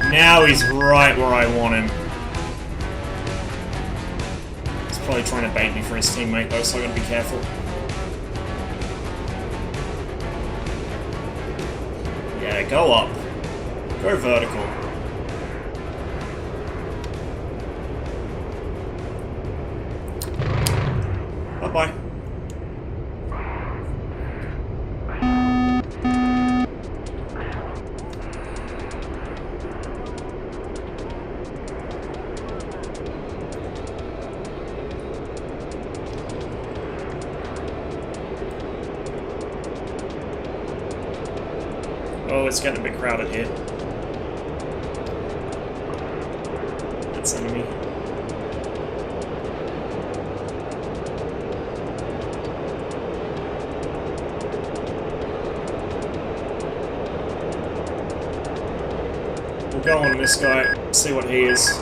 Now he's right where I want him. Probably trying to bait me for his teammate though, so I gotta be careful. Yeah, go up. Go vertical. Bye-bye. Oh, it's getting a bit crowded here. That's enemy. We'll go on this guy, see what he is.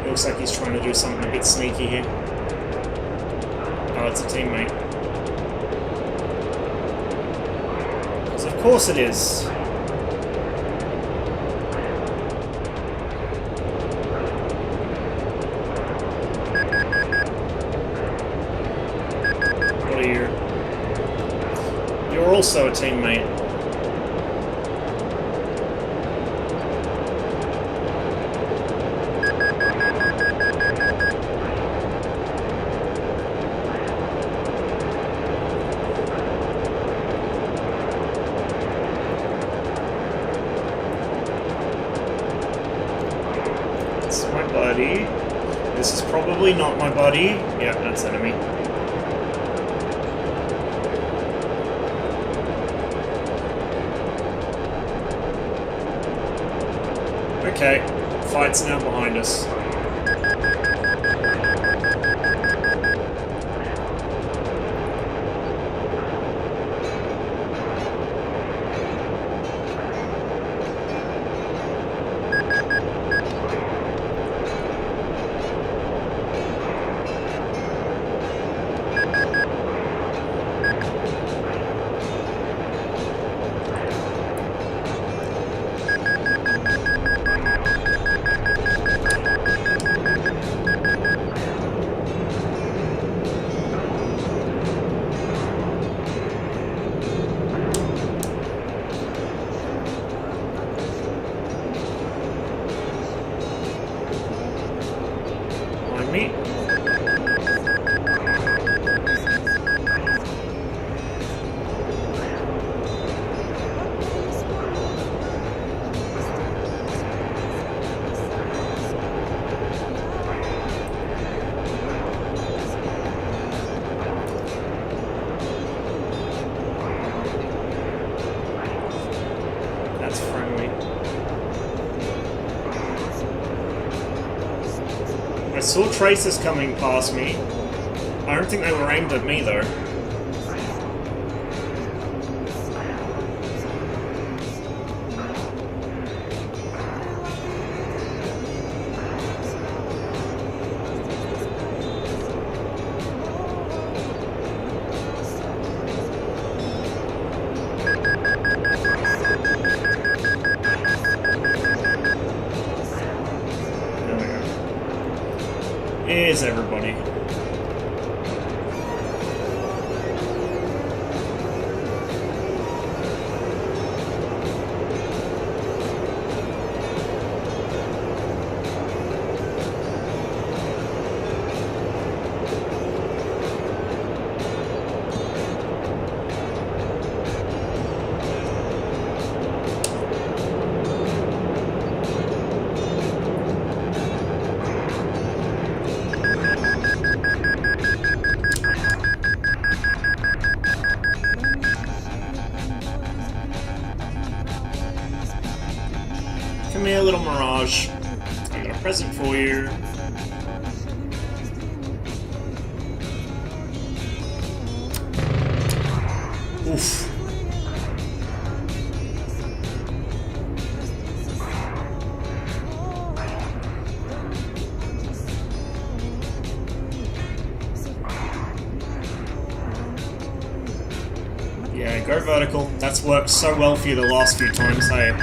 Looks like he's trying to do something a bit sneaky here. Oh, it's a teammate. Of course it is. What are you? You're also a teammate. buddy. This is probably not my buddy. Yeah, that's enemy. Okay, fight's now behind us. Me. That's friendly. I saw tracers coming past me. I don't think they were aimed at me though. Here's everybody. Come here, little Mirage. I got a present for you. Oof. Yeah, go vertical. That's worked so well for you the last few times, hey?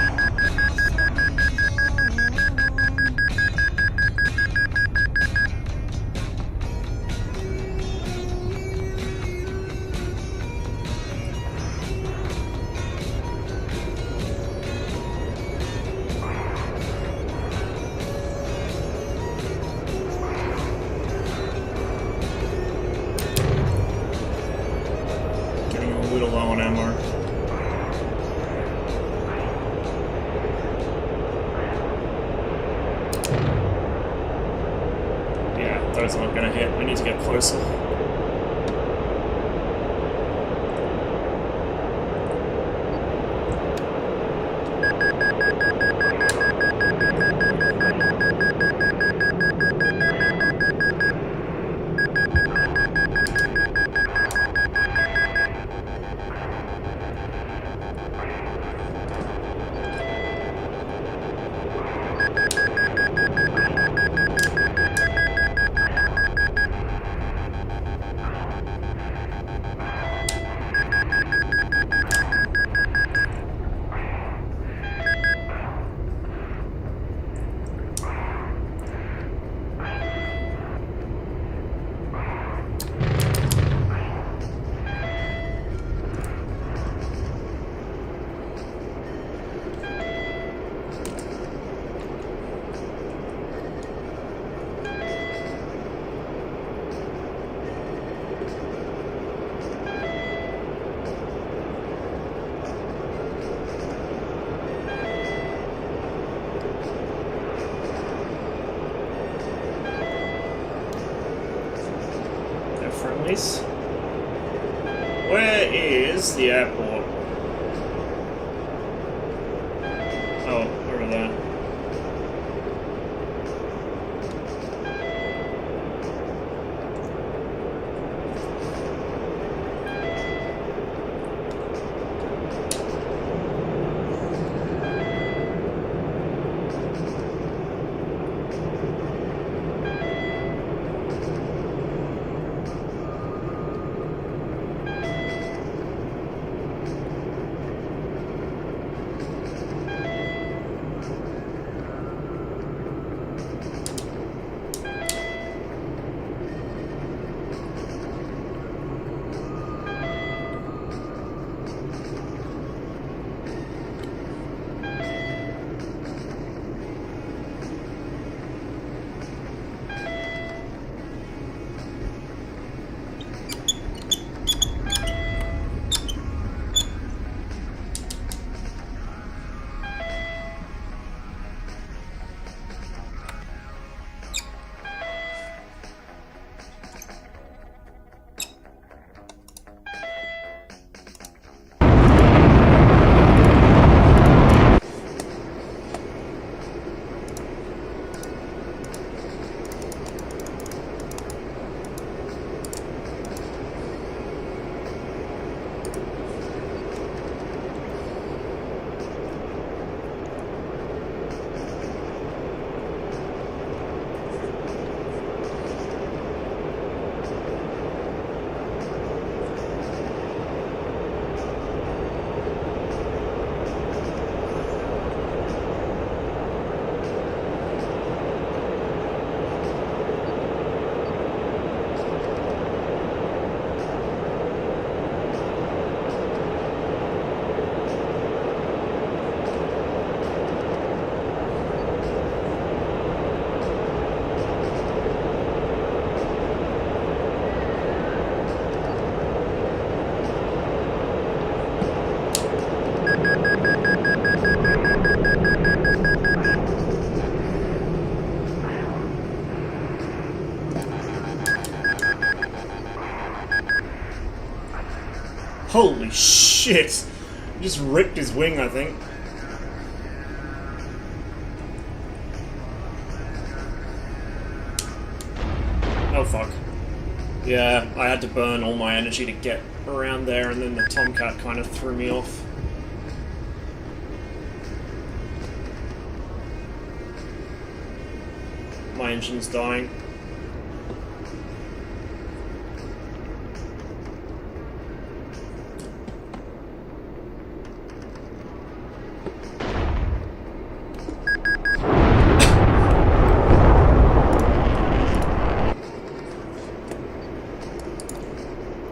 A little low on ammo. Yeah, those aren't gonna hit. We need to get closer. Nice. Where is the airport? Oh, over there. Holy shit! Just ripped his wing, I think. Oh fuck. Yeah, I had to burn all my energy to get around there, and then the Tomcat kind of threw me off. My engine's dying.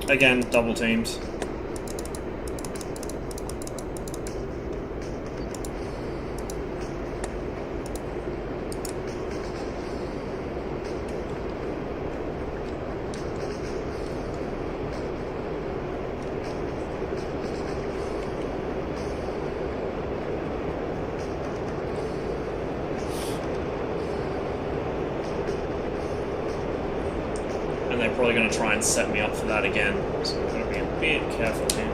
Again, double teams. And they're probably going to try and set me up for that again, so we've got to be a bit careful here.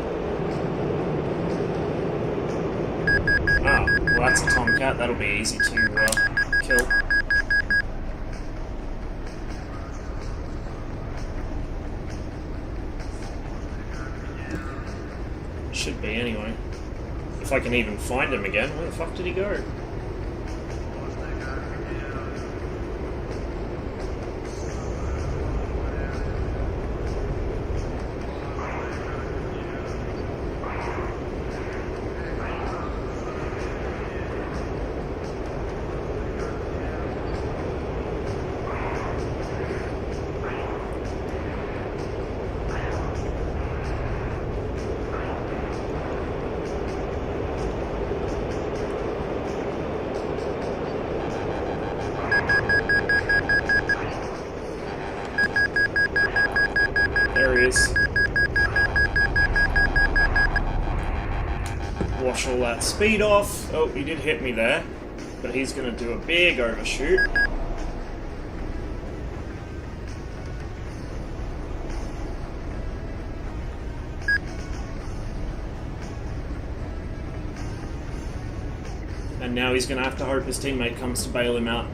Ah, well that's a Tomcat, that'll be easy to kill. Should be anyway. If I can even find him again, where the fuck did he go? Wash all that speed off. Oh, he did hit me there, but he's going to do a big overshoot. And now he's gonna have to hope his teammate comes to bail him out.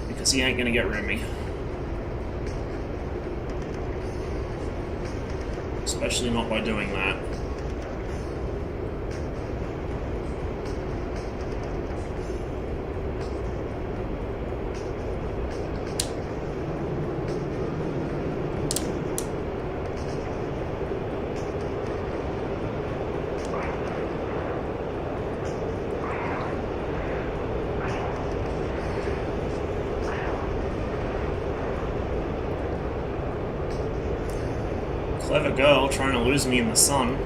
Because he ain't gonna get rid of me. Especially not by doing that. Clever girl trying to lose me in the sun.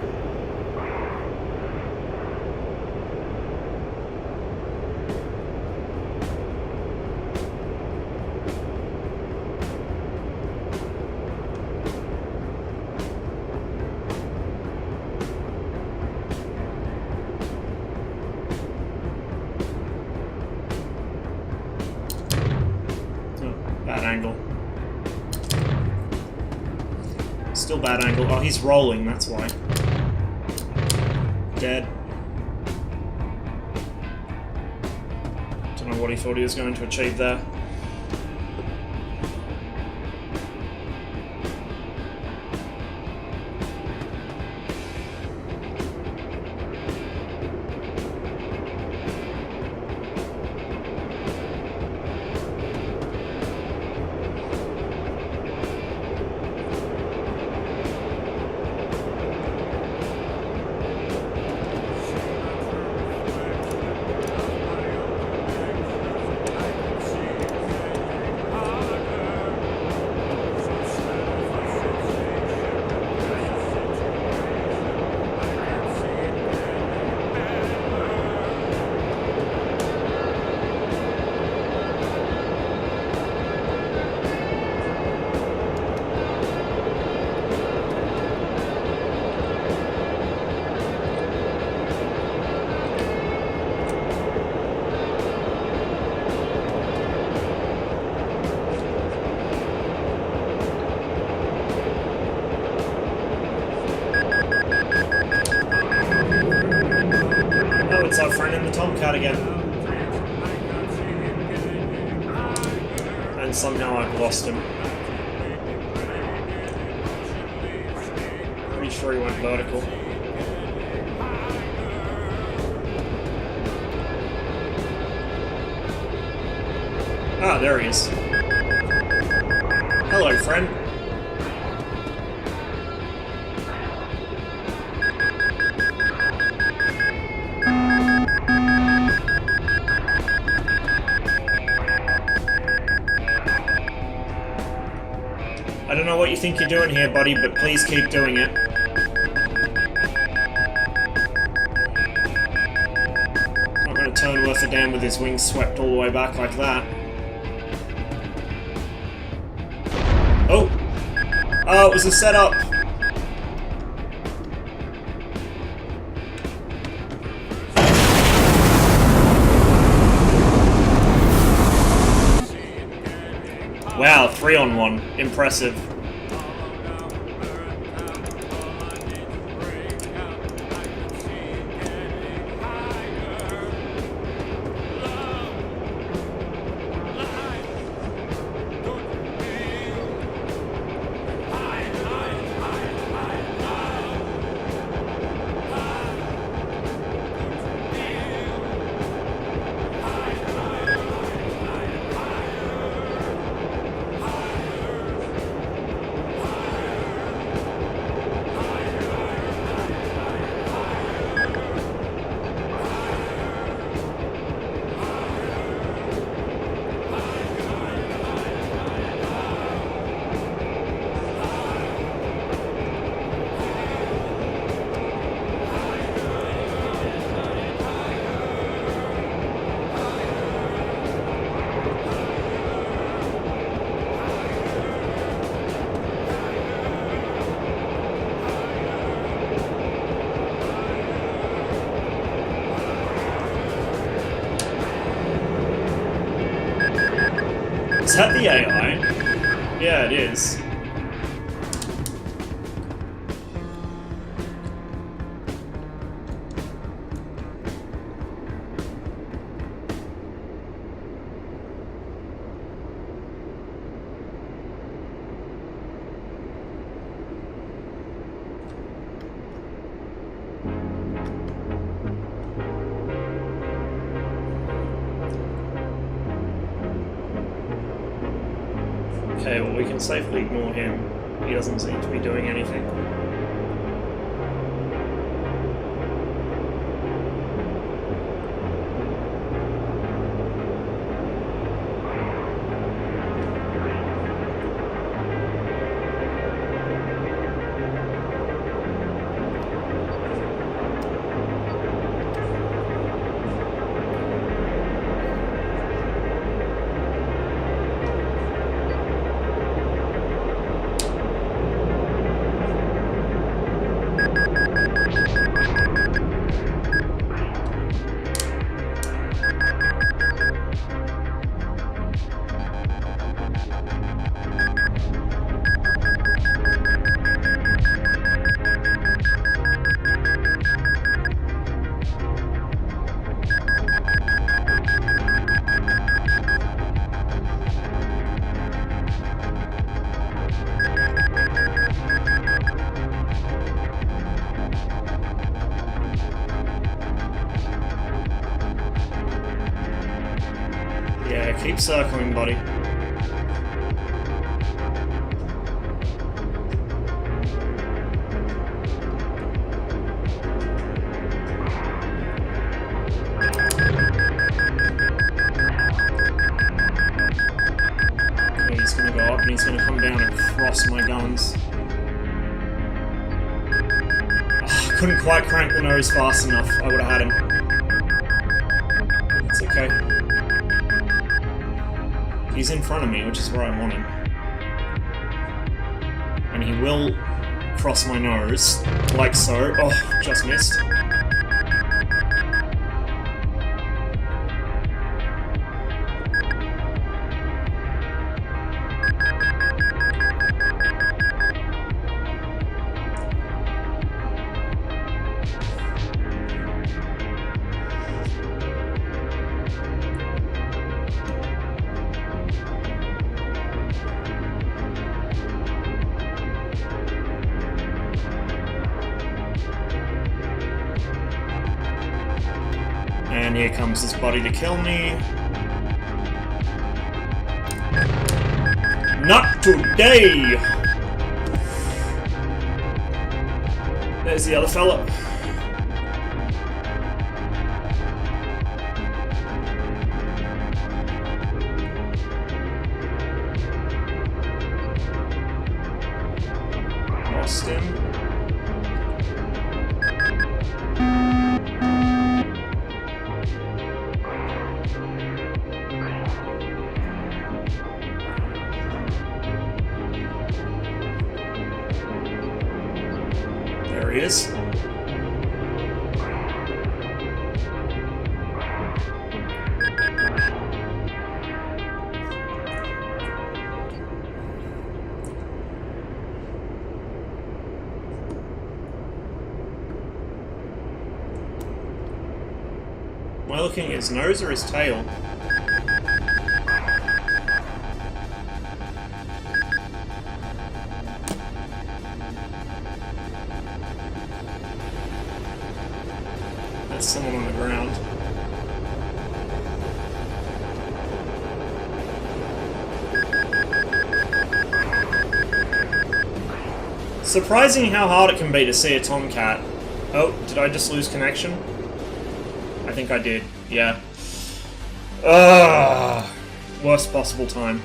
Oh, bad angle. Still bad angle. Oh, he's rolling, that's why. Dead. Don't know what he thought he was going to achieve there. It's our friend in the Tomcat again. And somehow I've lost him. Pretty sure he went vertical. Ah, there he is. Hello, friend. I don't know what you think you're doing here, buddy, but please keep doing it. Not gonna turn worth a damn with his wings swept all the way back like that. Oh! Oh, it was a setup! Wow, 3-on-1. Impressive. Is that the AI? Yeah, it is. Okay, well we can safely ignore him. He doesn't seem to be doing anything. Yeah, keep circling, buddy. Okay, he's gonna go up and he's gonna come down and cross my guns. Oh, couldn't quite crank the nose fast enough. I would have had him. It's okay. He's in front of me, which is where I want him. And he will cross my nose, like so. Oh, just missed. And here comes this buddy to kill me. Not today! There's the other fella. Lost him. There he is. Am I looking at his nose or his tail? That's someone on the ground. Surprising how hard it can be to see a tomcat. Oh, did I just lose connection? I think I did, yeah. Worst possible time.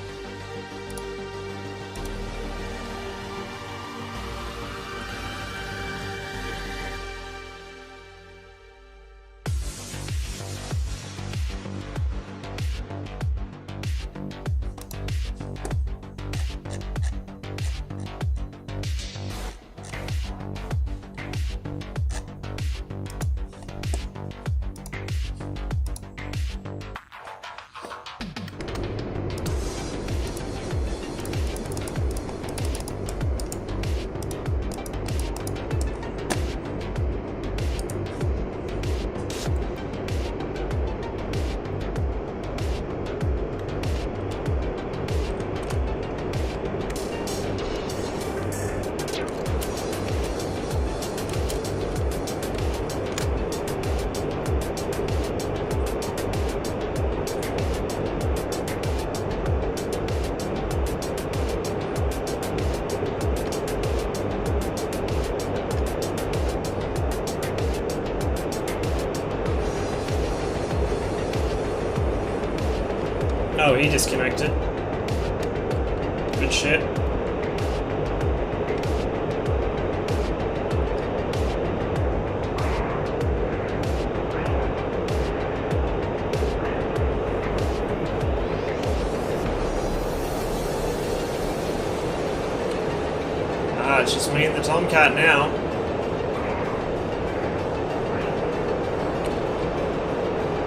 he disconnected. Good shit. Ah, it's just me and the Tomcat now.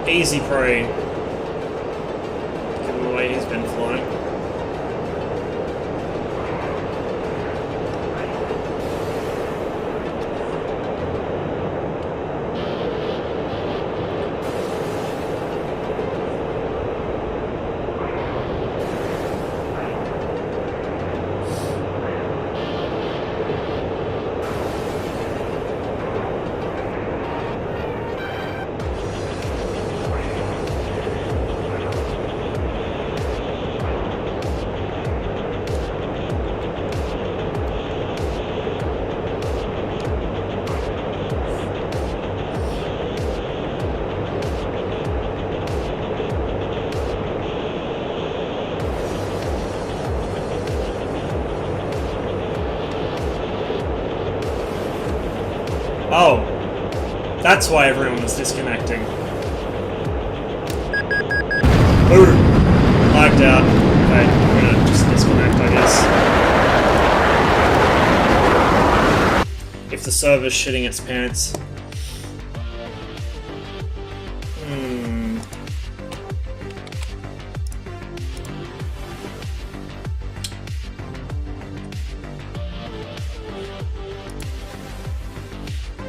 Easy prey. Given the way he's been flying. Oh, that's why everyone was disconnecting. Ooh, lagged out. Okay, I'm gonna just disconnect, I guess. If the server's shitting its pants.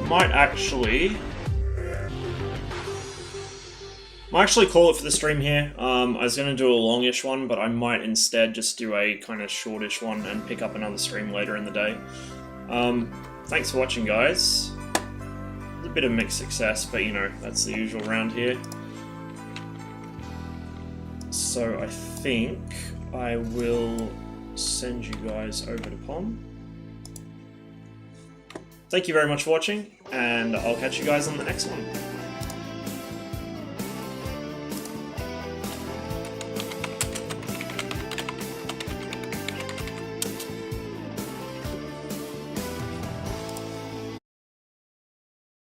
Might actually call it for the stream here. I was going to do a longish one, but I might instead just do a kind of shortish one and pick up another stream later in the day. Thanks for watching, guys. A bit of mixed success, but you know, that's the usual round here. So I think I will send you guys over to POM. Thank you very much for watching, and I'll catch you guys on the next one.